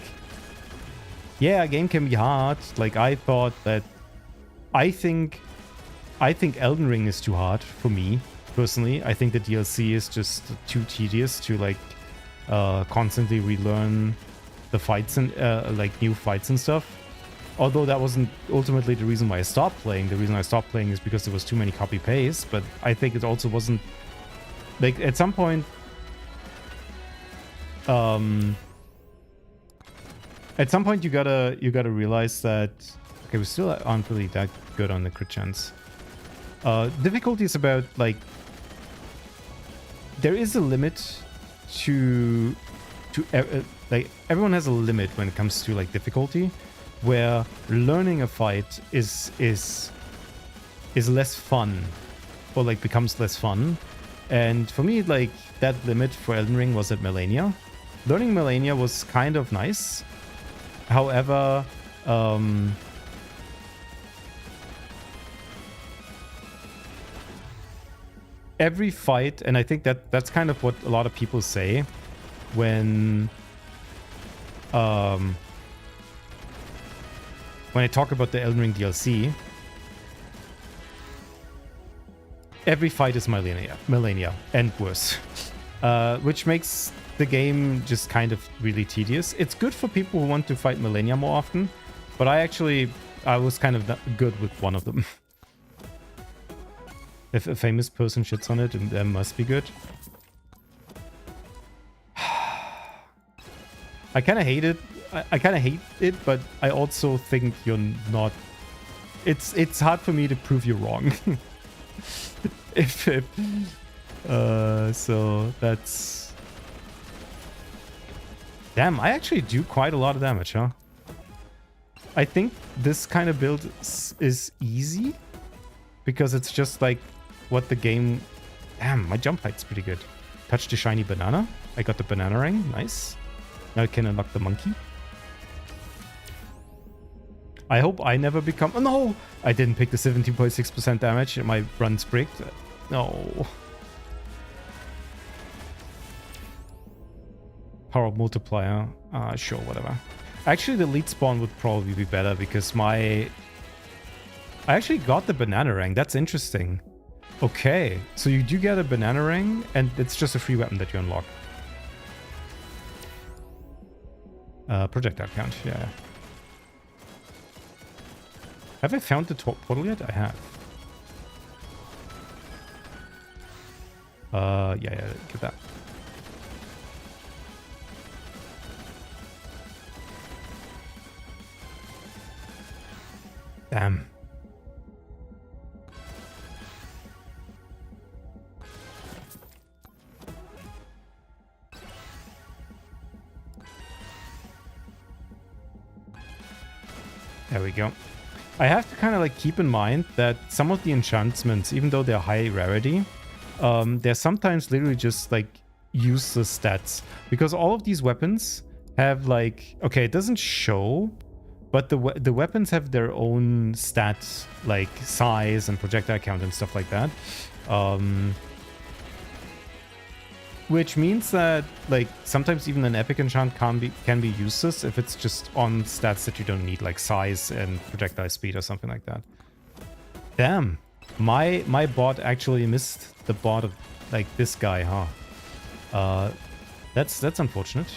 yeah, a game can be hard. Like, I thought that... I think Elden Ring is too hard for me, personally. I think the DLC is just too tedious to, like, constantly relearn the fights and, like, new fights and stuff. Although that wasn't ultimately the reason why I stopped playing. The reason I stopped playing is because there was too many copy-paste. But I think it also wasn't... Like, at some point... At some point, you gotta realize that... Okay, we still aren't really that good on the crit chance. Difficulty is about, like... There is a limit to like, everyone has a limit when it comes to, like, difficulty, where learning a fight is less fun, or, like, becomes less fun. And for me, like, that limit for Elden Ring was at Melania. Learning Melania was kind of nice. However, every fight, and I think that's kind of what a lot of people say when I talk about the Elden Ring DLC. Every fight is Melania and worse, which makes the game just kind of really tedious. It's good for people who want to fight Melania more often, but I was kind of good with one of them. If a famous person shits on it, that must be good. I kind of hate it. I kind of hate it, but I also think you're not... It's hard for me to prove you wrong. So that's... Damn, I actually do quite a lot of damage, huh? I think this kind of build is easy because it's just like what the game... Damn, my jump height's pretty good. touch the shiny banana. I got the banana ring. Nice. Now I can unlock the monkey. I hope I never become... Oh, no! I didn't pick the 17.6% damage. My run's bricked. No. Power multiplier. Sure, whatever. Actually, the lead spawn would probably be better because I actually got the banana ring. That's interesting. Okay, so you do get a banana ring, and it's just a free weapon that you unlock. Projectile count, yeah. Have I found the top portal yet? I have. Yeah, get that. Damn. There we go. I have to kind of like keep in mind that some of the enchantments, even though they're high rarity, they're sometimes literally just like useless stats. Because all of these weapons have like, okay, it doesn't show, but the weapons have their own stats, like size and projectile count and stuff like that. Which means that like sometimes even an epic enchant can be useless if it's just on stats that you don't need, like size and projectile speed or something like that. Damn, my bot actually missed the bot of like this guy, huh? That's unfortunate.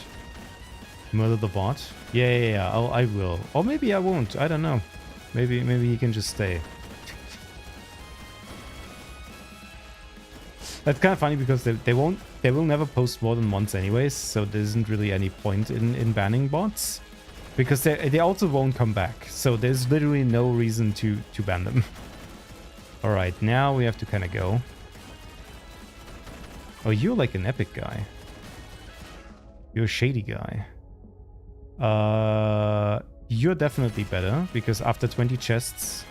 Murder the bot. Yeah. I will, or maybe I won't. I don't know. Maybe he can just stay. That's kind of funny because they will never post more than once anyways, so there isn't really any point in banning bots. Because they also won't come back, so there's literally no reason to ban them. Alright, now we have to kind of go. Oh, you're like an epic guy. You're a shady guy. You're definitely better, because after 20 chests...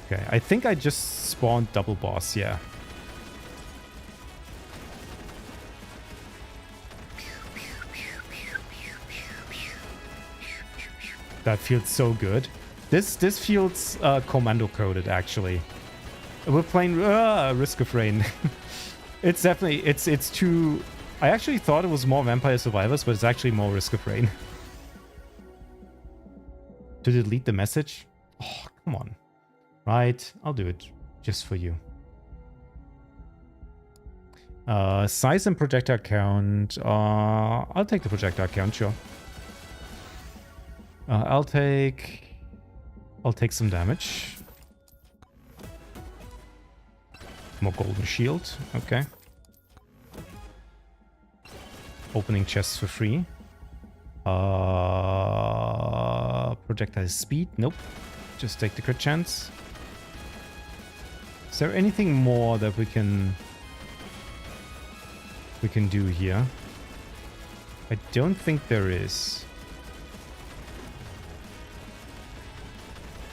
Okay, I think I just spawned double boss, yeah. That feels so good. This feels commando coded, actually. We're playing Risk of Rain. It's definitely, it's too... I actually thought it was more Vampire Survivors, but it's actually more Risk of Rain. To delete the message? Oh, come on. Right, I'll do it just for you. Size and projectile count. I'll take the projectile count, sure. I'll take some damage. More golden shield. Okay. Opening chests for free. Projectile speed. Nope. Just take the crit chance. Is there anything more that we can do here? I don't think there is.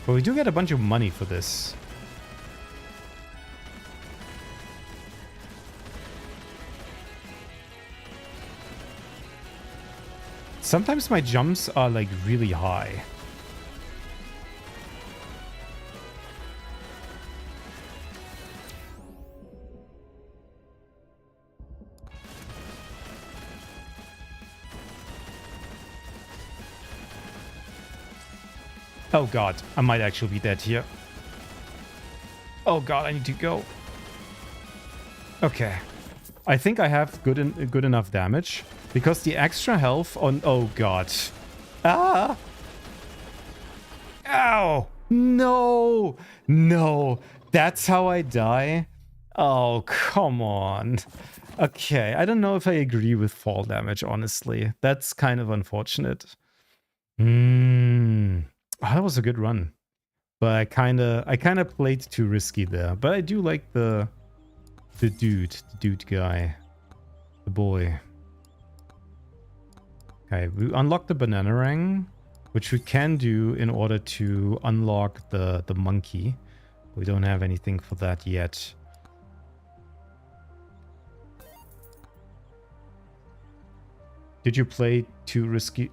But we do get a bunch of money for this. Sometimes my jumps are like really high. Oh god, I might actually be dead here. Oh god, I need to go. Okay. I think I have good enough damage. Because the extra health on... Oh god. Ah! Ow! No! No! That's how I die? Oh, come on. Okay, I don't know if I agree with fall damage, honestly. That's kind of unfortunate. Oh, that was a good run. But I kind of played too risky there. But I do like the dude guy. The boy. Okay, we unlocked the banana ring, which we can do in order to unlock the monkey. We don't have anything for that yet. Did you play too risky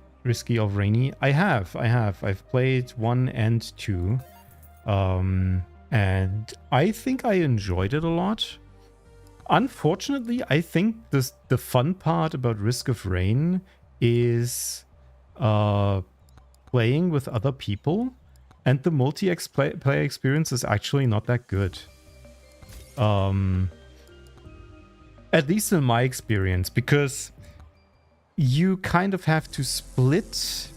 of Rainy? I have. I've played 1 and 2. And I think I enjoyed it a lot. Unfortunately, I think the fun part about Risk of Rain is playing with other people, and the multi-player experience is actually not that good. At least in my experience, because you kind of have to split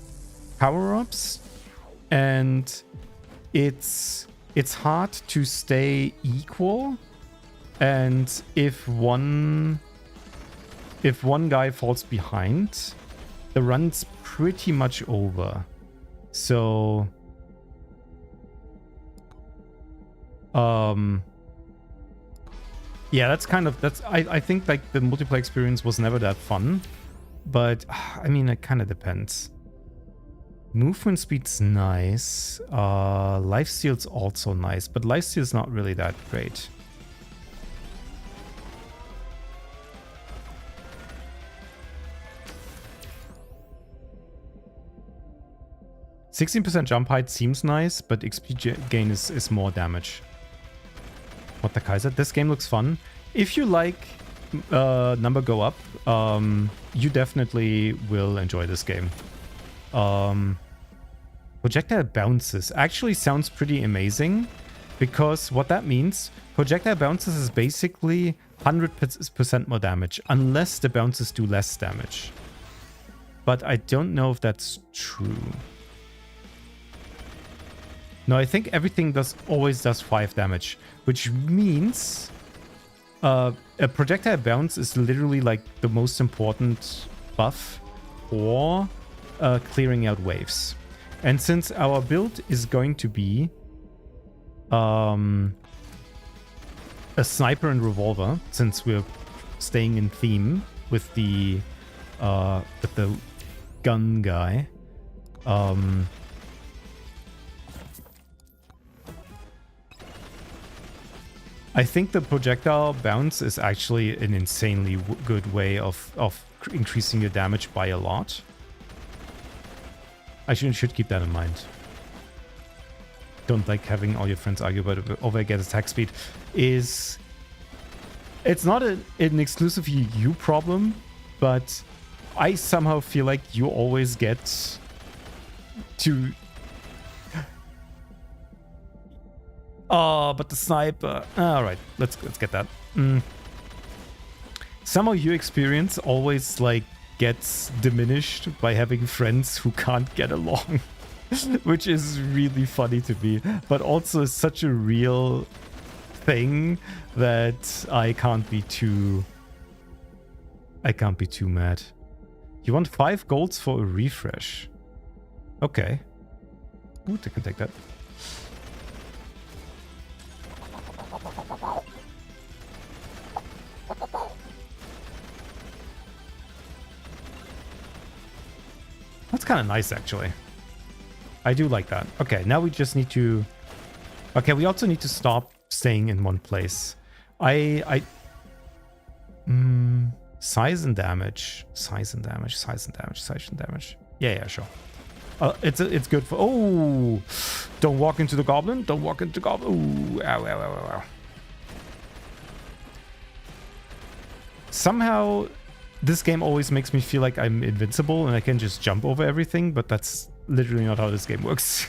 power-ups, and it's hard to stay equal. And if one guy falls behind, the run's pretty much over. So yeah, I think like the multiplayer experience was never that fun, but I mean, it kind of depends. Movement speed's nice. Lifesteal's also nice, but lifesteal's not really that great. %16% jump height seems nice, but XP gain is more damage. What the Kaiser? This game looks fun. If you like number go up, you definitely will enjoy this game. Projectile bounces actually sounds pretty amazing, because what that means, projectile bounces is basically 100% more damage, unless the bounces do less damage. But I don't know if that's true. No, I think everything always does 5 damage, which means a projectile bounce is literally like the most important buff for clearing out waves. And since our build is going to be a sniper and revolver, since we're staying in theme with the gun guy, I think the projectile bounce is actually an insanely good way of increasing your damage by a lot. I should keep that in mind. Don't like having all your friends argue about over get attack speed. It's not an exclusive you problem, but I somehow feel like you always get to... Oh, but the sniper. All right, let's get that. Somehow your experience always like gets diminished by having friends who can't get along, which is really funny to me, but also is such a real thing that I can't be too mad. You want 5 golds for a refresh? Okay. Ooh, I can take that. That's kind of nice, actually. I do like that. Okay, now we just need to... Okay, we also need to stop staying in one place. Size and damage. Size and damage. Size and damage. Size and damage. Yeah, sure. It's good for... Oh! Don't walk into the goblin. Don't walk into the goblin. Ooh, ow, ow, ow, ow, ow. Somehow... This game always makes me feel like I'm invincible and I can just jump over everything, but that's literally not how this game works.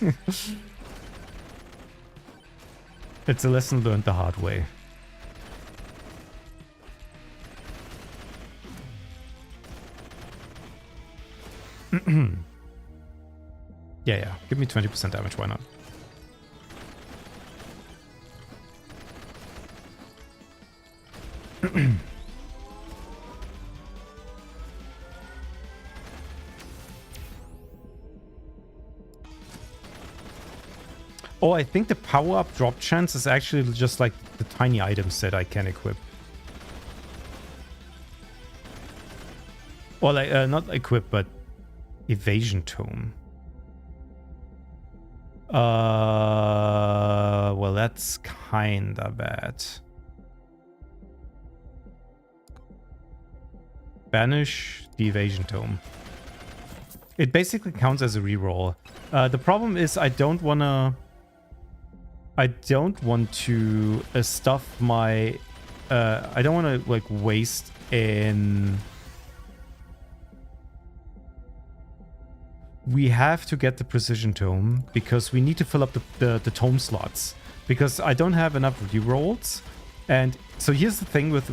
It's a lesson learned the hard way. Yeah. Give me 20% damage, why not? Oh, I think the power-up drop chance is actually just like the tiny items that I can equip. Or like, not equip, but evasion tome. Well, that's kinda bad. Banish the evasion tome. It basically counts as a reroll. The problem is I don't want to stuff my... I don't want to like waste in... We have to get the precision tome because we need to fill up the tome slots because I don't have enough rerolls. And so here's the thing with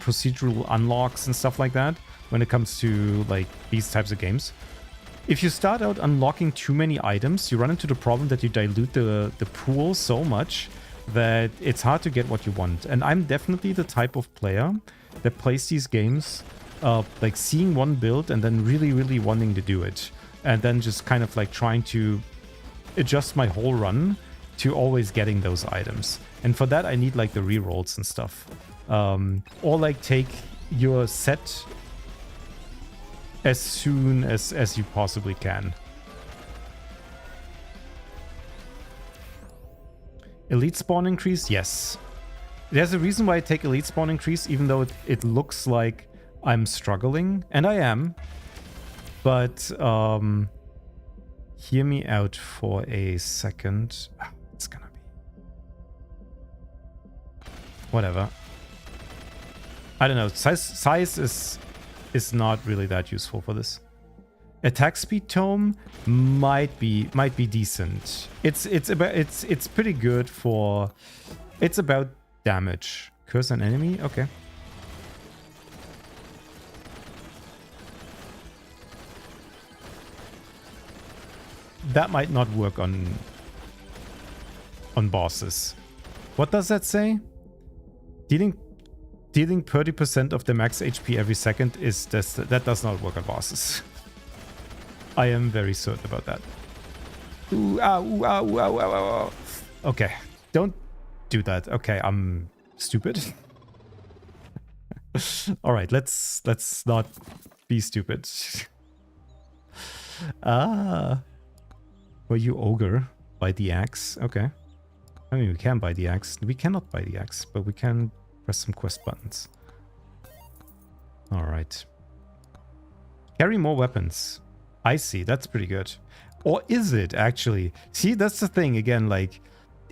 procedural unlocks and stuff like that when it comes to like these types of games. If you start out unlocking too many items, you run into the problem that you dilute the pool so much that it's hard to get what you want. And I'm definitely the type of player that plays these games like seeing one build and then really, really wanting to do it. And then just kind of like trying to adjust my whole run to always getting those items. And for that, I need like the rerolls and stuff. Or like take your set as soon as you possibly can. Elite spawn increase? Yes. There's a reason why I take elite spawn increase, even though it looks like I'm struggling. And I am. But hear me out for a second. It's gonna be... Whatever. I don't know. Size is not really that useful for this. Attack speed tome might be decent. It's pretty good for... It's about damage. Curse an enemy? Okay. That might not work on bosses. What does that say? Dealing 30% of the max HP every second that does not work on bosses. I am very certain about that. Ooh, ow, ooh, ow, ooh, ow, ow, ow, ow. Okay, don't do that. Okay, I'm stupid. All right, let's not be stupid. Were you ogre? Buy the axe? Okay. I mean, we can buy the axe. We cannot buy the axe, but we can press some quest buttons. Alright. Carry more weapons. I see, that's pretty good. Or is it, actually? See, that's the thing, again, like,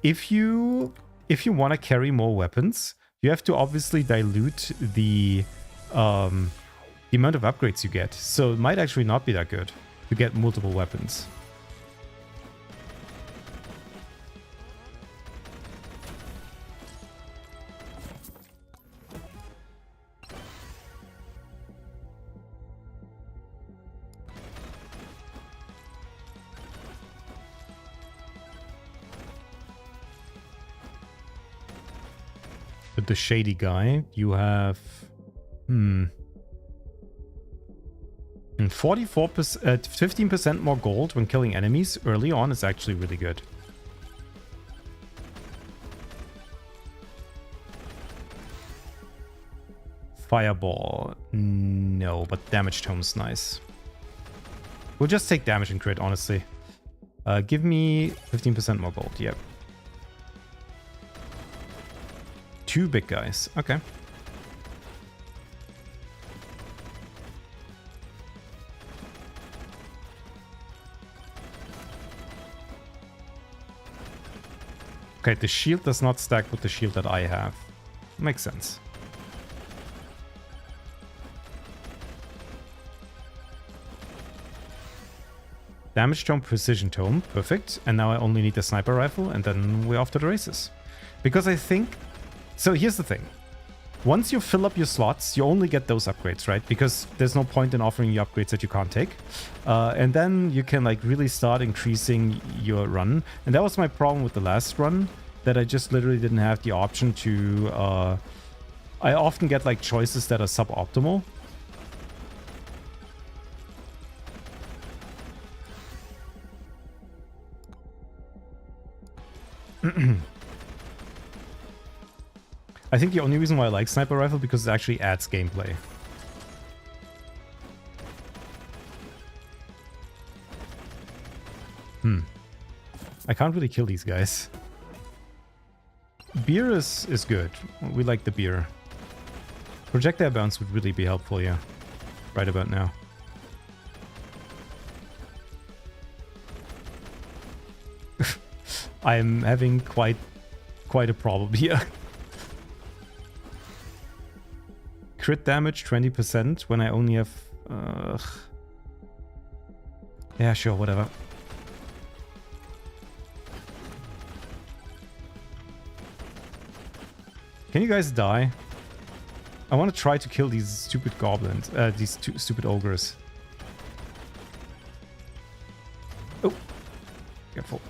if you want to carry more weapons, you have to obviously dilute the amount of upgrades you get. So it might actually not be that good to get multiple weapons. With the shady guy, you have 15% more gold when killing enemies early on is actually really good. Fireball, no, but damage tome's nice. We'll just take damage and crit, honestly. Give me 15% more gold. Yep. 2 big guys. Okay. Okay, the shield does not stack with the shield that I have. Makes sense. Damage tome, precision tome. Perfect. And now I only need the sniper rifle and then we're off to the races. Because I think... So here's the thing. Once you fill up your slots, you only get those upgrades, right? Because there's no point in offering you upgrades that you can't take. And then you can like really start increasing your run. And that was my problem with the last run, that I just literally didn't have the option to... I often get like choices that are suboptimal. I think the only reason why I like Sniper Rifle because it actually adds gameplay. I can't really kill these guys. Beer is good. We like the beer. Projectile bounce would really be helpful, yeah. right about now. I'm having quite a problem here. Crit damage 20% when I only have... yeah, sure, whatever. Can you guys die? I want to try to kill these stupid goblins, these two stupid ogres. Oh, careful.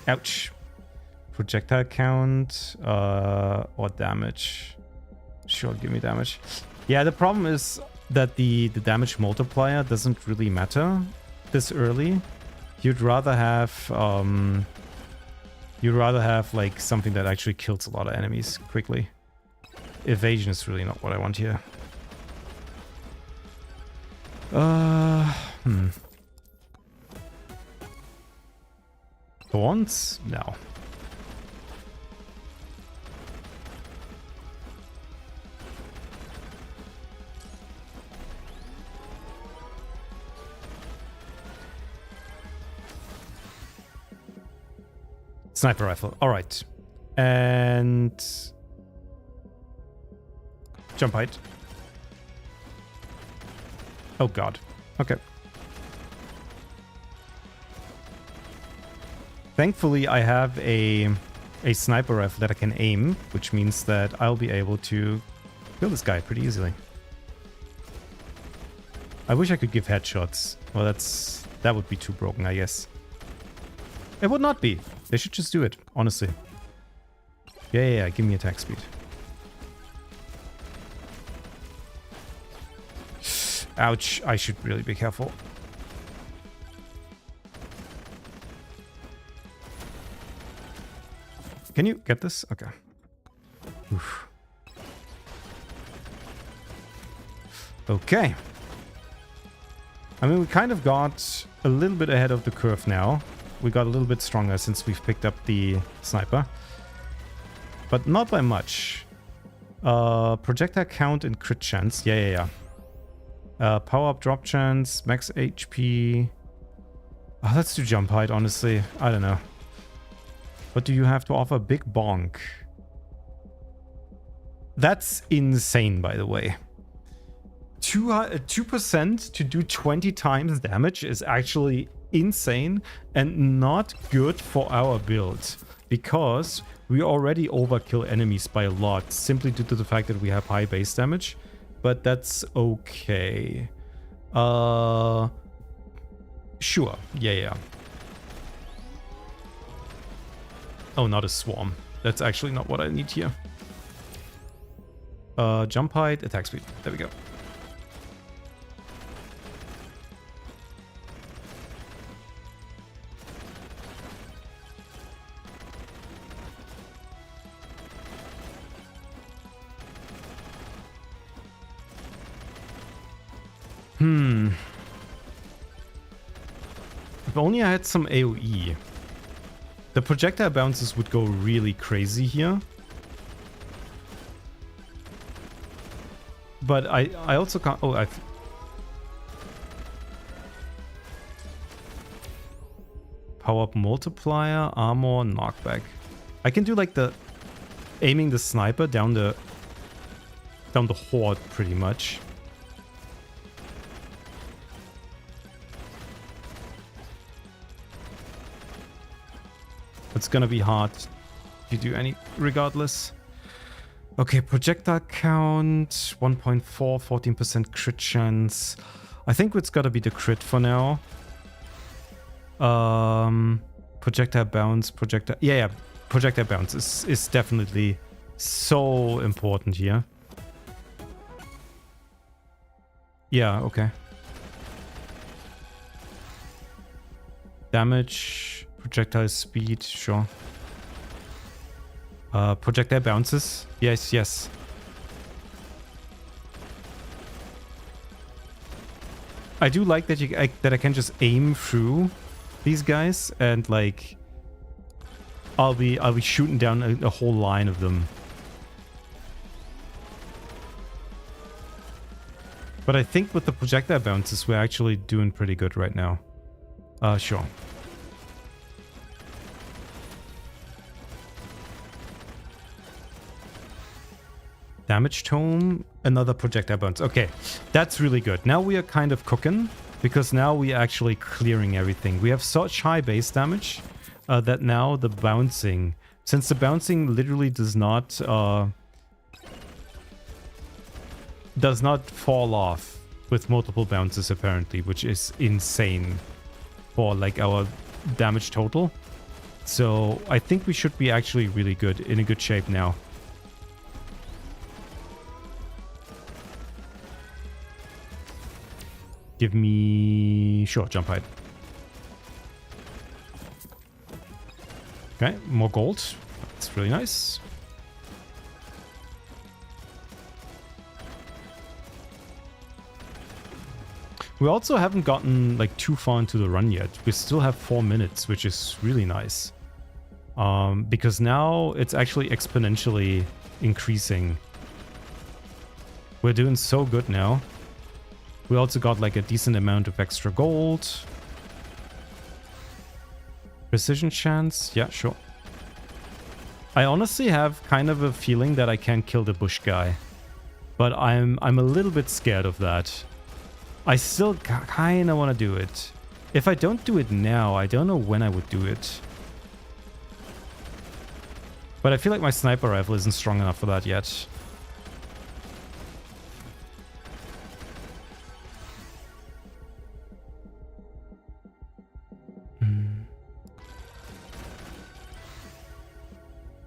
Ouch. Projectile count, or damage. Sure, give me damage. Yeah, the problem is that the damage multiplier doesn't really matter this early. You'd rather have like something that actually kills a lot of enemies quickly. Evasion is really not what I want here. Thorns? No. Sniper rifle. All right. And jump height. Oh god. Okay. Thankfully, I have a sniper rifle that I can aim, which means that I'll be able to kill this guy pretty easily. I wish I could give headshots. Well, that would be too broken, I guess. It would not be. They should just do it, honestly. Yeah, give me attack speed. Ouch, I should really be careful. Can you get this? Okay. Oof. Okay. I mean, we kind of got a little bit ahead of the curve now. We got a little bit stronger since we've picked up the sniper. But not by much. Projectile count and crit chance. Yeah. Power up drop chance, max HP. Oh, let's do jump height, honestly. I don't know. What do you have to offer? Big bonk. That's insane, by the way. 2% to do 20 times damage is actually insane and not good for our build, because we already overkill enemies by a lot simply due to the fact that we have high base damage. But that's okay. Sure. Yeah. Oh, not a swarm. That's actually not what I need here. Jump height, attack speed. There we go. If only I had some AoE. The projectile bounces would go really crazy here. But I also can't... Oh, I've... Power up multiplier, armor, knockback. I can do like the... Aiming the sniper down the horde pretty much. It's gonna be hard if you do any regardless. Okay, projectile count 1.4, 14% crit chance. I think it's gotta be the crit for now. Projectile bounce, projectile... Yeah, projectile bounce is definitely so important here. Yeah, okay. Damage, projectile speed, sure. Projectile bounces. Yes. I do like that that I can just aim through these guys, and like I'll be shooting down a whole line of them. But I think with the projectile bounces, we're actually doing pretty good right now. Sure. Damage tome, another projectile bounce. Okay, that's really good. Now we are kind of cooking, because now we are actually clearing everything. We have such high base damage that now the bouncing, since the bouncing literally does not fall off with multiple bounces apparently, which is insane for like our damage total. So I think we should be actually really good, in a good shape now. Give me... Sure, jump height. Okay, more gold. That's really nice. We also haven't gotten like too far into the run yet. We still have 4 minutes, which is really nice. Because now it's actually exponentially increasing. We're doing so good now. We also got like a decent amount of extra gold. Precision chance. Yeah, sure. I honestly have kind of a feeling that I can't kill the bush guy. But I'm a little bit scared of that. I still kind of want to do it. If I don't do it now, I don't know when I would do it. But I feel like my sniper rifle isn't strong enough for that yet.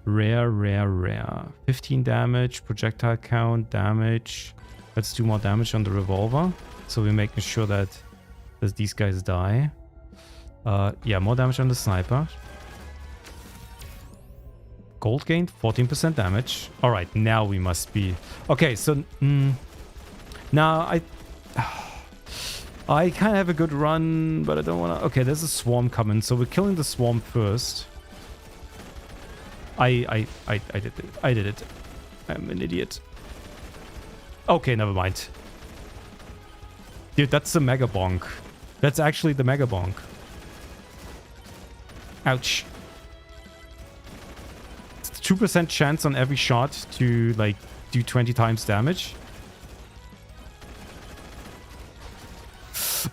Rare. 15 damage, projectile count, damage. Let's do more damage on the revolver. So we're making sure that these guys die. Yeah, more damage on the sniper. Gold gained, 14% damage. Alright, now we must be... Okay, so... now, I kind of have a good run, but I don't want to... Okay, there's a swarm coming, so we're killing the swarm first. I did it. I'm an idiot. Okay, never mind. Dude, that's the Megabonk. That's actually the Megabonk. Ouch. 2% chance on every shot to, like, do 20 times damage.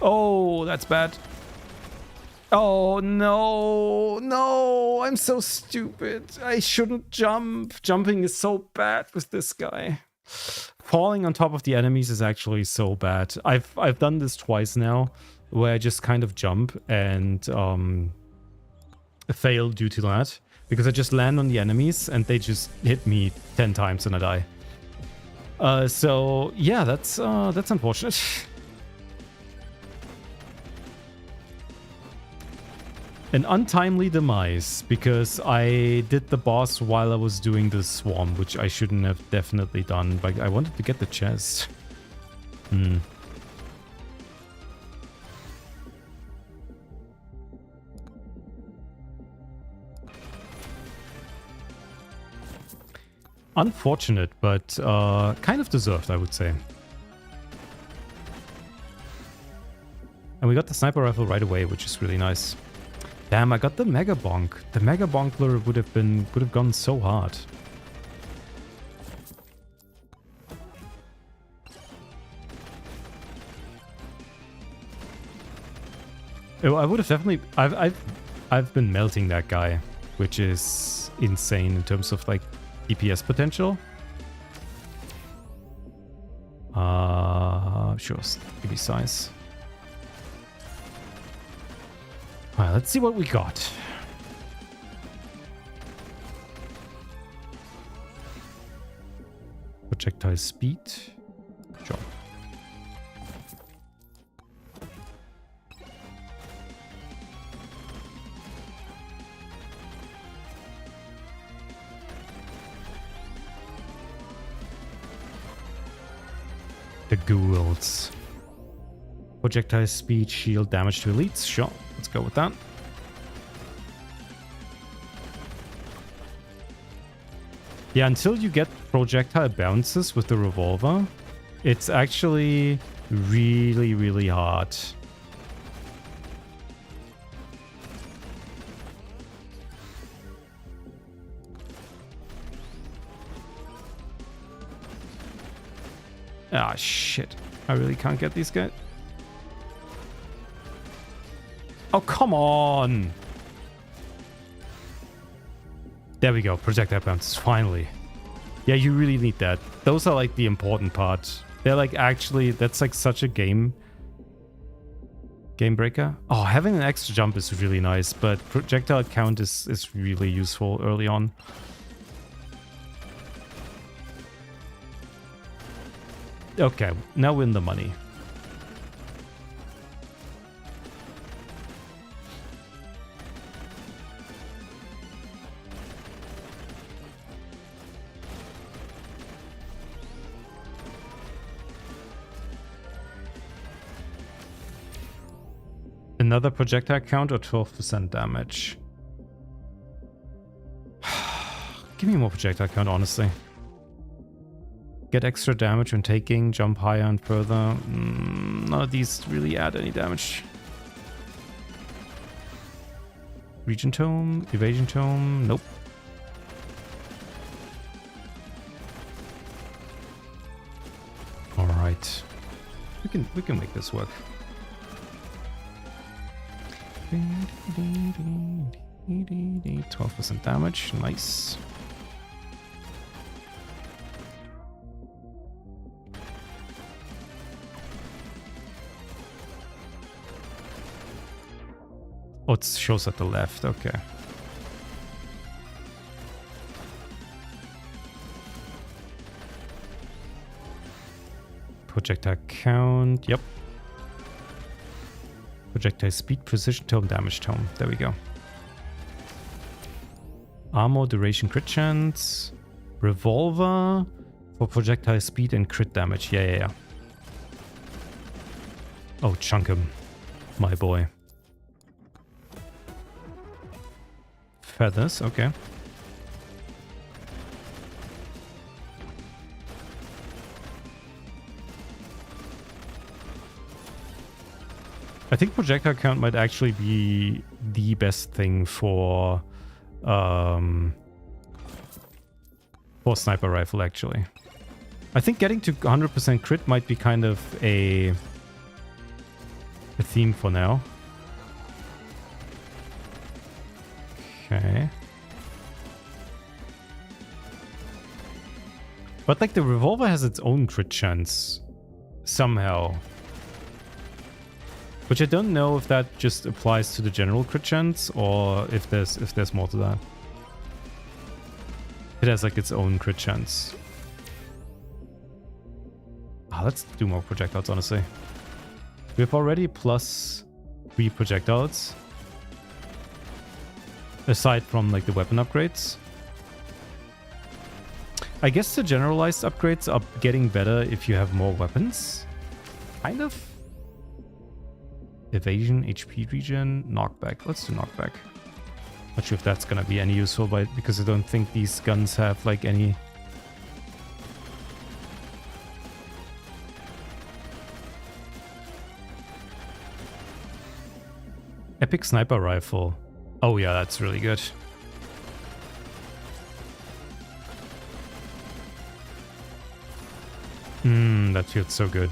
Oh, that's bad. Oh, no. No, I'm so stupid. I shouldn't jump. Jumping is so bad with this guy. Falling on top of the enemies is actually so bad. I've done this twice now, where I just kind of jump and fail due to that. Because I just land on the enemies and they just hit me 10 times and I die. So, yeah, that's unfortunate. An untimely demise, because I did the boss while I was doing the swarm, which I shouldn't have definitely done, but I wanted to get the chest. Unfortunate, but kind of deserved, I would say. And we got the sniper rifle right away, which is really nice. Damn, I got the Megabonk. The Megabonkler would have gone so hard. Oh, I would have definitely... I've been melting that guy, which is insane in terms of like DPS potential. Sure, give me size. Alright, let's see what we got. Projectile speed. Sure. The ghouls. Projectile speed, shield, damage to elites. Sure, let's go with that. Yeah, until you get projectile bounces with the revolver, it's actually really, really hard. Ah, shit. I really can't get these guys. Oh, come on. There we go. Projectile bounces. Finally. Yeah, you really need that. Those are like the important part. They're like actually, that's like such a game breaker. Oh, having an extra jump is really nice, but projectile count is really useful early on. Okay, now win the money. Another projectile count or 12% damage? Give me more projectile count, honestly. Get extra damage when taking, jump higher and further. None of these really add any damage. Region Tome, Evasion Tome, nope. Alright. We can make this work. 12% damage, nice. Oh, it shows at the left, okay. Projectile count, yep. Projectile speed, precision tome, damage tome. There we go. Armor, duration, crit chance. Revolver for projectile speed and crit damage. Yeah. Oh, chunk him. My boy. Feathers, okay. I think projectile count might actually be the best thing for sniper rifle, actually. I think getting to 100% crit might be kind of a theme for now. Okay. But like the revolver has its own crit chance somehow. Which I don't know if that just applies to the general crit chance or if there's more to that. It has like its own crit chance. Let's do more projectiles, honestly. We have already +3 projectiles. Aside from like the weapon upgrades. I guess the generalized upgrades are getting better if you have more weapons. Kind of. Evasion, HP regen, knockback. Let's do knockback. Not sure if that's gonna be any useful, but because I don't think these guns have like any. Epic sniper rifle. Oh yeah, that's really good. That feels so good.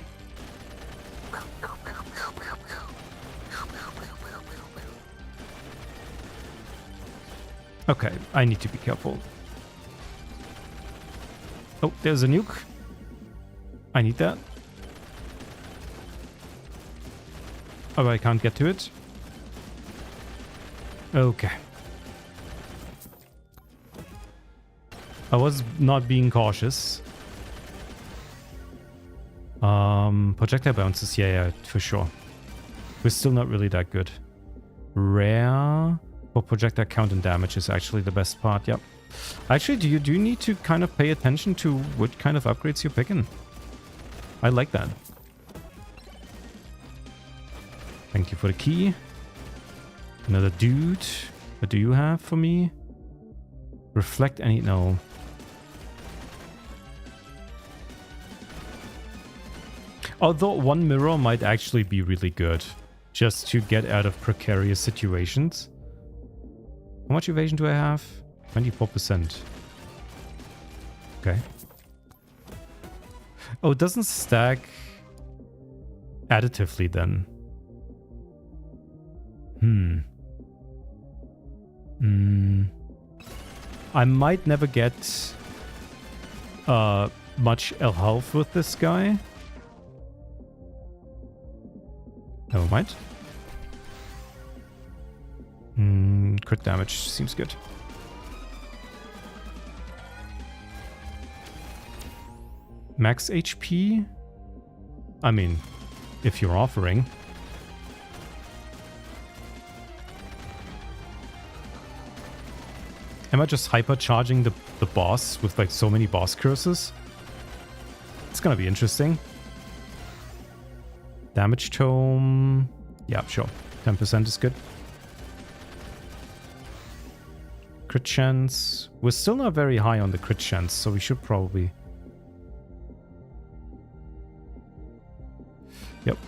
Okay, I need to be careful. Oh, there's a nuke. I need that. Oh, I can't get to it. Okay. I was not being cautious. Projectile bounces, yeah, for sure. We're still not really that good. Rare for projectile count and damage is actually the best part, yep. Actually, do you need to kind of pay attention to what kind of upgrades you're picking? I like that. Thank you for the key. Another dude. What do you have for me? Reflect any... No. Although one mirror might actually be really good. Just to get out of precarious situations. How much evasion do I have? 24%. Okay. Oh, it doesn't stack additively then. I might never get much health with this guy. Never mind. Crit damage seems good. Max HP? I mean, if you're offering. Am I just hypercharging the boss with like so many boss curses? It's gonna be interesting. Damage tome. Yeah, sure. 10% is good. Crit chance. We're still not very high on the crit chance, so we should probably... Yep.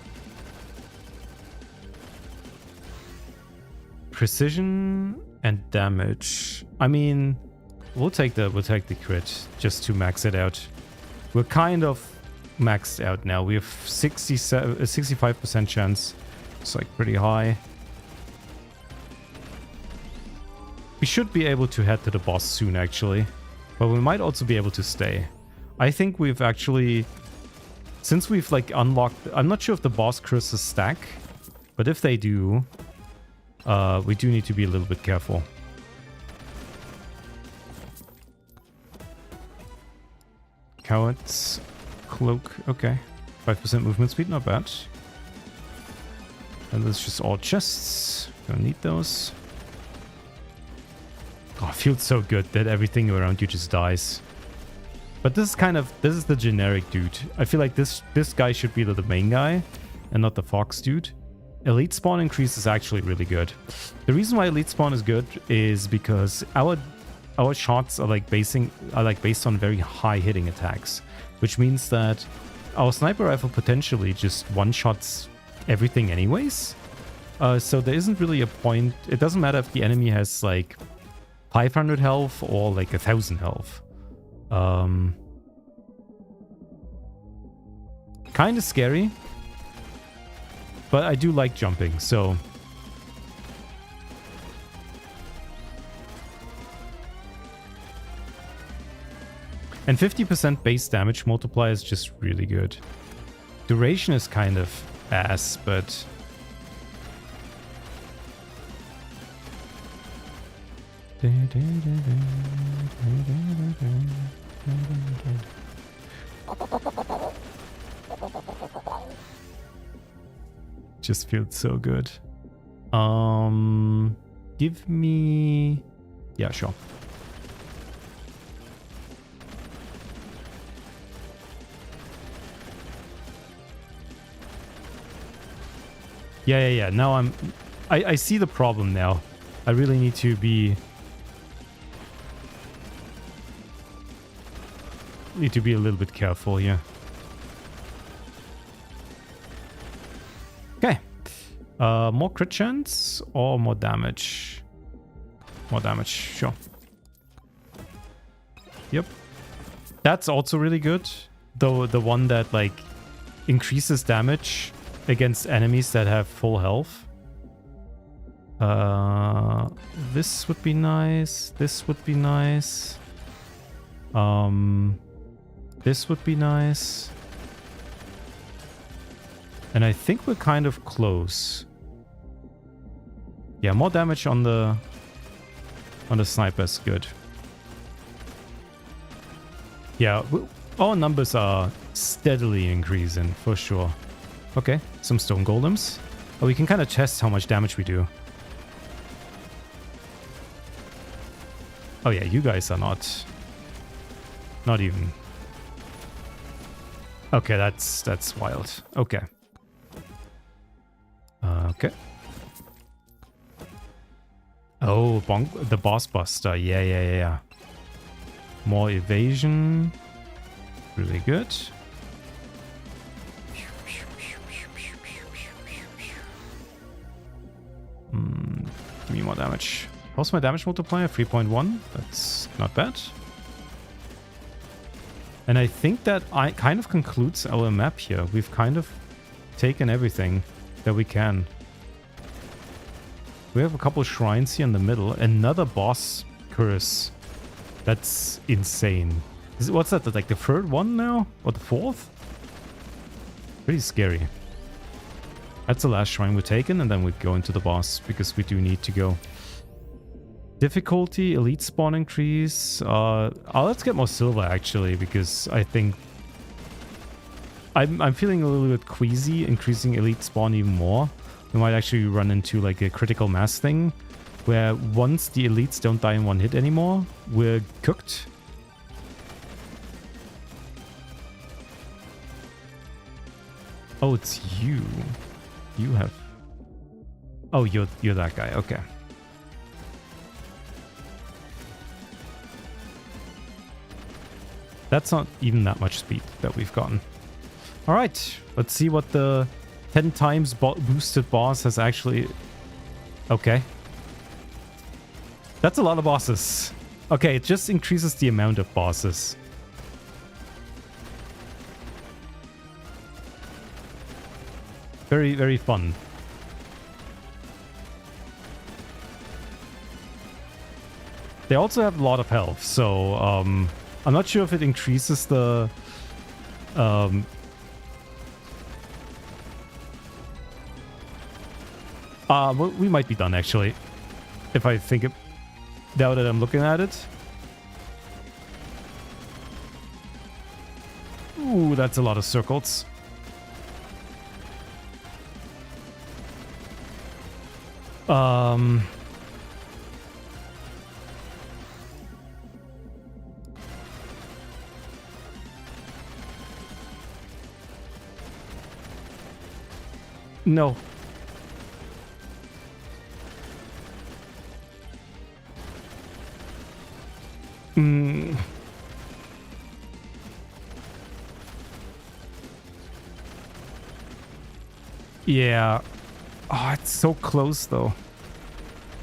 Precision and damage. I mean, we'll take the crit just to max it out. We're kind of maxed out now. We have 65% chance. It's like pretty high. We should be able to head to the boss soon, actually. But we might also be able to stay. I think we've actually... Since we've, like, unlocked... I'm not sure if the boss curses stack. But if they do... we do need to be a little bit careful. Coward's cloak. Okay. 5% movement speed, not bad. And that's just all chests. Don't need those. Oh, it feels so good that everything around you just dies. But this is kind of... This is the generic dude. I feel like this guy should be the main guy and not the fox dude. Elite spawn increase is actually really good. The reason why elite spawn is good is because our shots are like based on very high hitting attacks, which means that our sniper rifle potentially just one-shots everything anyways. So there isn't really a point. It doesn't matter if the enemy has like 500 health or like 1,000 health. Kind of scary. But I do like jumping, so... And 50% base damage multiplier is just really good. Duration is kind of ass, but... Just feels so good. Give me... Yeah, sure. Yeah. Now I see the problem now. I really need to be... Need to be a little bit careful here. Okay. More crit chance or more damage? More damage, sure. Yep. That's also really good. Though the one that like increases damage against enemies that have full health. This would be nice. This would be nice. This would be nice. And I think we're kind of close. Yeah, more damage on the sniper is good. Yeah, our numbers are steadily increasing for sure. Okay, some stone golems. Oh, we can kind of test how much damage we do. Oh yeah, you guys are not even. Okay, that's wild. Okay. Okay. Oh, bonk, the boss buster. Yeah. More evasion. Really good. Give me more damage. How's my damage multiplier? 3.1. That's not bad. And I think that kind of concludes our map here. We've kind of taken everything that we can. We have a couple shrines here in the middle. Another boss curse. That's insane. What's that? Like the third one now? Or the fourth? Pretty scary. That's the last shrine we're taking, and then we go into the boss because we do need to go. Difficulty, elite spawn increase. Let's get more silver actually, because I think I'm feeling a little bit queasy increasing elite spawn even more. We might actually run into like a critical mass thing where once the elites don't die in one hit anymore, we're cooked. Oh, it's you. You have... Oh, you're that guy. Okay. That's not even that much speed that we've gotten. All right. Let's see what the 10 times boosted boss has actually... Okay. That's a lot of bosses. Okay, it just increases the amount of bosses. Very, very fun. They also have a lot of health, so I'm not sure if it increases the... we might be done, actually. If I think it... Now that I'm looking at it. Ooh, that's a lot of circles. No. Yeah. Oh, it's so close, though.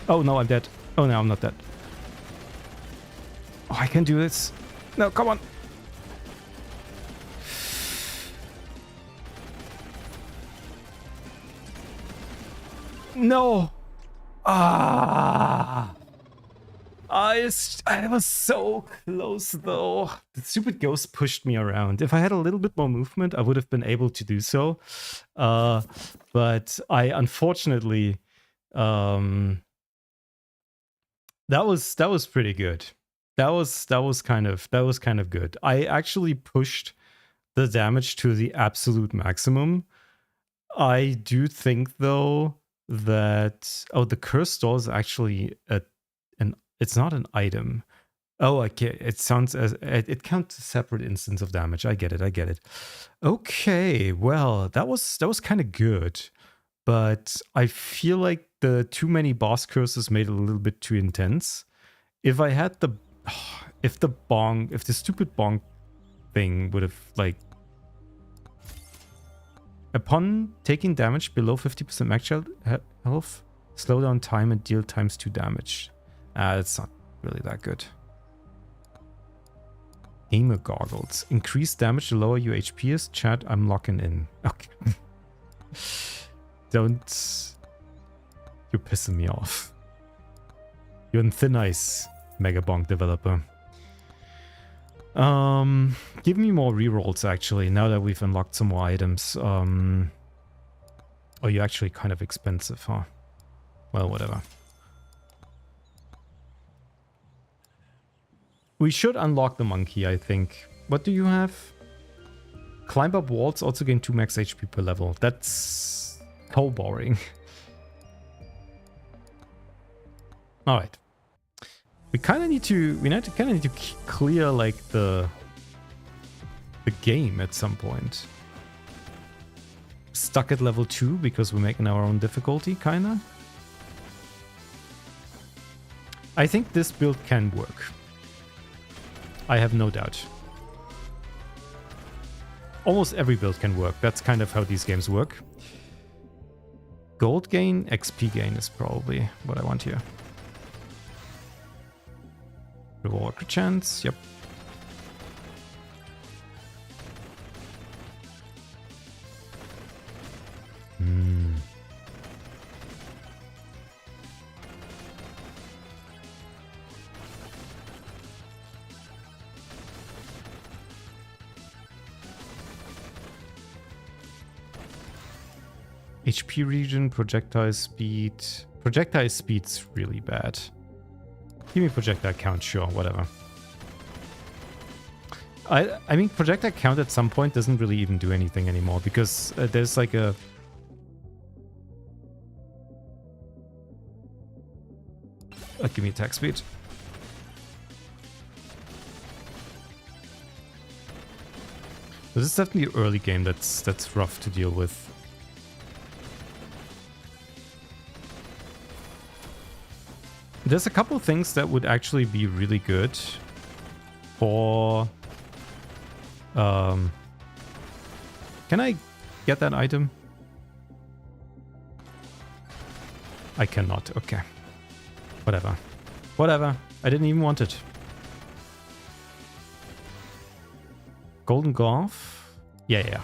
Oh, no, I'm dead. Oh, no, I'm not dead. Oh, I can do this. No, come on. No. Ah. I was so close, though. The stupid ghost pushed me around. If I had a little bit more movement, I would have been able to do so. But I unfortunately... that was pretty good. That was kind of good. I actually pushed the damage to the absolute maximum. I do think though that the curse door is actually it's not an item. Oh, okay. It sounds as it counts a separate instance of damage. I get it. Okay, well, that was kind of good. But I feel like the too many boss curses made it a little bit too intense. If I had if the stupid bonk thing would have like upon taking damage below 50% max health, slow down time and deal ×2 damage. It's not really that good. Gamer goggles. Increase damage the lower your HP is. Chat, I'm locking in. Okay. Don't... You're pissing me off. You're in thin ice, Megabonk developer. Give me more rerolls, actually, now that we've unlocked some more items. Oh, you're actually kind of expensive, huh? Well, whatever. We should unlock the monkey, I think. What do you have? Climb up walls, also gain 2 max HP per level. That's so boring. Alright. We kind of need to clear like the game at some point. Stuck at level 2 because we're making our own difficulty, kinda. I think this build can work. I have no doubt. Almost every build can work. That's kind of how these games work. Gold gain, XP gain is probably what I want here. Revolver chance, yep. HP region, projectile speed. Projectile speed's really bad. Give me projectile count, sure, whatever. I mean, projectile count at some point doesn't really even do anything anymore because there's like a... give me attack speed. This is definitely early game that's rough to deal with. There's a couple things that would actually be really good for... Can I get that item? I cannot, okay. Whatever. Whatever. I didn't even want it. Golden Golf? Yeah.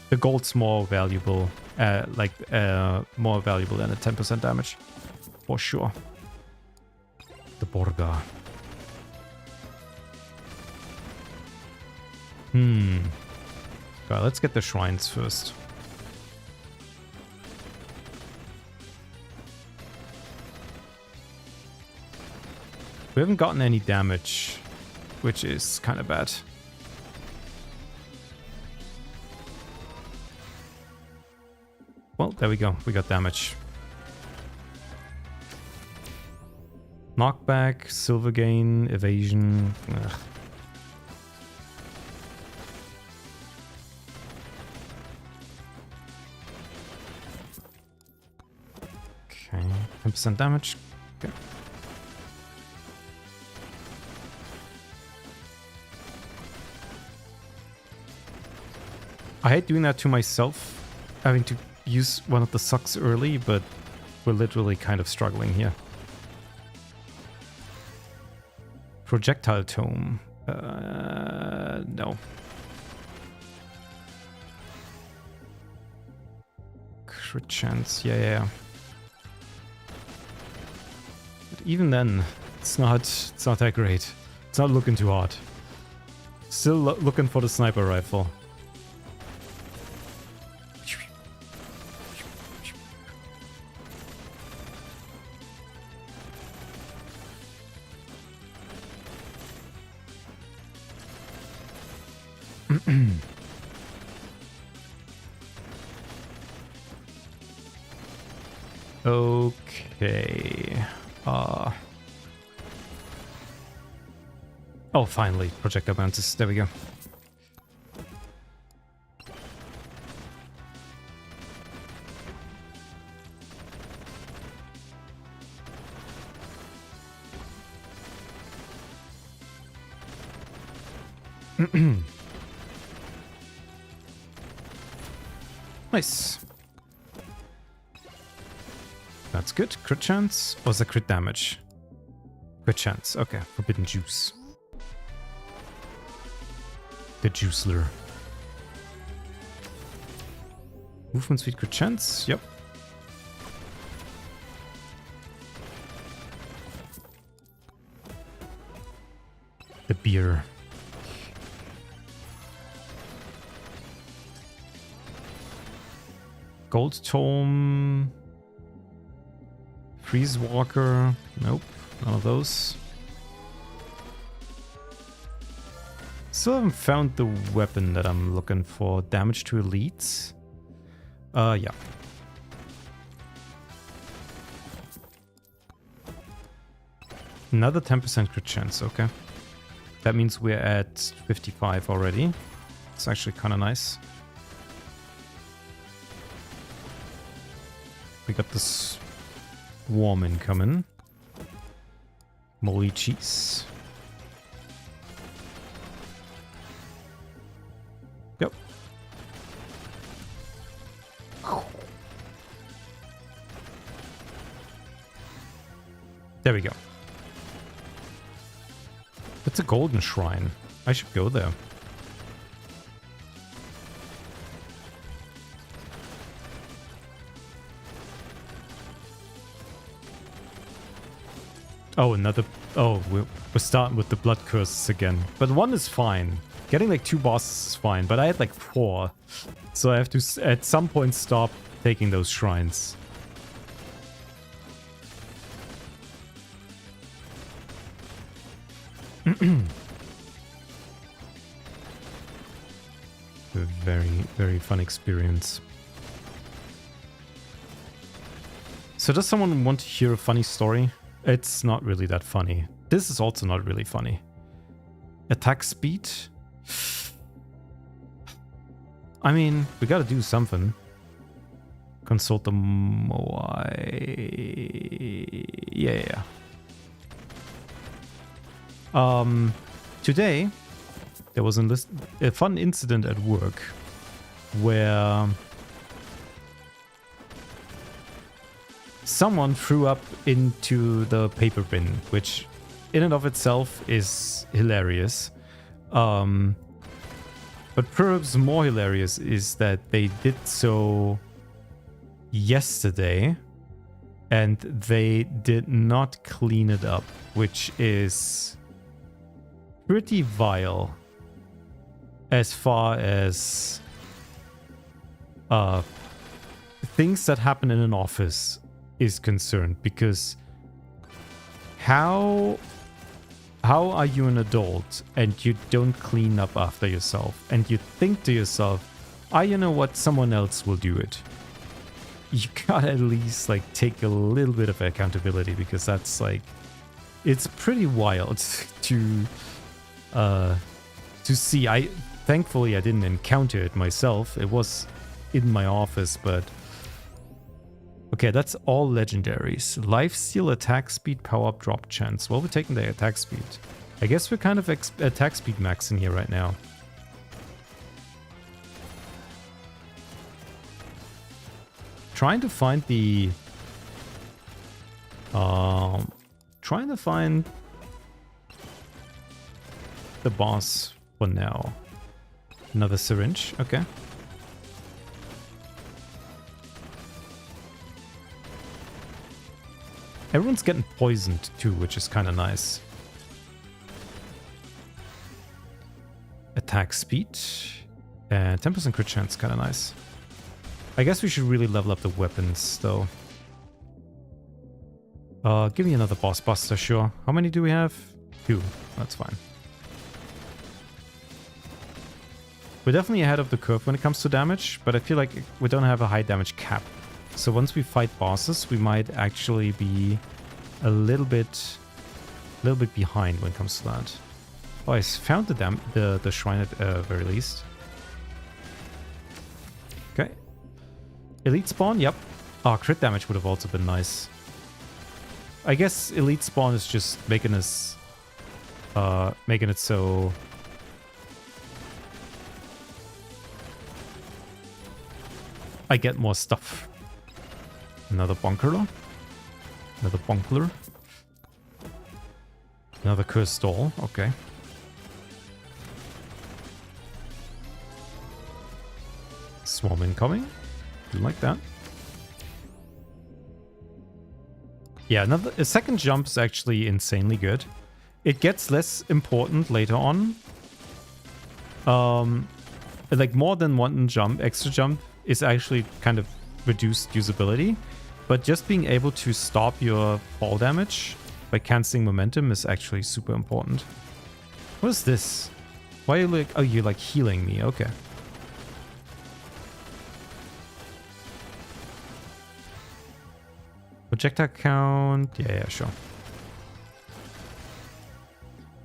The gold's more valuable. More valuable than a 10% damage. For sure. The Borga. Well, let's get the shrines first. We haven't gotten any damage, which is kind of bad. Well, there we go. We got damage. Knockback, silver gain, evasion. Ugh. Okay, 10% damage. Okay. I hate doing that to myself, having to use one of the sucks early, but we're literally kind of struggling here. Projectile tome. No. Crit chance. Yeah. But even then, it's not that great. It's not looking too hot. Still looking for the sniper rifle. Okay. Oh, finally. Projectile bounces. There we go. Nice. That's good. Crit chance? Or is that crit damage? Crit chance. Okay. Forbidden juice. The juiceler. Movement speed, crit chance? Yep. The beer. Gold tome. Freeze walker. Nope. None of those. Still haven't found the weapon that I'm looking for. Damage to elites. Yeah. Another 10% crit chance, okay. That means we're at 55 already. It's actually kind of nice. We got this swarm incoming. Moldy cheese. Yep. There we go. It's a golden shrine. I should go there. Oh, another... Oh, we're starting with the blood curses again. But one is fine. Getting like 2 bosses is fine, but I had like 4. So I have to at some point stop taking those shrines. A very, very fun experience. So does someone want to hear a funny story? It's not really that funny. This is also not really funny. Attack speed? I mean, we gotta do something. Consult the Moai. Yeah. Today, there was a fun incident at work where someone threw up into the paper bin, which in and of itself is hilarious. But perhaps more hilarious is that they did so yesterday and they did not clean it up, which is pretty vile as far as things that happen in an office is concerned, because how are you an adult and you don't clean up after yourself and you think to yourself, you know what, someone else will do it? You gotta at least like take a little bit of accountability, because that's like, it's pretty wild to see. Thankfully I didn't encounter it myself. It was in my office, but okay, that's all legendaries. Lifesteal, attack speed, power up, drop chance. Well, we're taking the attack speed. I guess we're kind of attack speed maxing here right now. Trying to find the boss for now. Another syringe, okay. Everyone's getting poisoned too, which is kind of nice. Attack speed and 10% crit chance, kind of nice. I guess we should really level up the weapons though. Give me another boss buster, sure. How many do we have? 2. That's fine. We're definitely ahead of the curve when it comes to damage, but I feel like we don't have a high damage cap. So once we fight bosses, we might actually be a little bit behind when it comes to that. Oh, I found the shrine at very least. Okay. Elite spawn, yep. Oh, crit damage would have also been nice. I guess elite spawn is just making us making it so I get more stuff. Another bunker. Another bunkler. Another cursed doll. Okay. Swarm incoming. Didn't like that. Yeah, a second jump is actually insanely good. It gets less important later on. Like more than one jump, extra jump is actually kind of reduced usability. But just being able to stop your fall damage by canceling momentum is actually super important. What is this? Why are you like... Oh, you're like healing me. Okay. Projectile count. Yeah, sure.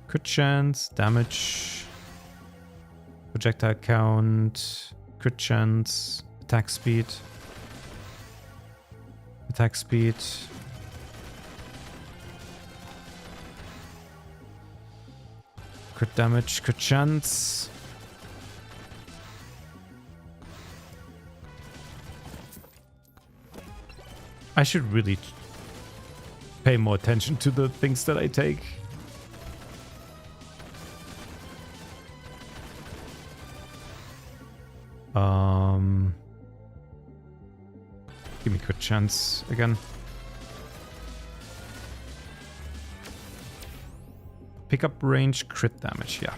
Crit chance, damage. Projectile count. Crit chance. Attack speed. Attack speed. Crit damage, crit chance. I should really pay more attention to the things that I take. Give me a crit chance again. Pick up range, crit damage, yeah.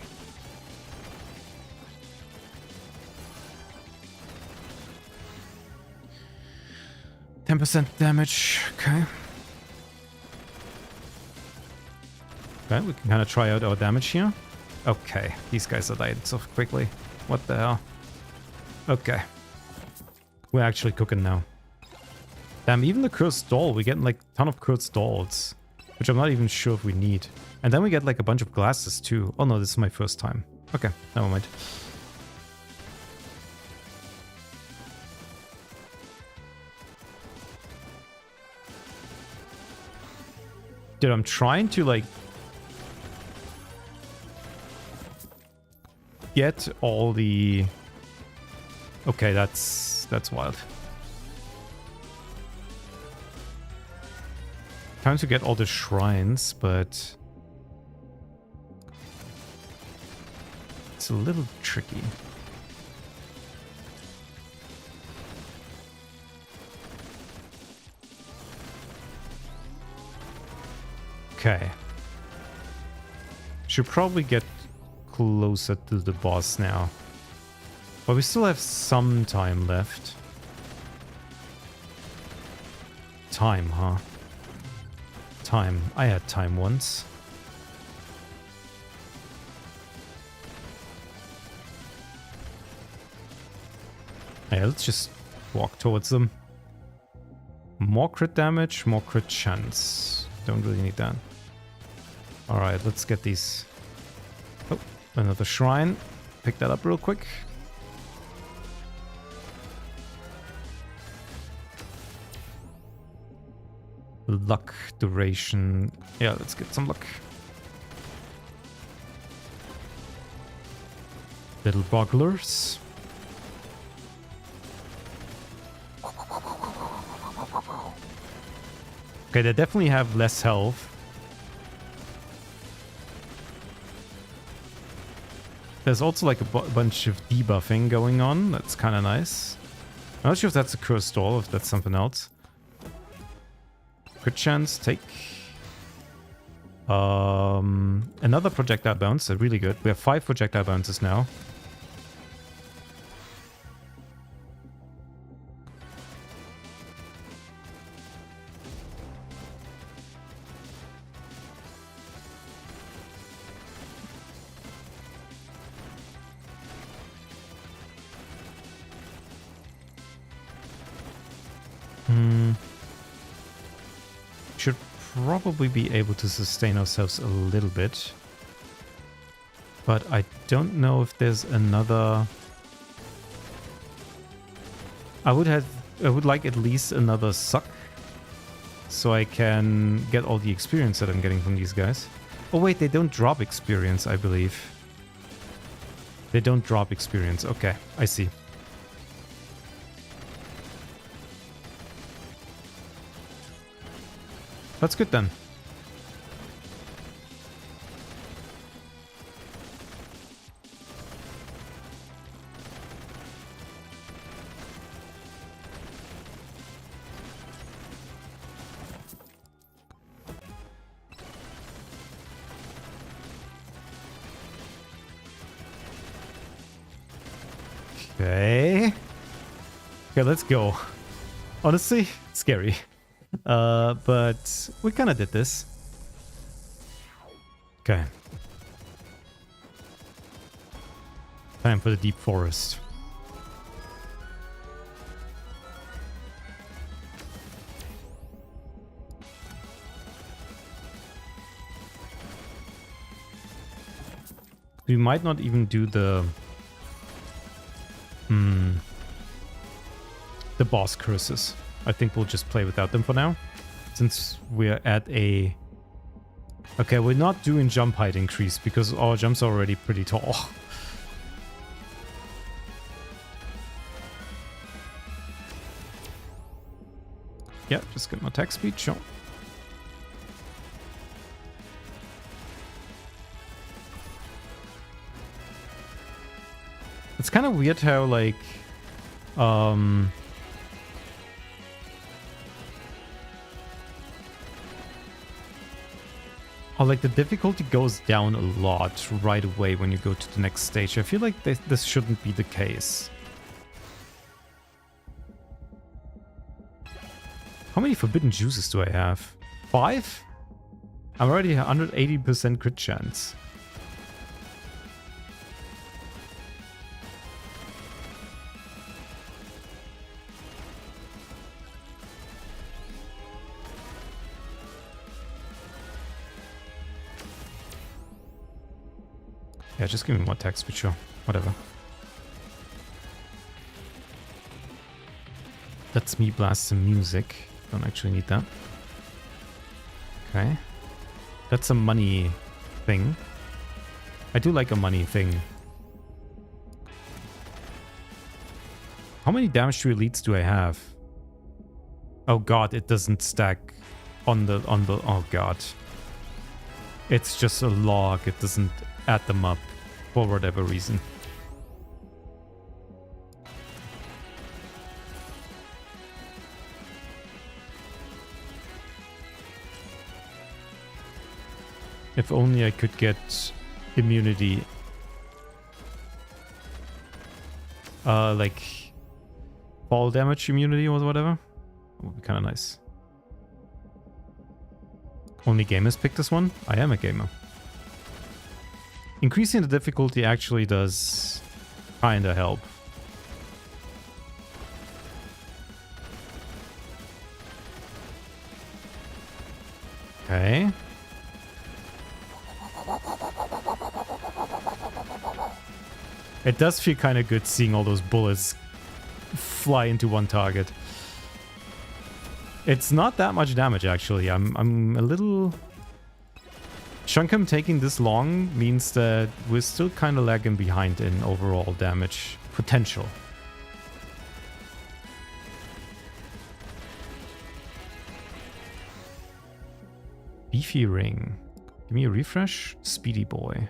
%10 damage, okay. Okay, we can kind of try out our damage here. Okay, these guys are dying so quickly. What the hell? Okay. We're actually cooking now. Damn, even the cursed doll, we're getting like a ton of cursed dolls, which I'm not even sure if we need. And then we get like a bunch of glasses too. Oh no, this is my first time. Okay, never mind. Dude, I'm trying to like get all the... Okay, that's wild. Trying to get all the shrines, but it's a little tricky. Okay. Should probably get closer to the boss now. But we still have some time left. Time, huh? Time. I had time once. Yeah, let's just walk towards them. More crit damage, more crit chance. Don't really need that. Alright, let's get these. Oh, another shrine. Pick that up real quick. Luck duration. Yeah, let's get some luck. Little bogglers. Okay, they definitely have less health. There's also like a bunch of debuffing going on. That's kind of nice. I'm not sure if that's a cursed doll, if that's something else. Crit chance, take. Another projectile bounce, really good. We have 5 projectile bounces now. Should probably be able to sustain ourselves a little bit. But I don't know if there's another... I would like at least another suck. So I can get all the experience that I'm getting from these guys. Oh wait, they don't drop experience, I believe. They don't drop experience. Okay, I see. That's good then. Okay. Okay, let's go. Honestly, scary. But we kind of did this. Okay. Time for the deep forest. We might not even do the boss curses. I think we'll just play without them for now, since we're at a... Okay, we're not doing jump height increase because our jumps are already pretty tall. Yeah, just get my attack speed, sure. It's kind of weird how, like, how, like, the difficulty goes down a lot right away when you go to the next stage. I feel like this shouldn't be the case. How many forbidden juices do I have? 5? I'm already 180% crit chance. Yeah, just give me more text, but sure. Whatever. Let's me blast some music. Don't actually need that. Okay. That's a money thing. I do like a money thing. How many damage to elites do I have? Oh god, it doesn't stack on the oh god. It's just a log. It doesn't add them up for whatever reason. If only I could get immunity. Like fall damage immunity or whatever. That would be kind of nice. Only gamers pick this one? I am a gamer. Increasing the difficulty actually does kinda help. Okay. It does feel kind of good seeing all those bullets fly into one target. It's not that much damage, actually. I'm a little... Chunkum taking this long means that we're still kind of lagging behind in overall damage potential. Beefy ring. Give me a refresh. Speedy boy.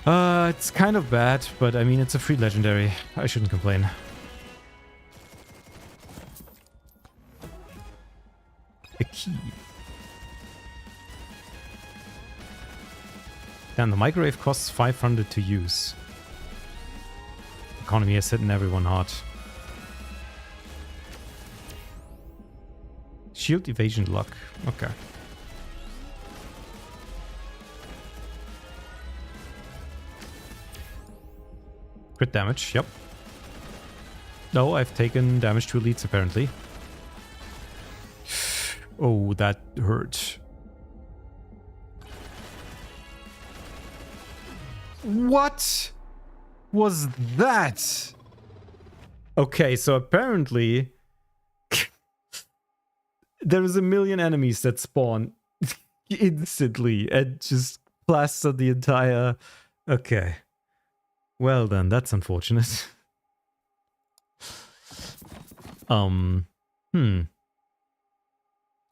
It's kind of bad, but I mean, it's a free legendary. I shouldn't complain. A key. Damn, the microwave costs 500 to use. Economy is hitting everyone hard. Shield evasion luck. Okay. Crit damage, yep. No, I've taken damage to elites apparently. Oh, that hurt. What was that? Okay, so apparently there's a million enemies that spawn instantly and just plaster the entire... Okay. Well then, that's unfortunate.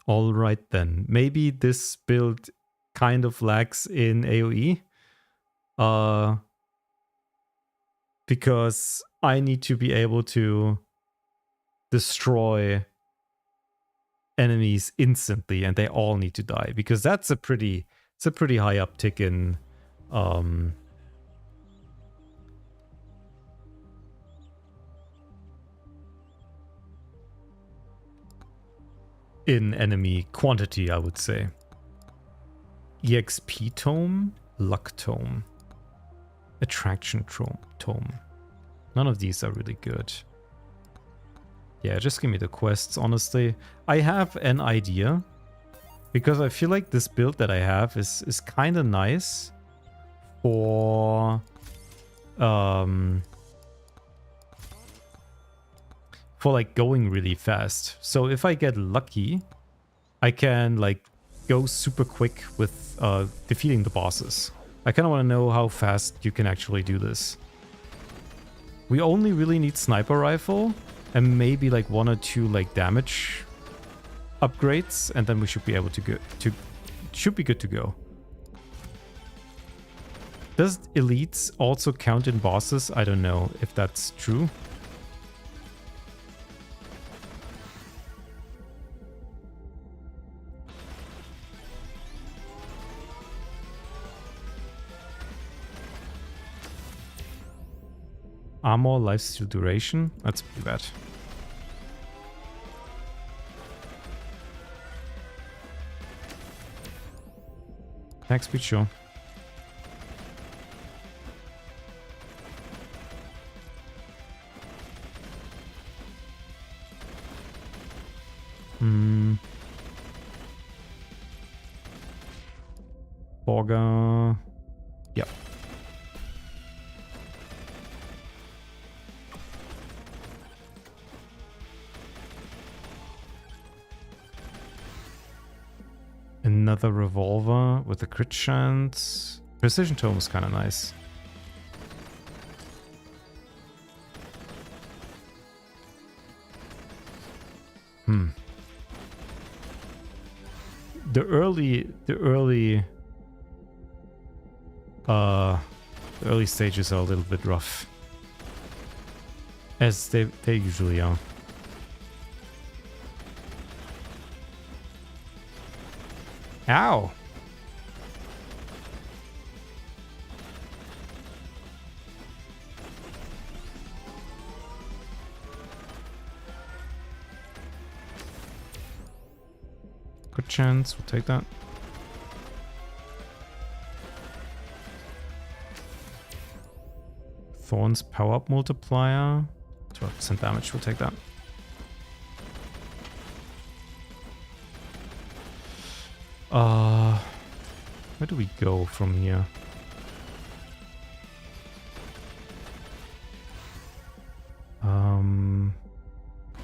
Alright then. Maybe this build kind of lacks in AoE. Because I need to be able to destroy enemies instantly and they all need to die. Because that's a pretty high uptick in enemy quantity, I would say. EXP tome, luck tome, attraction tome. None of these are really good. Yeah, just give me the quests, honestly. I have an idea, because I feel like this build that I have is kind of nice for like going really fast. So if I get lucky, I can like go super quick with defeating the bosses. I kind of want to know how fast you can actually do this. We only really need sniper rifle and maybe like 1 or 2 like damage upgrades, and then we should be able to should be good to go. Does elites also count in bosses? I don't know if that's true. Armor, lifesteal, duration. That's pretty bad. Attack speed, sure. Borga. Yep. Another revolver with a crit chance. Precision tome is kind of nice. The early stages are a little bit rough, as they usually are. Ow! Good chance, we'll take that. Thorns power up multiplier. 12% damage, we'll take that. Where do we go from here?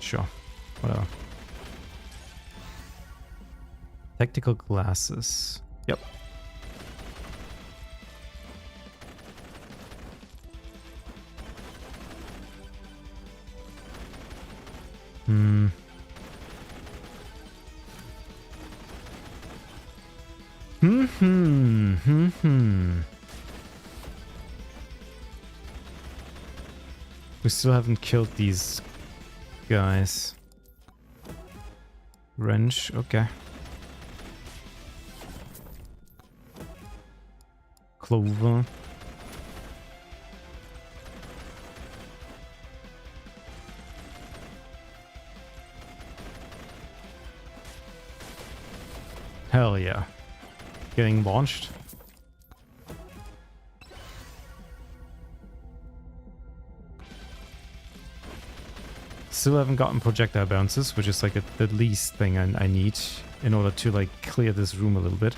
Sure, whatever. Tactical glasses. Yep. We still haven't killed these guys. Wrench, okay. Clover. Hell yeah. Getting launched. Still haven't gotten projectile bounces, which is like the least thing I need in order to like clear this room a little bit.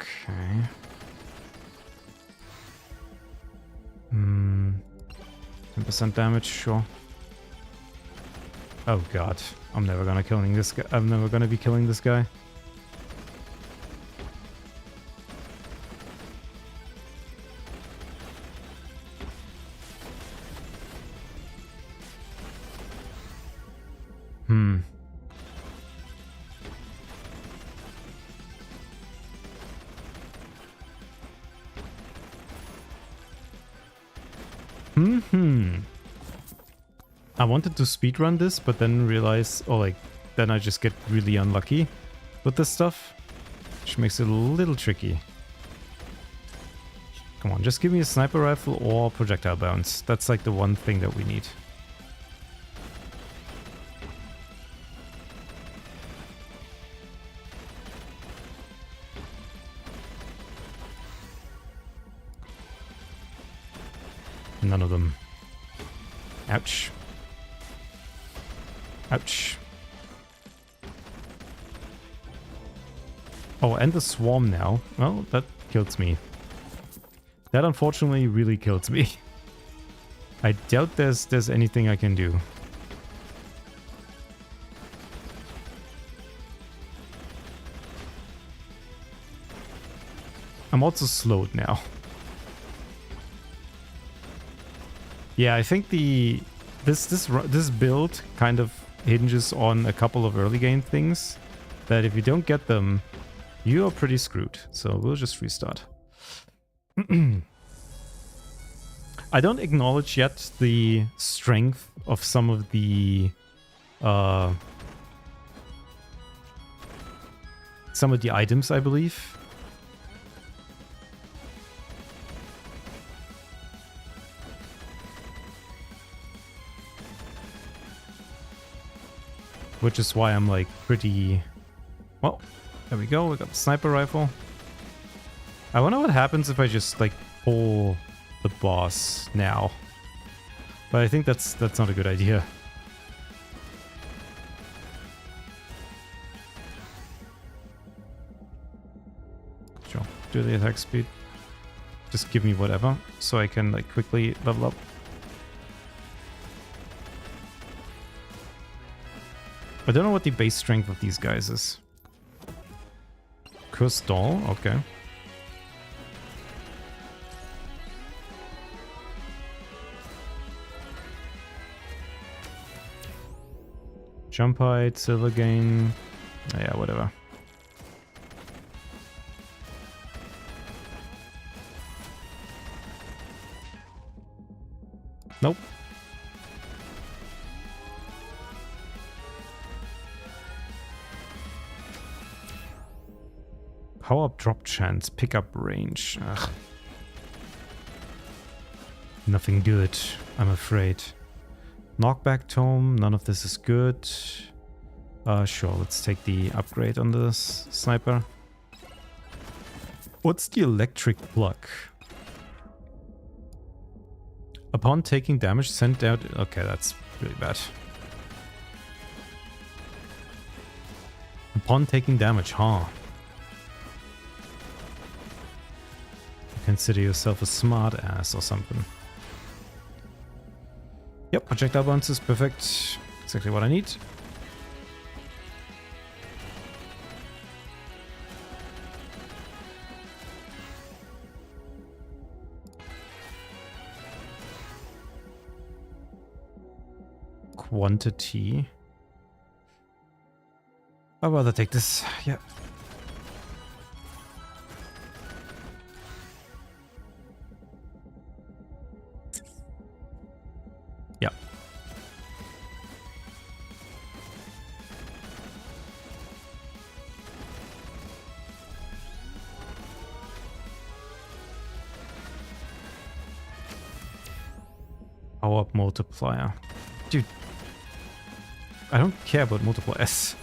Okay. 10% damage, sure. Oh god, I'm never gonna killing this guy. I'm never gonna be killing this guy. I wanted to speedrun this, but then realize, then I just get really unlucky with this stuff, which makes it a little tricky. Come on, just give me a sniper rifle or projectile bounce. That's like the one thing that we need. None of them. Ouch. Ouch. Oh, and the swarm now. Well, that kills me. That unfortunately really kills me. I doubt there's anything I can do. I'm also slowed now. Yeah, I think this build kind of hinges on a couple of early game things that if you don't get them, you are pretty screwed. So we'll just restart. I don't acknowledge yet the strength of some of the items, I believe. Which is why I'm like pretty... Well, there we go, we got the sniper rifle. I wonder what happens if I just like pull the boss now. But I think that's not a good idea. Sure, do the attack speed. Just give me whatever, so I can like quickly level up. I don't know what the base strength of these guys is. Curse doll, okay. Jump height, silver gain. Yeah, whatever. Nope. Power up drop chance, pickup range. Ugh. Nothing good, I'm afraid. Knockback tome, none of this is good. Sure, let's take the upgrade on this sniper. What's the electric plug? Upon taking damage, sent out... Okay, that's really bad. Upon taking damage, huh? Consider yourself a smart ass or something. Yep, projectile bounce is perfect. Exactly what I need. Quantity. I'd rather take this. Yeah. Yeah. Power up multiplier. Dude. I don't care about multipliers.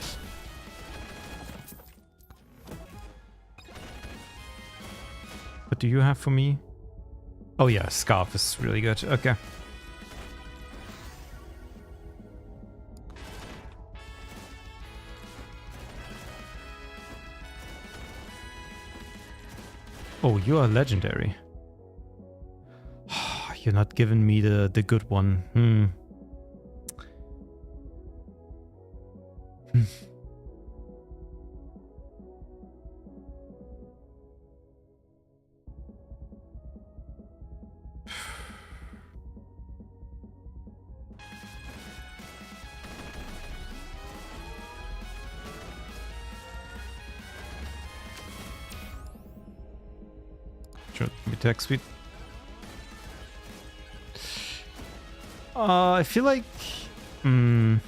What do you have for me? Oh yeah, Scarf is really good. Okay. Oh, you are legendary. You're not giving me the good one. Sure, attack speed. I feel like the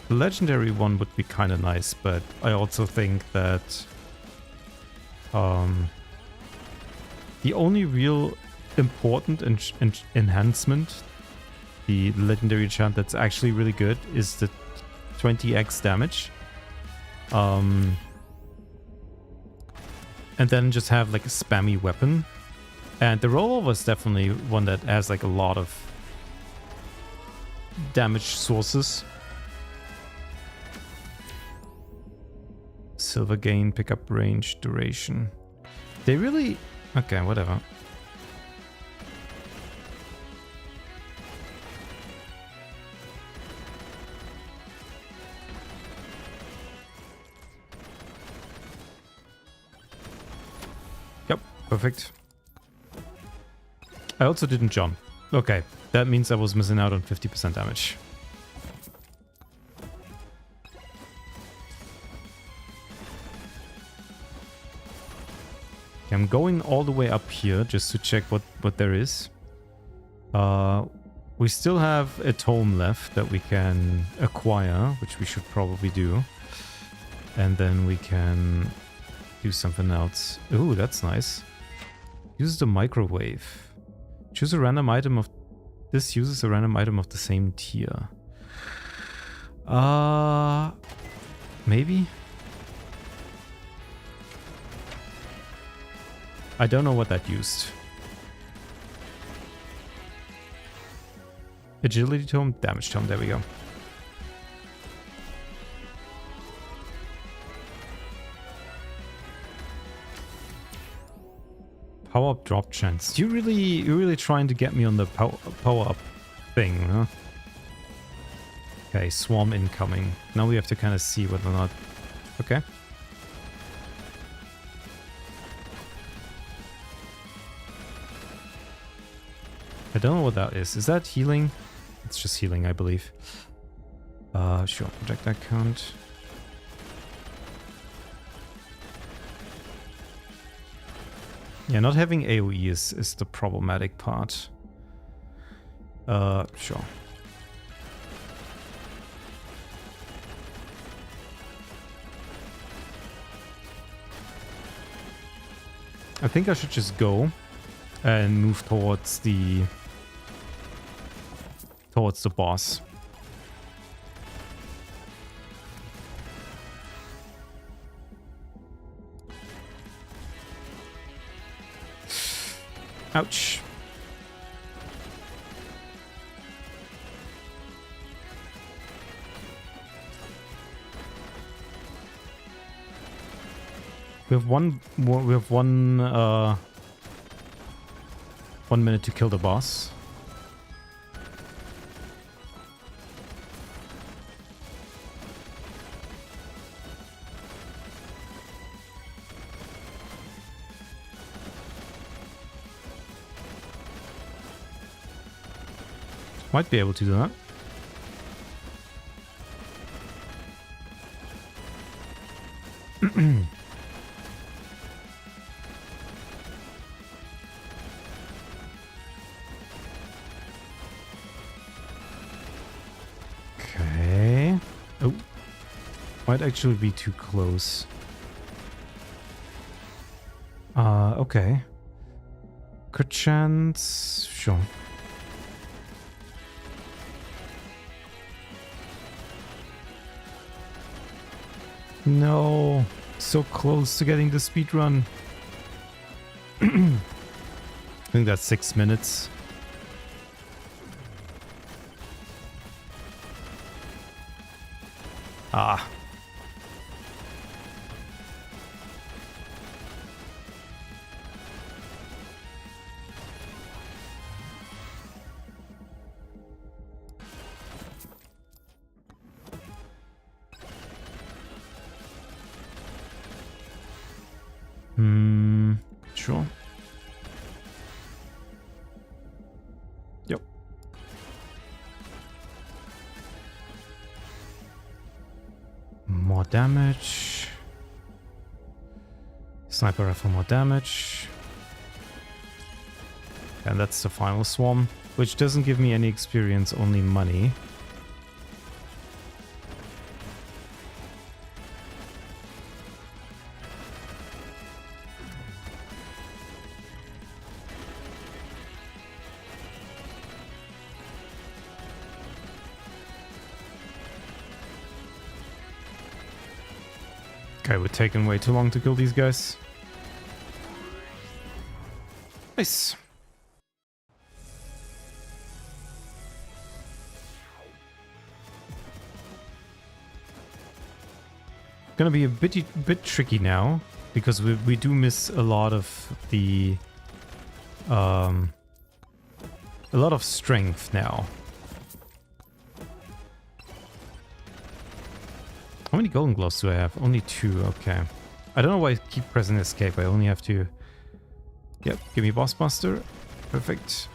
legendary one would be kind of nice, but I also think that the only real important enhancement, the legendary enchant that's actually really good, is the 20x damage. And then just have like a spammy weapon. And the rollover is definitely one that has like a lot of damage sources. Silver gain, pickup range, duration. They really... Okay, whatever. Yep, perfect. I also didn't jump. Okay, that means I was missing out on 50% damage. Okay, I'm going all the way up here just to check what there is. We still have a tome left that we can acquire, which we should probably do. And then we can do something else. Ooh, that's nice. Uses the microwave. Choose a random item of... This uses a random item of the same tier. Maybe? I don't know what that used. Agility tome, damage tome, there we go. Power up drop chance. You're really trying to get me on the power up thing, huh? Okay, swarm incoming. Now we have to kind of see whether or not... Okay. I don't know what that is. Is that healing? It's just healing, I believe. Sure, projectile count. Yeah, not having AoE is the problematic part. Sure. I think I should just go and move towards the boss. Ouch. We have one more. We have 1 minute to kill the boss. Might be able to do that. Okay. Oh. Might actually be too close. Okay. Good chance. Sure. No, so close to getting the speed run. I think that's 6 minutes. Ah. Sure. Yep. More damage. Sniper rifle, more damage. And that's the final swarm, which doesn't give me any experience, only money. Okay, we're taking way too long to kill these guys. Nice. Gonna be a bit tricky now because we do miss a lot of the a lot of strength now. How many golden gloves do I have? Only 2, okay. I don't know why I keep pressing escape. I only have to... Yep, give me boss buster. Perfect.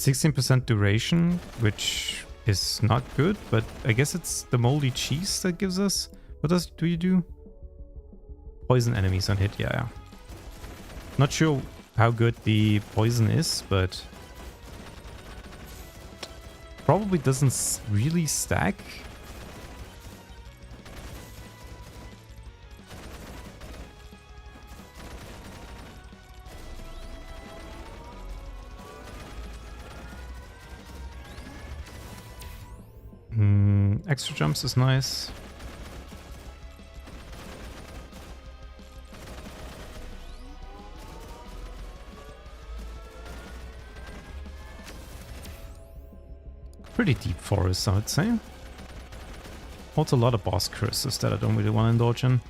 16% duration, which is not good, but I guess it's the moldy cheese that gives us. What do you do? Poison enemies on hit, yeah. Not sure how good the poison is, but probably doesn't really stack. Extra jumps is nice. Pretty deep forest, I would say. Also a lot of boss curses that I don't really want to indulge in.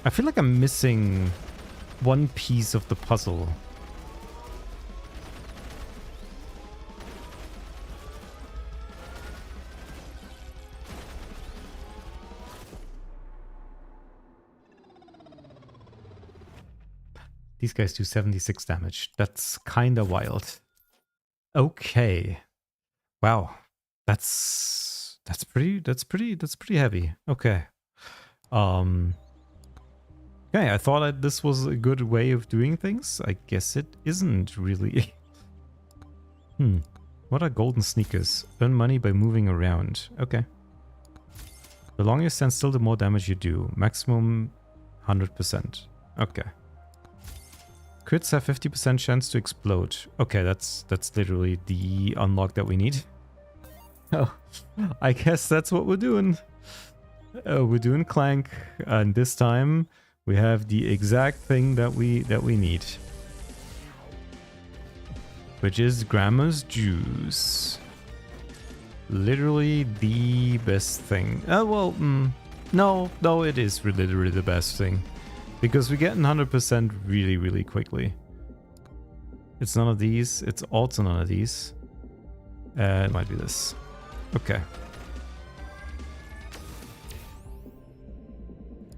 I feel like I'm missing one piece of the puzzle. These guys do 76 damage. That's kinda wild. Okay. Wow. That's pretty heavy. Okay. Okay, I thought that this was a good way of doing things. I guess it isn't really. What are golden sneakers? Earn money by moving around. Okay. The longer you stand still, the more damage you do. Maximum 100%. Okay. Crits have 50% chance to explode. Okay, that's literally the unlock that we need. Oh, I guess that's what we're doing. We're doing Clank, and this time we have the exact thing that we need, which is Grandma's Juice. Literally the best thing. No, it is literally the best thing. Because we get 100% really quickly. It's none of these. It's also none of these. It might be this. Okay.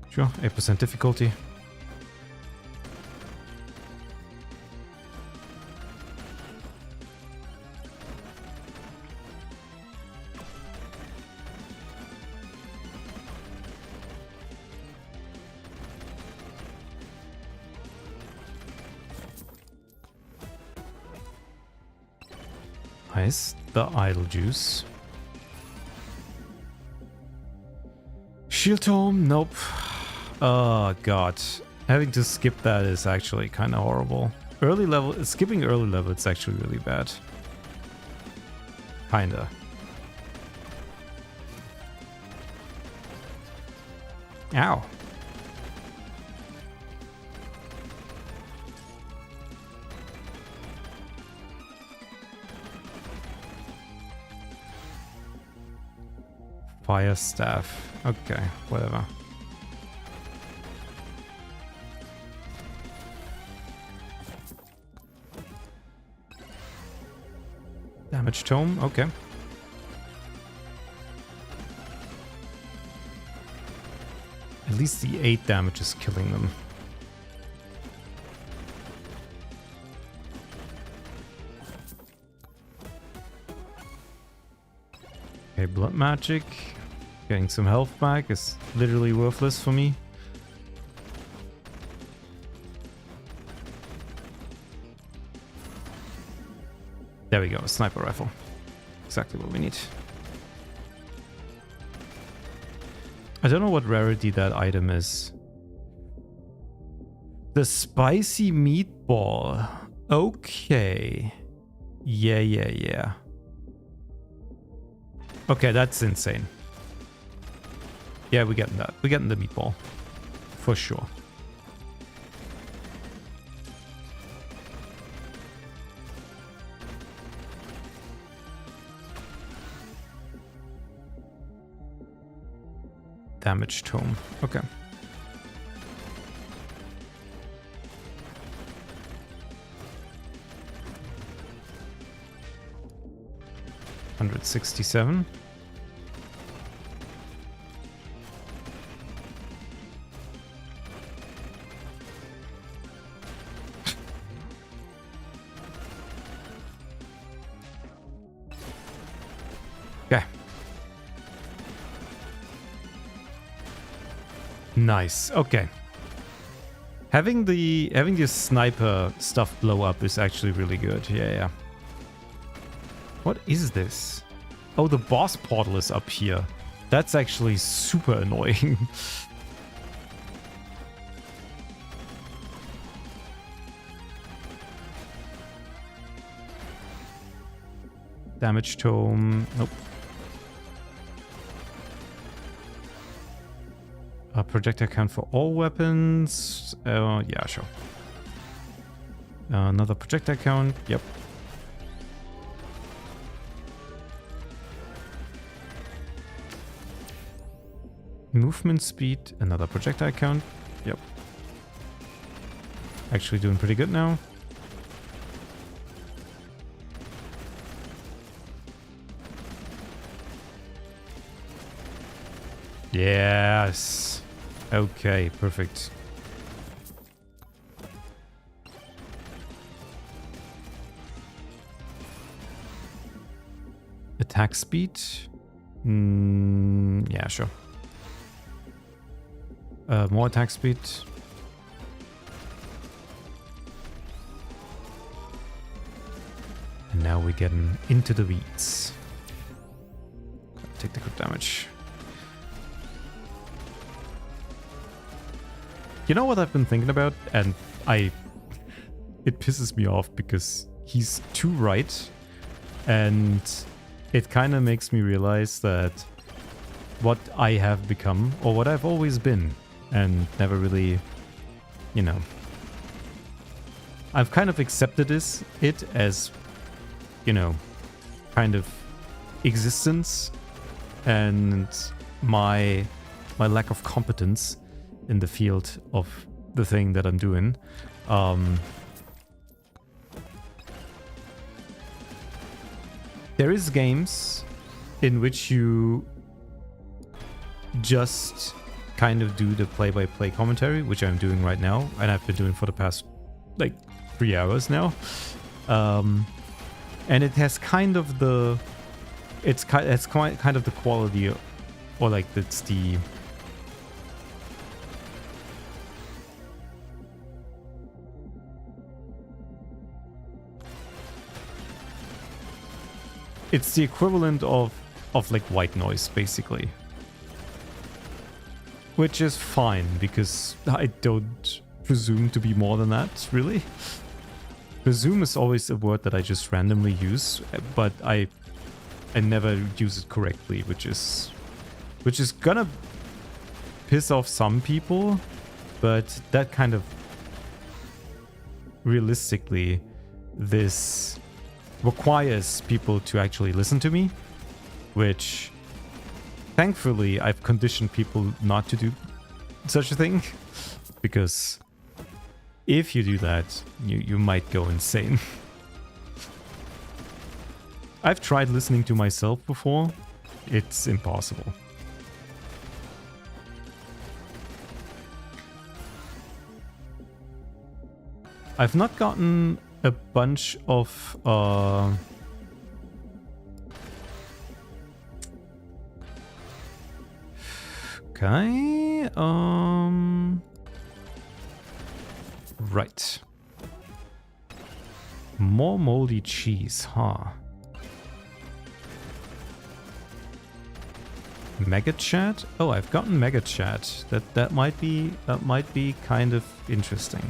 Sure, 8% difficulty. Nice. The idle juice. Shield tome? Nope. Oh god. Having to skip that is actually kind of horrible. Early level, skipping early level, it's actually really bad. Kinda. Ow. Fire staff. Okay, whatever. Damage tome, okay. At least the 8 damage is killing them. Okay, blood magic. Getting some health back is literally worthless for me. There we go, a sniper rifle. Exactly what we need. I don't know what rarity that item is. The spicy meatball. Okay. Yeah. Okay, that's insane. Yeah, we're getting that. We're getting the meatball. For sure. Damage tome. Okay. $167. Okay. Nice. Okay. Having the sniper stuff blow up is actually really good. Yeah, yeah. What is this? Oh, the boss portal is up here. That's actually super annoying. Damage tome. Nope. Projectile count for all weapons. Yeah, sure. Another projectile count. Yep. Movement speed. Another projectile count. Yep. Actually doing pretty good now. Yes. Okay, perfect. Attack speed? Yeah, sure. More attack speed. And now we're getting into the weeds. Take the crit damage. You know what I've been thinking about? And it pisses me off because he's too right. And it kind of makes me realize that what I have become, or what I've always been, and never really, you know, I've kind of accepted it as, you know, kind of existence and my lack of competence in the field of the thing that I'm doing. There is games in which you just kind of do the play-by-play commentary, which I'm doing right now, and I've been doing for the past like 3 hours now. And it has kind of the, it's kind of the quality, or like it's the, it's the equivalent of like white noise, basically. Which is fine, because I don't presume to be more than that, really. Presume is always a word that I just randomly use, but I never use it correctly, which is gonna piss off some people, but that kind of, realistically, this requires people to actually listen to me, which thankfully I've conditioned people not to do such a thing, because if you do that, you might go insane. I've tried listening to myself before. It's impossible. I've not gotten a bunch of okay, right. More moldy cheese, huh? Mega chat? Oh, I've gotten mega chat. That might be kind of interesting.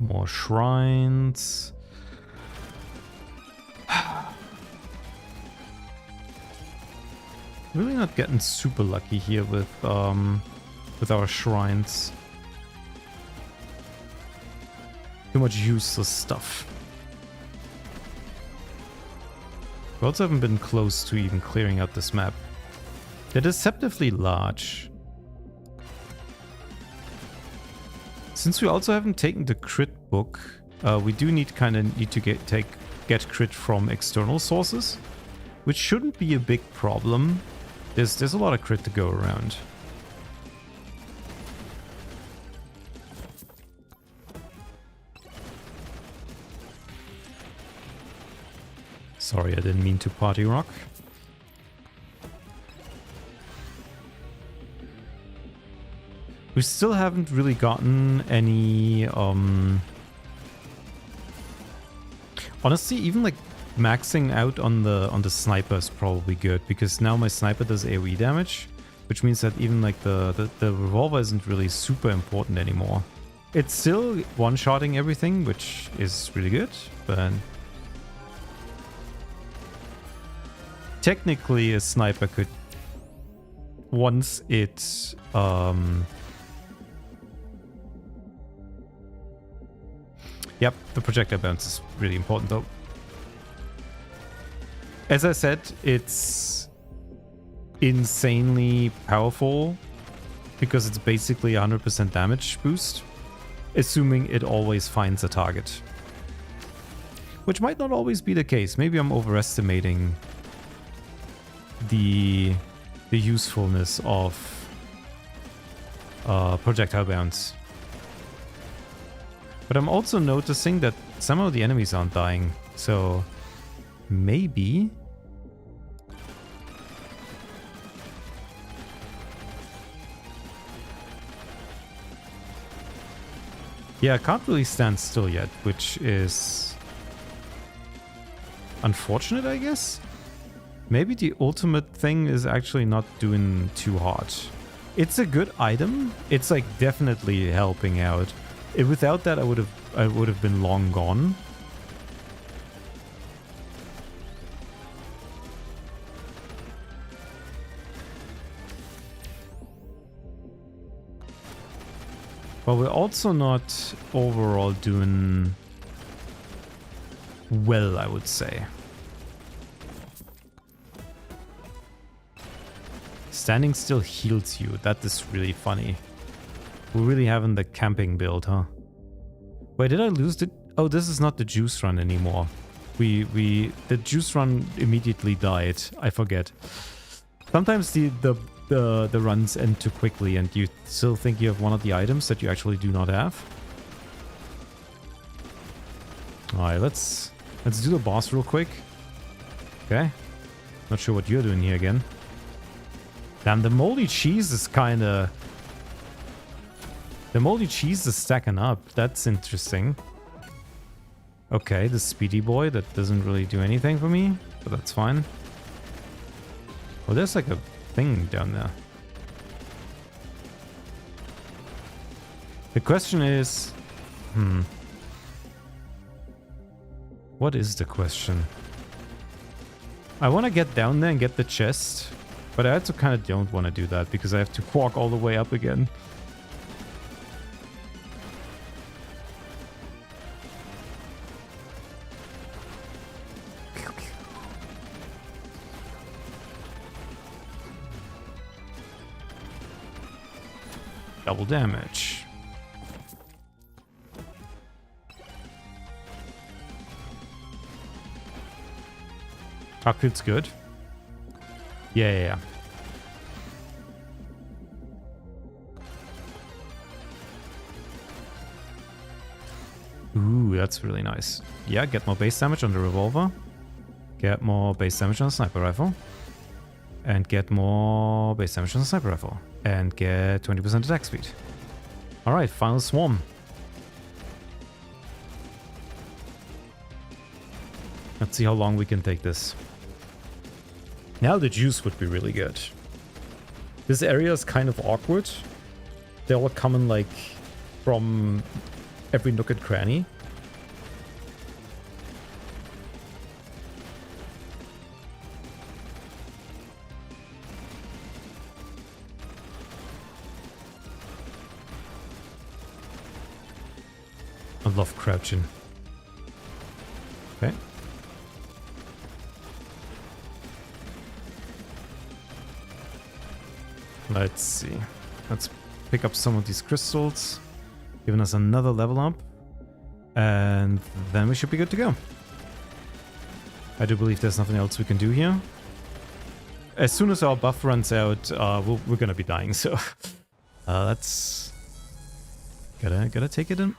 More shrines. Really not getting super lucky here with our shrines. Too much useless stuff. We also haven't been close to even clearing out this map. They're deceptively large. Since we also haven't taken the crit book, we do need to get crit from external sources, which shouldn't be a big problem. There's a lot of crit to go around. Sorry, I didn't mean to party rock. We still haven't really gotten any, honestly, even like maxing out on the sniper is probably good, because now my sniper does AoE damage, which means that even like the revolver isn't really super important anymore. It's still one-shotting everything, which is really good, but technically a sniper could, once it yep, the projectile bounce is really important though. As I said, it's insanely powerful because it's basically 100% damage boost, assuming it always finds a target. Which might not always be the case. Maybe I'm overestimating the usefulness of projectile bounce. But I'm also noticing that some of the enemies aren't dying, so maybe... Yeah, I can't really stand still yet, which is unfortunate, I guess. Maybe the ultimate thing is actually not doing too hard. It's a good item. It's like definitely helping out. Without that, I would have been long gone. But we're also not overall doing well, I would say. Standing still heals you. That is really funny. We're really having the camping build, huh? Wait, did I lose it? Oh, this is not the juice run anymore. The juice run immediately died. I forget. Sometimes the runs end too quickly and you still think you have one of the items that you actually do not have. Alright, let's do the boss real quick. Okay. Not sure what you're doing here again. Damn, the moldy cheese is kinda... The moldy cheese is stacking up. That's interesting. Okay, the speedy boy, that doesn't really do anything for me, but that's fine. Well, there's like a thing down there. The question is... What is the question? I want to get down there and get the chest, but I also kind of don't want to do that because I have to walk all the way up again. Double damage. Cockpit's good. Yeah. Ooh, that's really nice. Yeah, get more base damage on the revolver. Get more base damage on the sniper rifle. And get more base damage on the sniper rifle. And get 20% attack speed. Alright, final swarm. Let's see how long we can take this. Now the juice would be really good. This area is kind of awkward. They're all coming like from every nook and cranny. I love crouching. Okay. Let's see. Let's pick up some of these crystals, giving us another level up, and then we should be good to go. I do believe there's nothing else we can do here. As soon as our buff runs out, we're gonna be dying, so that's gotta take it in.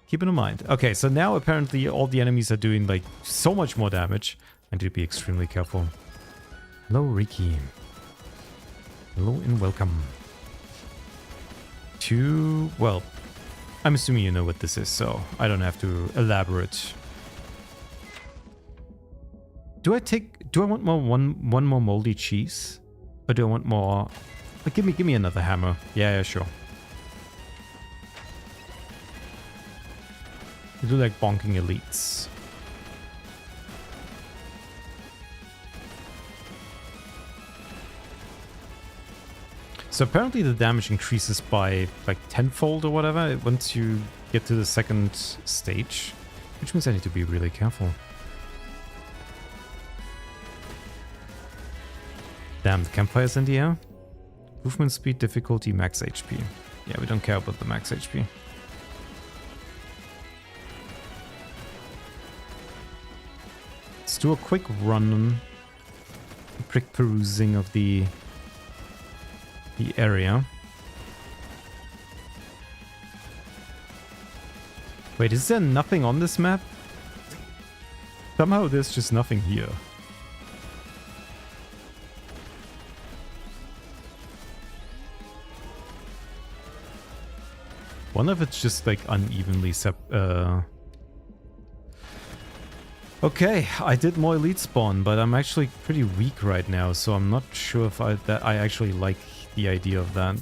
Keep it in mind. Okay, so now apparently all the enemies are doing like so much more damage I need to be extremely careful. Hello, Riki. Hello and welcome to... Well, I'm assuming you know what this is, so I don't have to elaborate. Do I want more one more moldy cheese? Or do I want more... give me another hammer. Yeah, sure. I do like bonking elites. So apparently the damage increases by like tenfold or whatever once you get to the second stage, which means I need to be really careful. Damn, the campfire's in the air. Movement speed, difficulty, max HP. Yeah, we don't care about the max HP. Let's do a quick run, a quick perusing of the area. Wait, is there nothing on this map? Somehow there's just nothing here. Wonder if it's just like unevenly Okay, I did more elite spawn, but I'm actually pretty weak right now, so I'm not sure if I actually like the idea of that.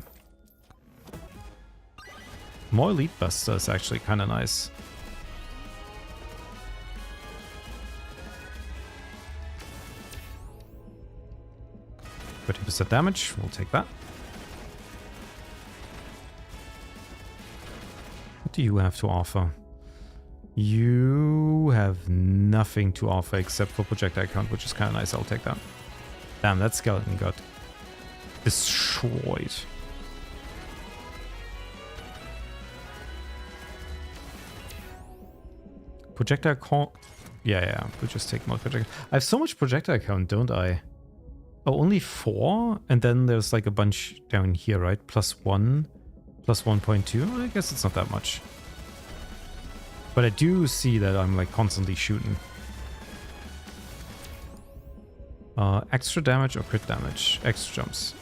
More elite buster is actually kind of nice. %20 damage, we'll take that. What do you have to offer? You have nothing to offer except for projectile count, which is kind of nice. I'll take that. Damn, that skeleton got destroyed. Projectile count. Yeah, we'll just take more projectile. I have so much projectile count, don't I? Oh, only 4? And then there's like a bunch down here, right? +1, +1.2. I guess it's not that much. But I do see that I'm like constantly shooting. Extra damage or crit damage? Extra jumps.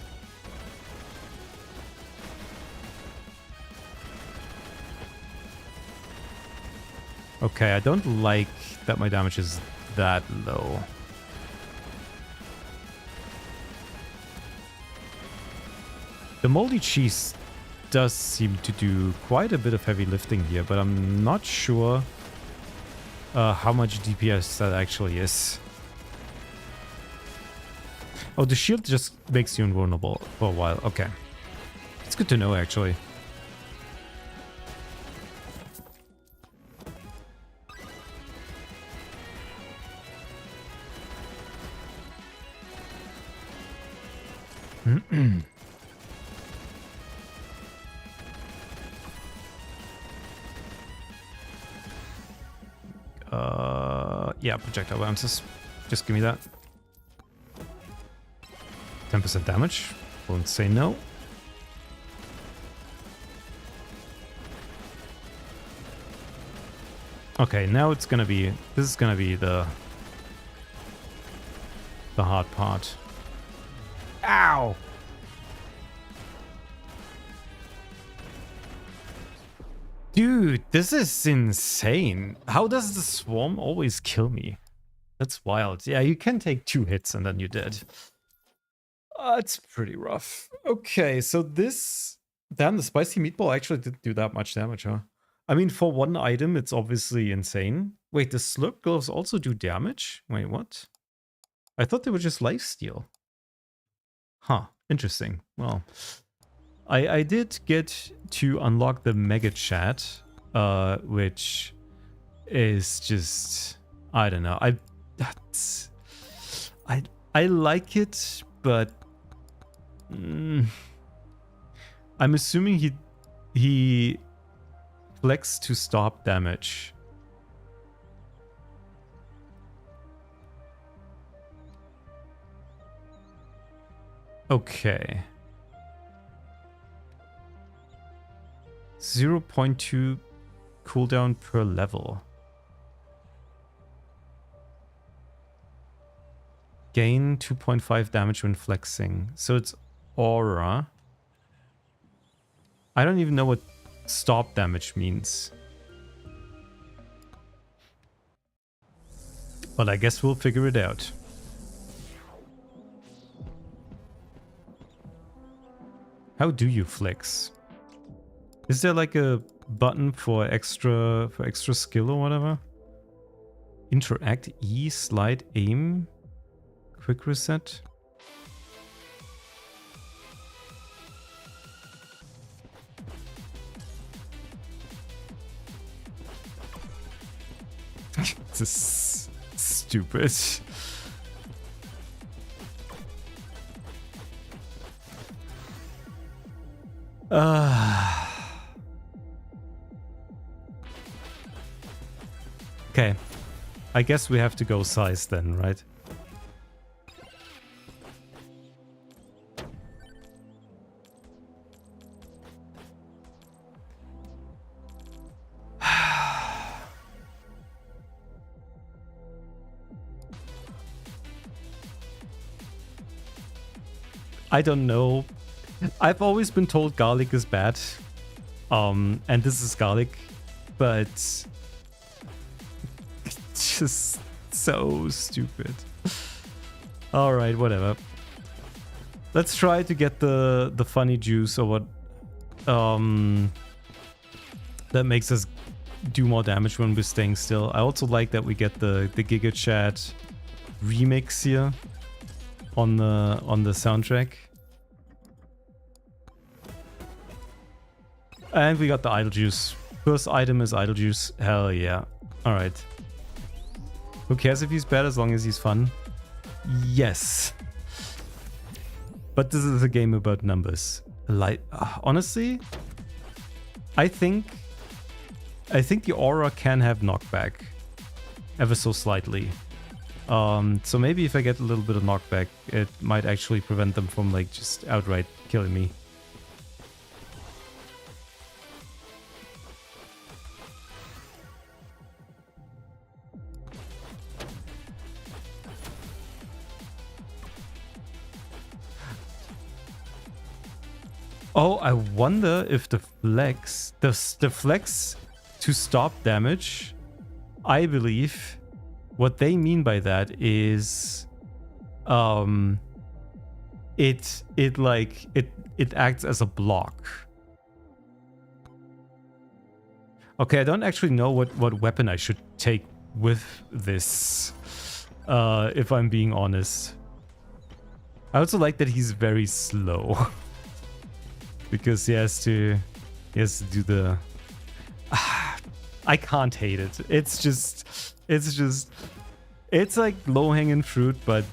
Okay, I don't like that my damage is that low. The moldy cheese does seem to do quite a bit of heavy lifting here, but I'm not sure how much DPS that actually is. Oh, the shield just makes you invulnerable for a while. Okay. It's good to know, actually. Yeah, projectile bounces. Just give me that. 10% damage. Won't say no. Okay, now it's gonna be... This is gonna be the hard part. Ow! Dude, this is insane. How does the swarm always kill me? That's wild. Yeah, you can take 2 hits and then you're dead. It's pretty rough. Okay, so this... Damn, the spicy meatball actually didn't do that much damage, huh? I mean, for one item, it's obviously insane. Wait, the slurp gloves also do damage? Wait, what? I thought they were just lifesteal. Huh, interesting. Well... I did get to unlock the Mega Chat, which is just, I don't know. I like it, but I'm assuming he flex to stop damage. Okay. 0.2 cooldown per level. Gain 2.5 damage when flexing. So it's aura. I don't even know what stop damage means. But I guess we'll figure it out. How do you flex? Is there like a button for extra skill or whatever? Interact, E, slide, aim, quick reset. This is stupid. Okay. I guess we have to go size then, right? I don't know. I've always been told garlic is bad. And this is garlic, but it's just so stupid. All right, whatever. Let's try to get the funny juice or what that makes us do more damage when we're staying still. I also like that we get the Giga Chat remix here on the soundtrack. And we got the idle juice. First item is idle juice. Hell yeah. Alright. Who cares if he's bad as long as he's fun? Yes. But this is a game about numbers. Honestly, I think the aura can have knockback. Ever so slightly. So maybe if I get a little bit of knockback, it might actually prevent them from like just outright killing me. Oh, I wonder if the flex to stop damage, I believe what they mean by that is it acts as a block. Okay, I don't actually know what weapon I should take with this, if I'm being honest. I also like that he's very slow. Because he has to do the... I can't hate it. It's like low-hanging fruit, but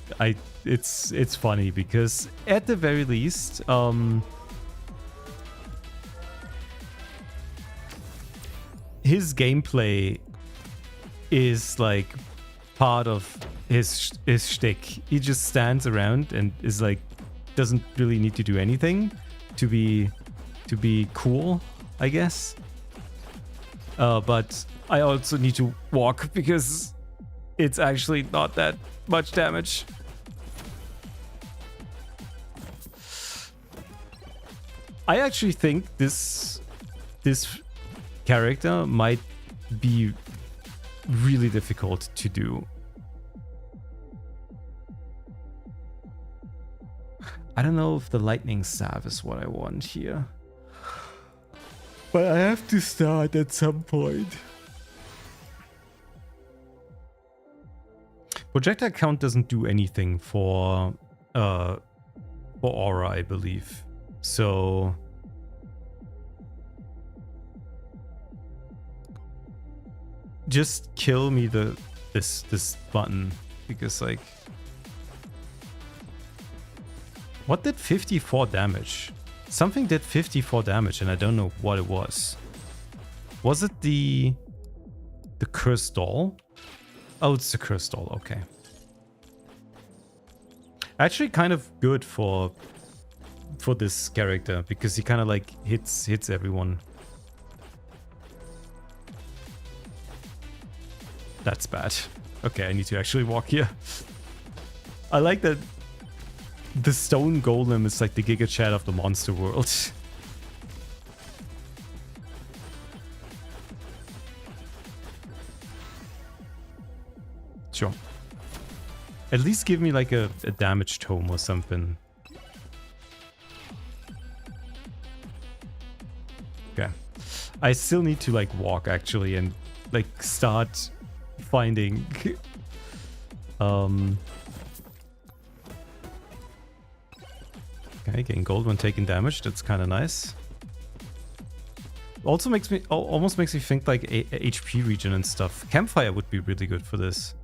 it's funny because at the very least, his gameplay is like part of his shtick. He just stands around and is like doesn't really need to do anything to be cool, I guess. But I also need to walk because it's actually not that much damage. I actually think this character might be really difficult to do. I don't know if the lightning staff is what I want here. But I have to start at some point. Projectile count doesn't do anything for aura, I believe. So just kill me this button because like what did 54 damage? Something did 54 damage and I don't know what it was. Was it the cursed doll? Oh, it's the cursed doll, okay. Actually kind of good for this character because he kind of like hits everyone. That's bad. Okay, I need to actually walk here. I like that the stone golem is like the Giga Chat of the monster world. Sure. At least give me like a damage tome or something. Okay. I still need to like walk actually and like start finding okay, getting gold when taking damage, that's kind of nice. Also makes me almost makes me think like HP regen and stuff. Campfire would be really good for this.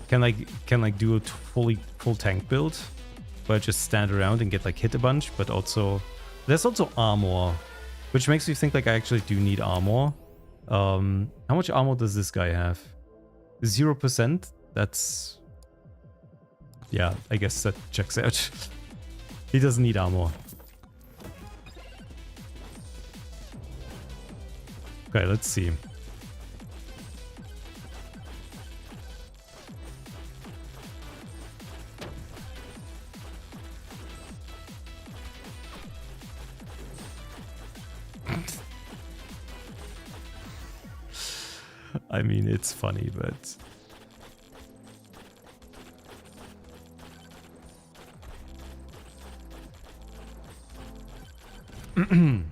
Can like do a full tank build where I just stand around and get like hit a bunch, but also there's also armor, which makes me think like I actually do need armor. How much armor does this guy have? 0%? That's... yeah, I guess that checks out. He doesn't need armor. Okay, let's see. I mean, it's funny, but... the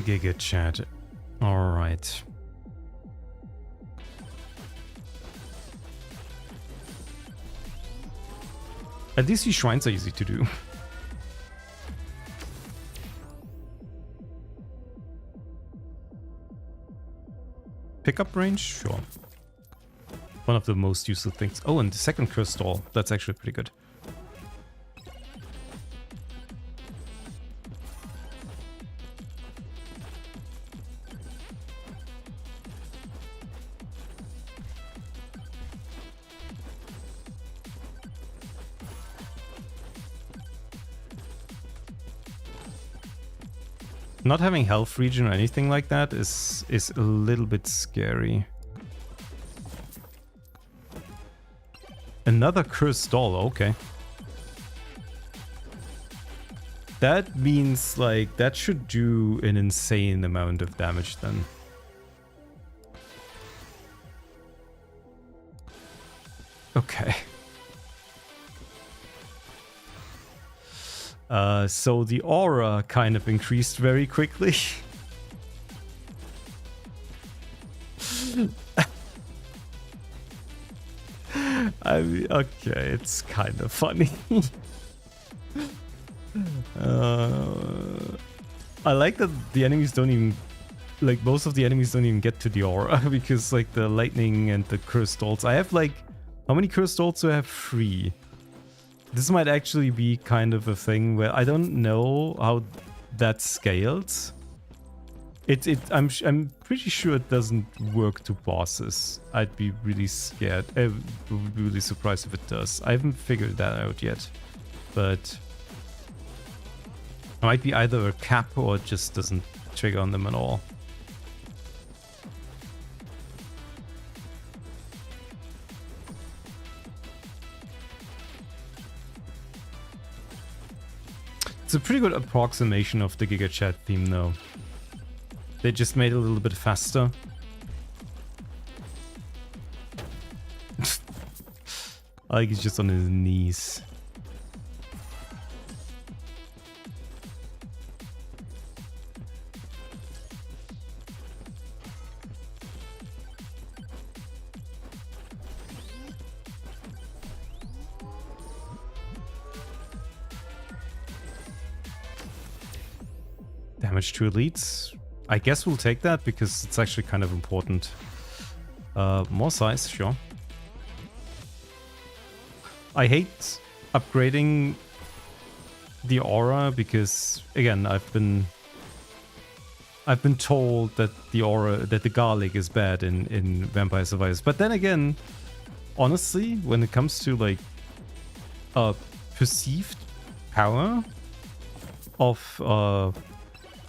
Giga Chat. Alright. At least these shrines are easy to do. Pickup range? Sure. One of the most useful things. Oh, and the second curse stall. That's actually pretty good. Not having health regen or anything like that is a little bit scary. Another cursed stall, okay. That means like that should do an insane amount of damage then. Okay. So the aura kind of increased very quickly. I mean, okay, it's kind of funny. I like that the enemies don't even, like most of the enemies don't even get to the aura because like the lightning and the cursed stalls. I have like, how many cursed stalls do I have? 3. This might actually be kind of a thing where I don't know how that scales. I'm pretty sure it doesn't work to bosses. I'd be really scared. I would be really surprised if it does. I haven't figured that out yet, but it might be either a cap or it just doesn't trigger on them at all. It's a pretty good approximation of the Giga Chat theme though. They just made it a little bit faster. Like he's just on his knees. Damage to elites. I guess we'll take that because it's actually kind of important. More size, sure. I hate upgrading the aura because, again, I've been told that the garlic is bad in Vampire Survivors. But then again, honestly, when it comes to like perceived power of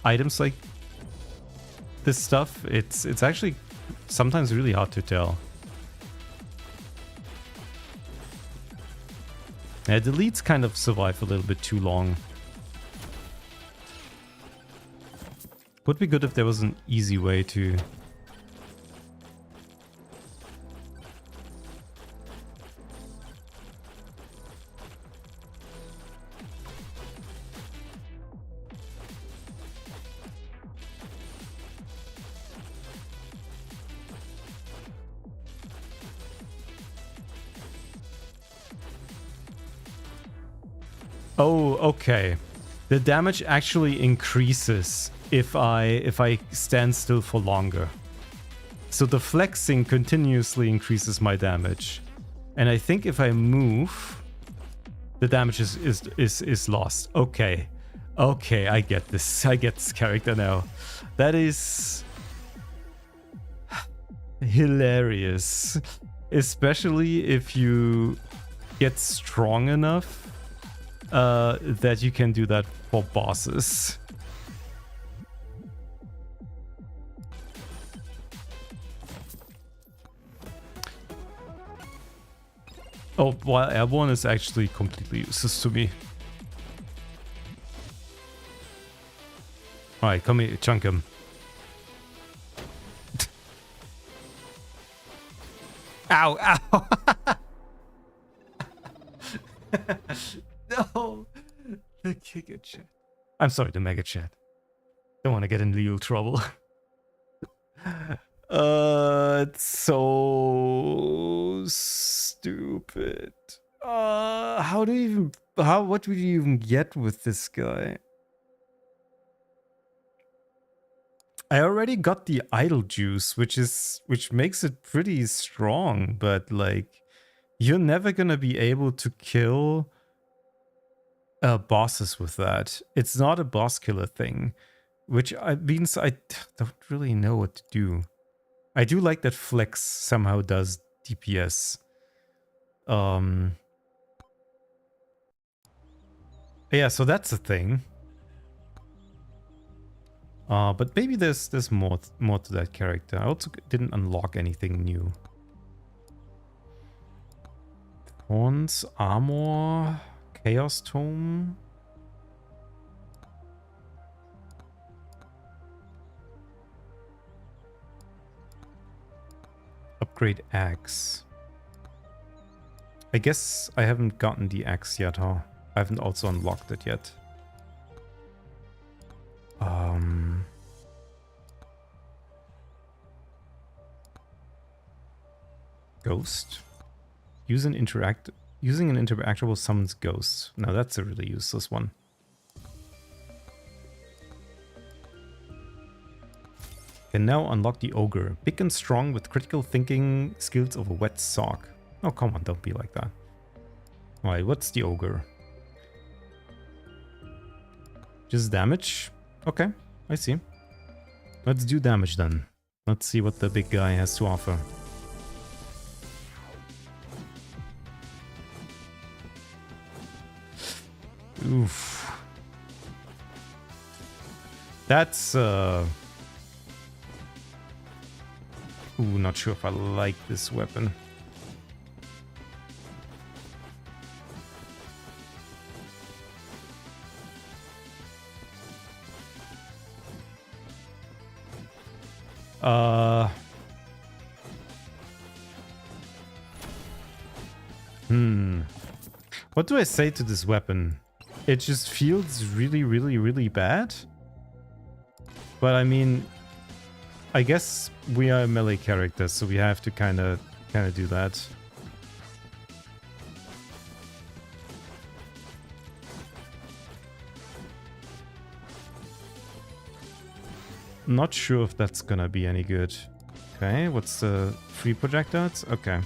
items like this stuff, it's actually sometimes really hard to tell. Yeah, the leads kind of survive a little bit too long. Would be good if there was an easy way to... Oh, okay. The damage actually increases if I stand still for longer. So the flexing continuously increases my damage. And I think if I move, the damage is lost. Okay. Okay, I get this. I get this character now. That is hilarious. Especially if you get strong enough that you can do that for bosses. Oh, while airborne is actually completely useless to me. Alright, come here, chunk him. Ow, ow! No! The Giga Chat. I'm sorry, the Mega Chat. Don't want to get in legal trouble. It's so stupid. What do you even get with this guy? I already got the idle juice, which makes it pretty strong, but like you're never gonna be able to kill bosses with that. It's not a boss killer thing, which means I don't really know what to do. I do like that Flex somehow does DPS. Yeah, so that's a thing. But maybe there's more to that character. I also didn't unlock anything new. Horns, armor, chaos tome. Upgrade axe. I guess I haven't gotten the axe yet, huh? I haven't also unlocked it yet. Ghost. Using an interactable summons ghosts. Now that's a really useless one. Can now unlock the ogre. Big and strong with critical thinking skills of a wet sock. Oh, come on, don't be like that. Alright, what's the ogre? Just damage? Okay, I see. Let's do damage then. Let's see what the big guy has to offer. Oof. That's Ooh, not sure if I like this weapon. What do I say to this weapon? It just feels really, really, really bad. But I mean, I guess we are melee characters, so we have to kind of do that. Not sure if that's gonna be any good. Okay, what's the free projectiles? Okay.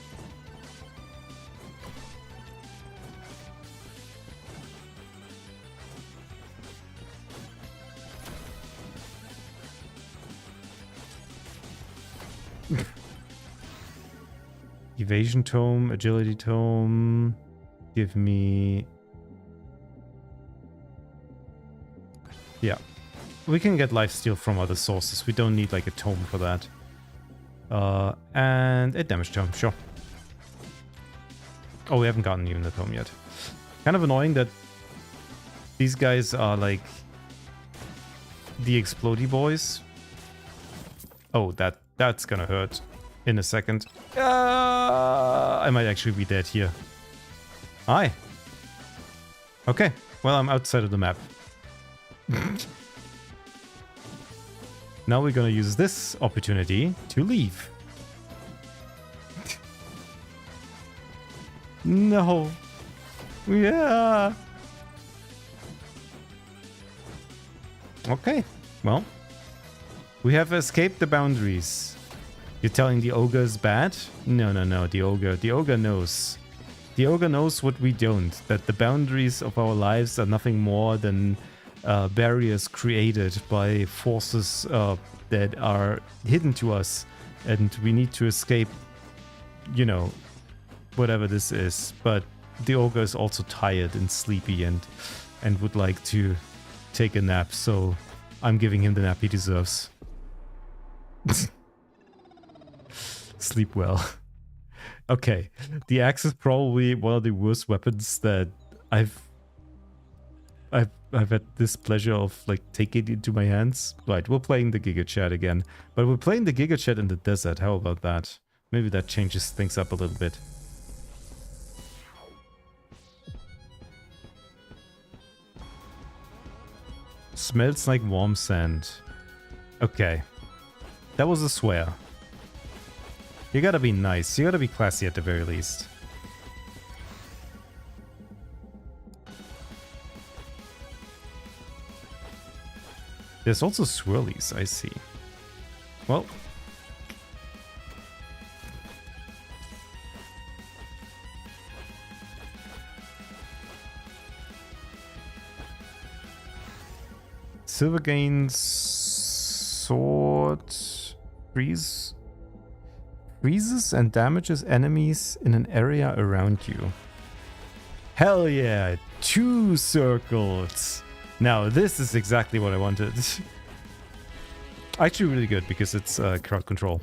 Evasion tome, agility tome. Give me... Yeah. We can get lifesteal from other sources. We don't need like a tome for that. And a damage tome, sure. Oh, we haven't gotten even the tome yet. Kind of annoying that these guys are like the explodey boys. Oh, that's gonna hurt in a second. I might actually be dead here. Hi. Okay, well, I'm outside of the map. Now we're gonna use this opportunity to leave. No. Yeah. Okay, well. We have escaped the boundaries. You're telling the ogre is bad? No, no, no, the ogre knows. The ogre knows what we don't. That the boundaries of our lives are nothing more than barriers created by forces that are hidden to us. And we need to escape, you know, whatever this is. But the ogre is also tired and sleepy and would like to take a nap. So I'm giving him the nap he deserves. Sleep well. Okay, the axe is probably one of the worst weapons that I've had this pleasure of like taking into my hands. Right, we're playing the Giga Chat again, but we're playing the Giga Chat in the desert. How about that? Maybe that changes things up a little bit. Smells like warm sand. Okay. That was a swear. You gotta be nice. You gotta be classy at the very least. There's also swirlies, I see. Well. Silver gains sword freezes and damages enemies in an area around you. Hell yeah, 2 circles. Now this is exactly what I wanted. Actually really good because it's crowd control.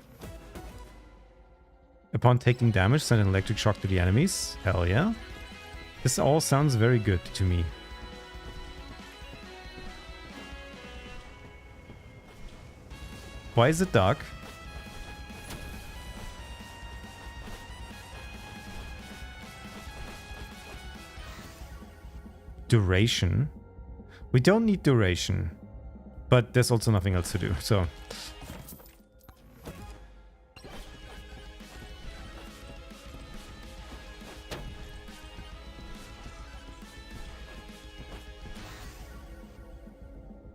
Upon taking damage, send an electric shock to the enemies. Hell yeah. This all sounds very good to me. Why is it dark? Duration? We don't need duration, but there's also nothing else to do, so...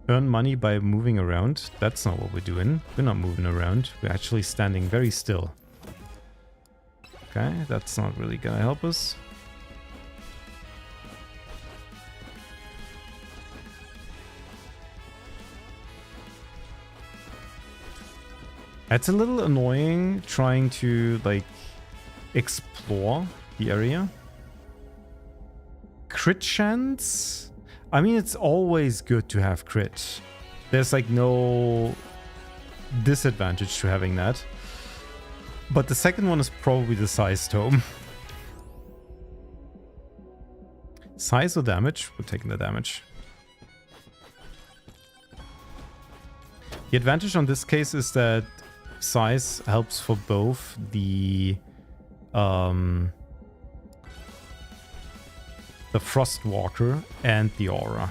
Earn money by moving around. That's not what we're doing. We're not moving around. We're actually standing very still. Okay, that's not really gonna help us. It's a little annoying trying to, like, explore the area. Crit chance? I mean, it's always good to have crit. There's, like, no disadvantage to having that. But the second one is probably the size tome. Size or damage? We're taking the damage. The advantage on this case is that size helps for both the Frostwalker and the Aura.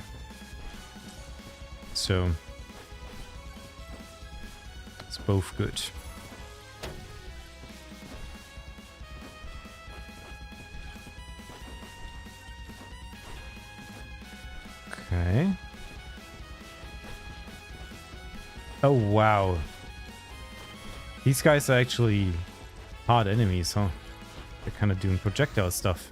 So it's both good. Okay. Oh wow. These guys are actually hard enemies, huh? They're kind of doing projectile stuff.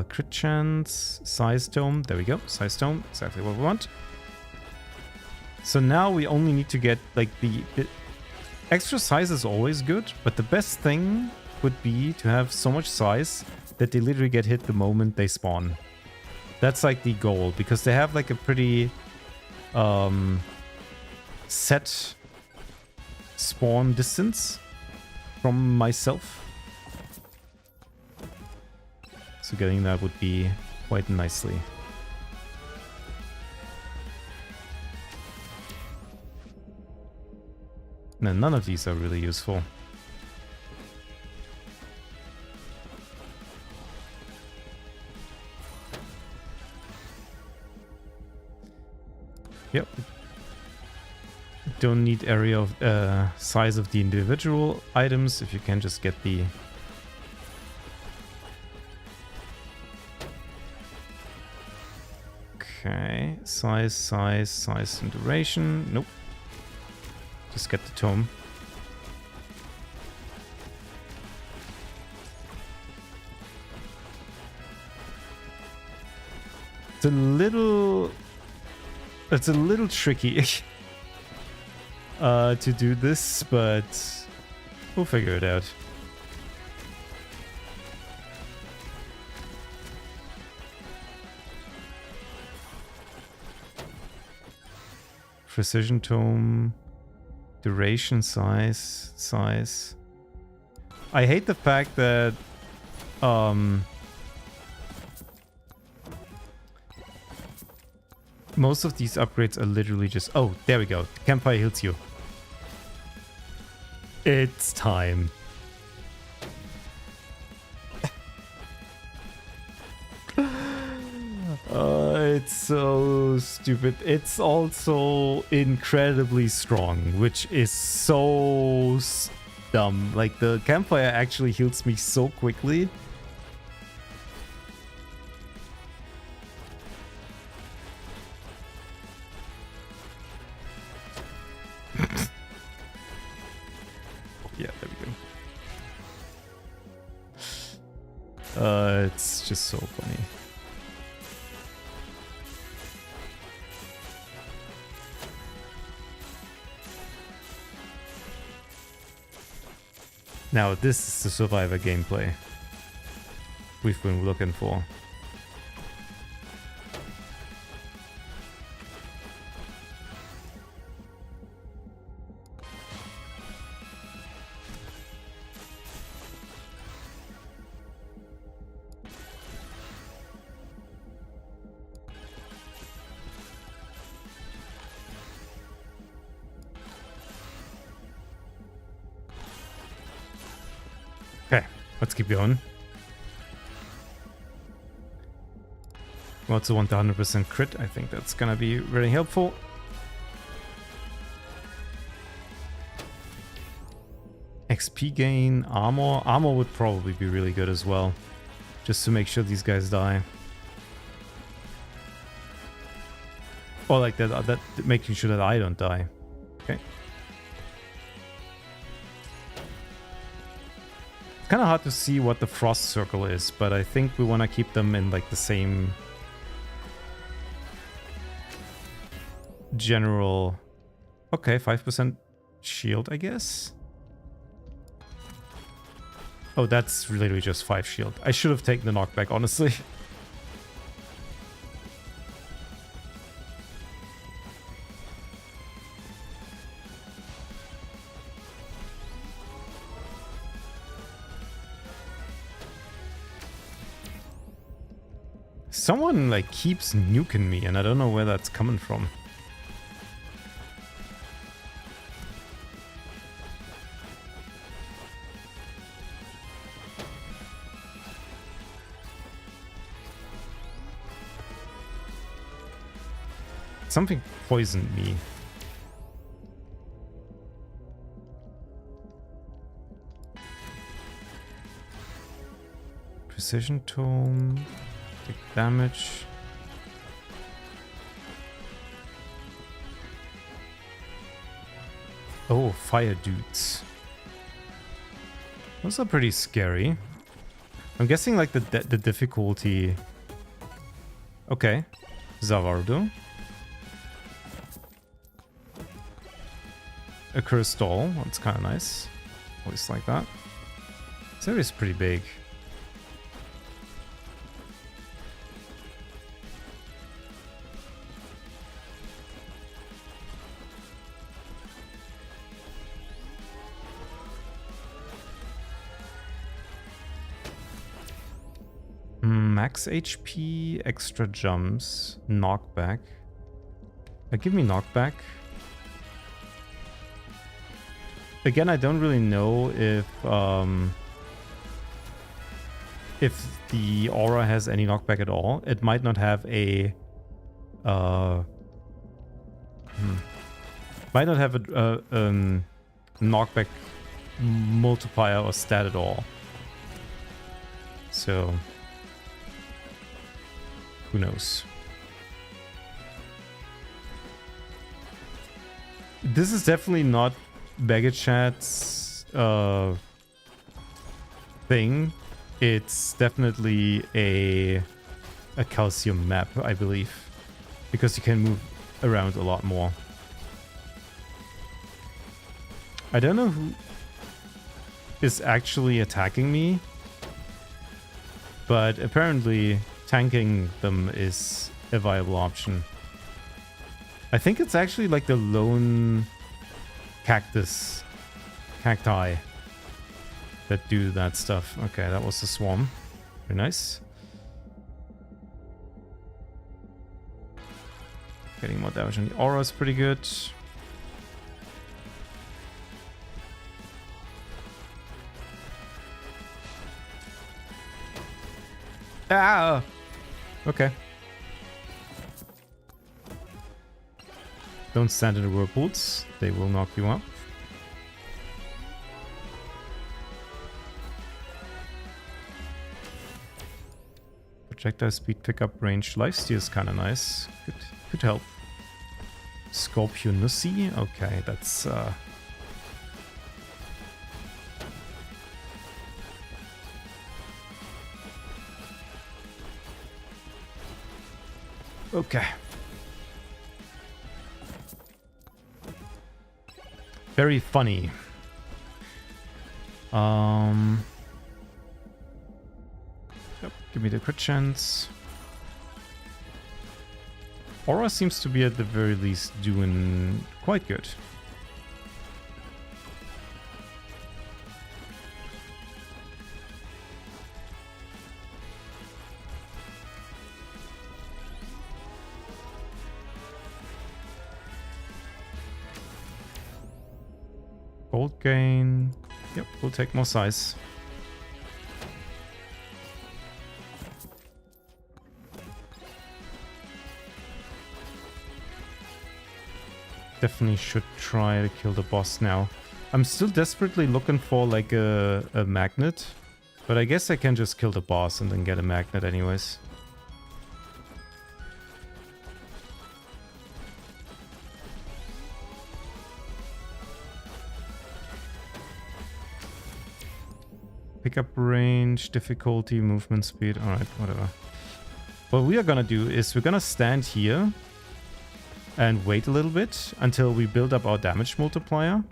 Crit chance, size tome. There we go. Size tome. Exactly what we want. So now we only need to get, like, the extra size is always good, but the best thing would be to have so much size that they literally get hit the moment they spawn. That's like the goal, because they have like a pretty set spawn distance from myself. So getting that would be quite nicely. No, none of these are really useful. Yep. Don't need area of size of the individual items if you can just get the okay, size and duration. Nope. Just get the tome. It's a little tricky to do this, but we'll figure it out. Precision tome, duration, size. I hate the fact that most of these upgrades are literally just... Oh, there we go. Campfire heals you. It's time. It's so stupid. It's also incredibly strong, which is so dumb. Like, the campfire actually heals me so quickly. Yeah, there we go. It's just so funny. Now, this is the Survivor gameplay we've been looking for. Okay, let's keep going. We also want the 100% crit. I think that's gonna be really helpful. XP gain, armor. Armor would probably be really good as well, just to make sure these guys die. Or like that making sure that I don't die. Okay. Kind of hard to see what the frost circle is, but I think we want to keep them in like the same general. Okay, 5% shield, I guess. Oh, that's literally just 5 shield. I should have taken the knockback, honestly. Someone like keeps nuking me and I don't know where that's coming from. Something poisoned me. Precision tome. Take damage. Oh, fire dudes. Those are pretty scary. I'm guessing like the difficulty. Okay. Zavardo. A cursed doll. That's kind of nice. Always like that. This area is pretty big. Max HP, extra jumps, knockback. Give me knockback. Again, I don't really know if the aura has any knockback at all. It might not have a might not have a knockback multiplier or stat at all. So who knows? This is definitely not Megachat's thing. It's definitely a calcium map, I believe, because you can move around a lot more. I don't know who is actually attacking me, but apparently tanking them is a viable option. I think it's actually like the lone cacti that do that stuff. Okay, that was the swarm. Very nice. Getting more damage on the aura is pretty good. Ah! Okay. Don't stand in the whirlpools. They will knock you up. Projectile speed pickup, range lifesteal is kind of nice. Could help. Scorpionussi. Okay, that's okay. Very funny. Yep, give me the crit chance. Aura seems to be at the very least doing quite good. Gold gain. Yep, we'll take more size. Definitely should try to kill the boss now. I'm still desperately looking for like a magnet, but I guess I can just kill the boss and then get a magnet anyways. Pickup range, difficulty, movement speed. Alright, whatever. What we are gonna do is we're gonna stand here and wait a little bit until we build up our damage multiplier.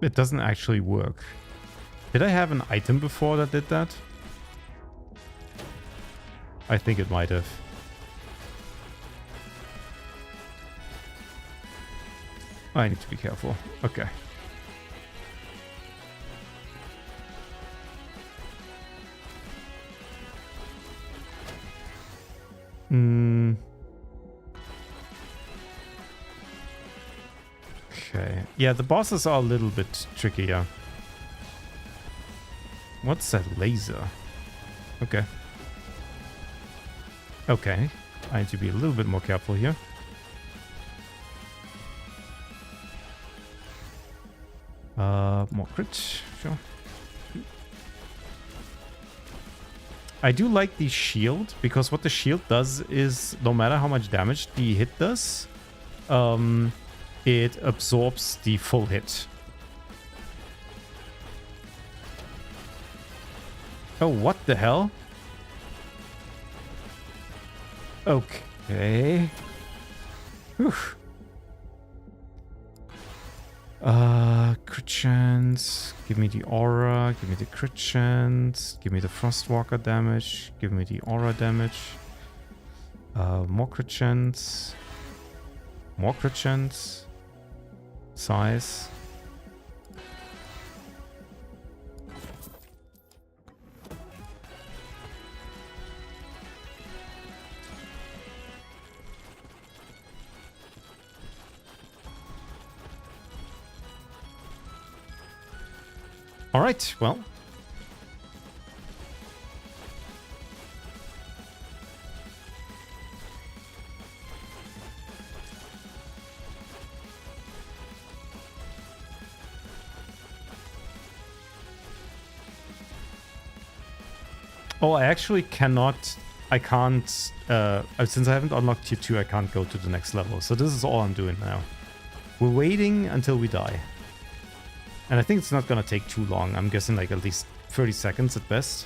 It doesn't actually work. Did I have an item before that did that? I think it might have. I need to be careful. Okay. Okay. Yeah, the bosses are a little bit trickier. What's that laser? Okay. Okay. I need to be a little bit more careful here. More crit. Sure. I do like the shield, because what the shield does is, no matter how much damage the hit does, it absorbs the full hit. Oh, what the hell? Okay. Whew. Crit chance. Give me the aura. Give me the crit chance. Give me the Frostwalker damage. Give me the aura damage. More crit chance. More crit chance. Size. All right, well. Oh, I actually cannot. I can't. Since I haven't unlocked tier 2, I can't go to the next level. So this is all I'm doing now. We're waiting until we die. And I think it's not gonna take too long. I'm guessing like at least 30 seconds at best.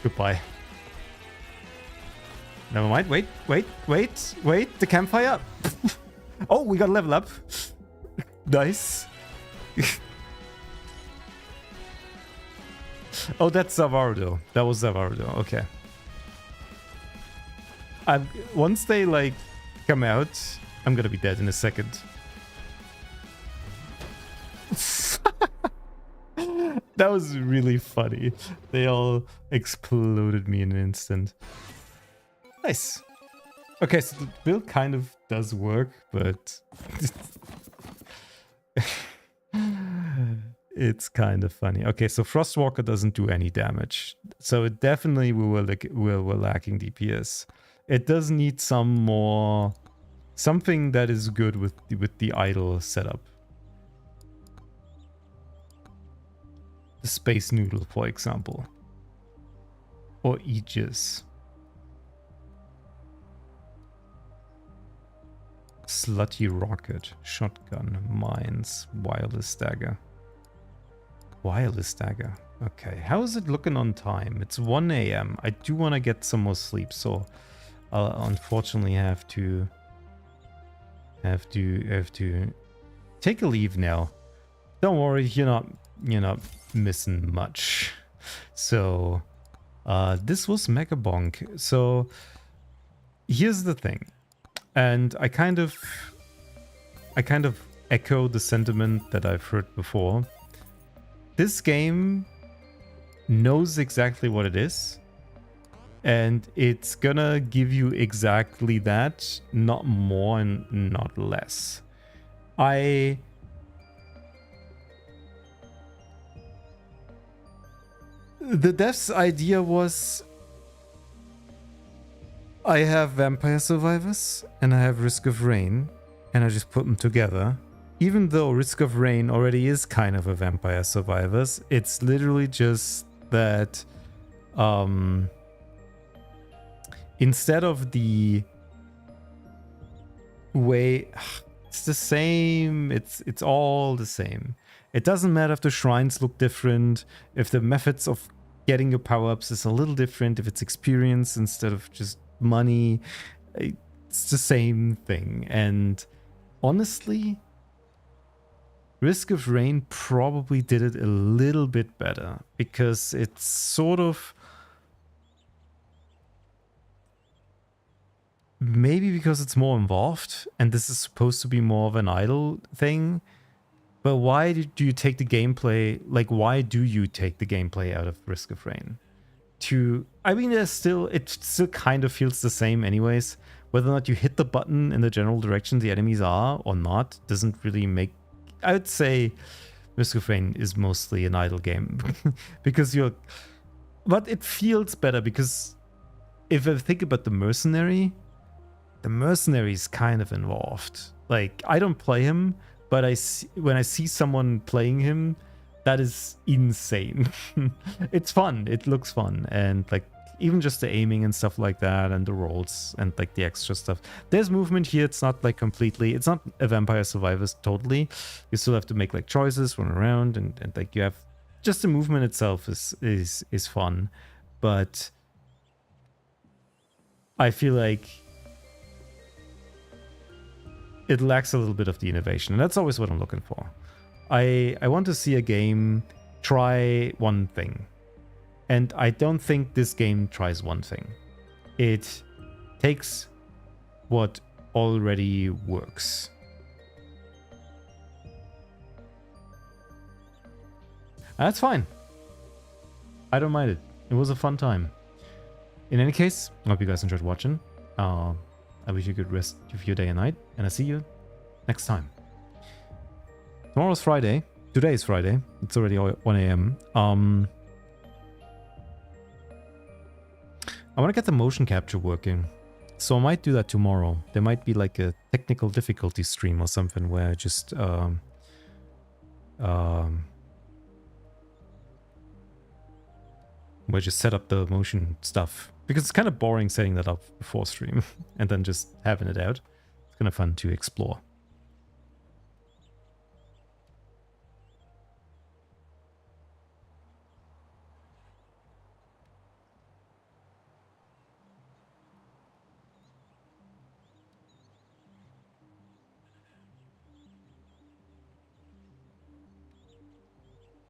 Goodbye. Never mind. Wait. The campfire. Oh, we got a level up. Nice. Oh, that's Zavarudo. That was Zavarudo. Okay. Once they like come out, I'm gonna be dead in a second. That was really funny. They all exploded me in an instant. Nice. Okay, so the build kind of does work, but it's kind of funny. Okay, so Frostwalker doesn't do any damage. So it definitely we're lacking DPS. It does need something that is good with the idle setup. The Space Noodle, for example. Or Aegis. Slutty Rocket, Shotgun, Mines, Wireless Dagger. Wireless Dagger. Okay, how is it looking on time? It's 1 a.m. I do want to get some more sleep, so I'll unfortunately have to take a leave now. Don't worry, you're not missing much. So this was Megabonk. So here's the thing. And I kind of echo the sentiment that I've heard before. This game knows exactly what it is, and it's gonna give you exactly that, not more and not less. The devs' idea was, I have Vampire Survivors and I have Risk of Rain, and I just put them together. Even though Risk of Rain already is kind of a Vampire Survivors, it's literally just that instead of the way, it's the same, it's all the same. It doesn't matter if the shrines look different, if the methods of getting your power-ups is a little different, if it's experience instead of just money. It's the same thing. And honestly, Risk of Rain probably did it a little bit better, because it's sort of, maybe because it's more involved and this is supposed to be more of an idle thing. But why do you take the gameplay, like why do you take the gameplay out of Risk of Rain? I mean, it still kind of feels the same anyways. Whether or not you hit the button in the general direction the enemies are or not doesn't really make... I would say Risk of Rain is mostly an idle game. Because but it feels better, because if I think about the mercenary is kind of involved. Like, I don't play him, but when I see someone playing him, that is insane. It's fun. It looks fun. And like, even just the aiming and stuff like that, and the rolls and like the extra stuff. There's movement here. It's not like completely, it's not a Vampire Survivors totally. You still have to make like choices, run around, and like you have, just the movement itself is fun. But I feel like it lacks a little bit of the innovation, and that's always what I'm looking for. I want to see a game try one thing. And I don't think this game tries one thing. It takes what already works. That's fine. I don't mind it. It was a fun time. In any case, I hope you guys enjoyed watching. I wish you a good rest of your day and night, and I'll see you next time. Tomorrow's Friday. Today is Friday. It's already 1 a.m. I want to get the motion capture working. So I might do that tomorrow. There might be like a technical difficulty stream or something where I just set up the motion stuff. Because it's kind of boring setting that up before stream and then just having it out. It's kind of fun to explore.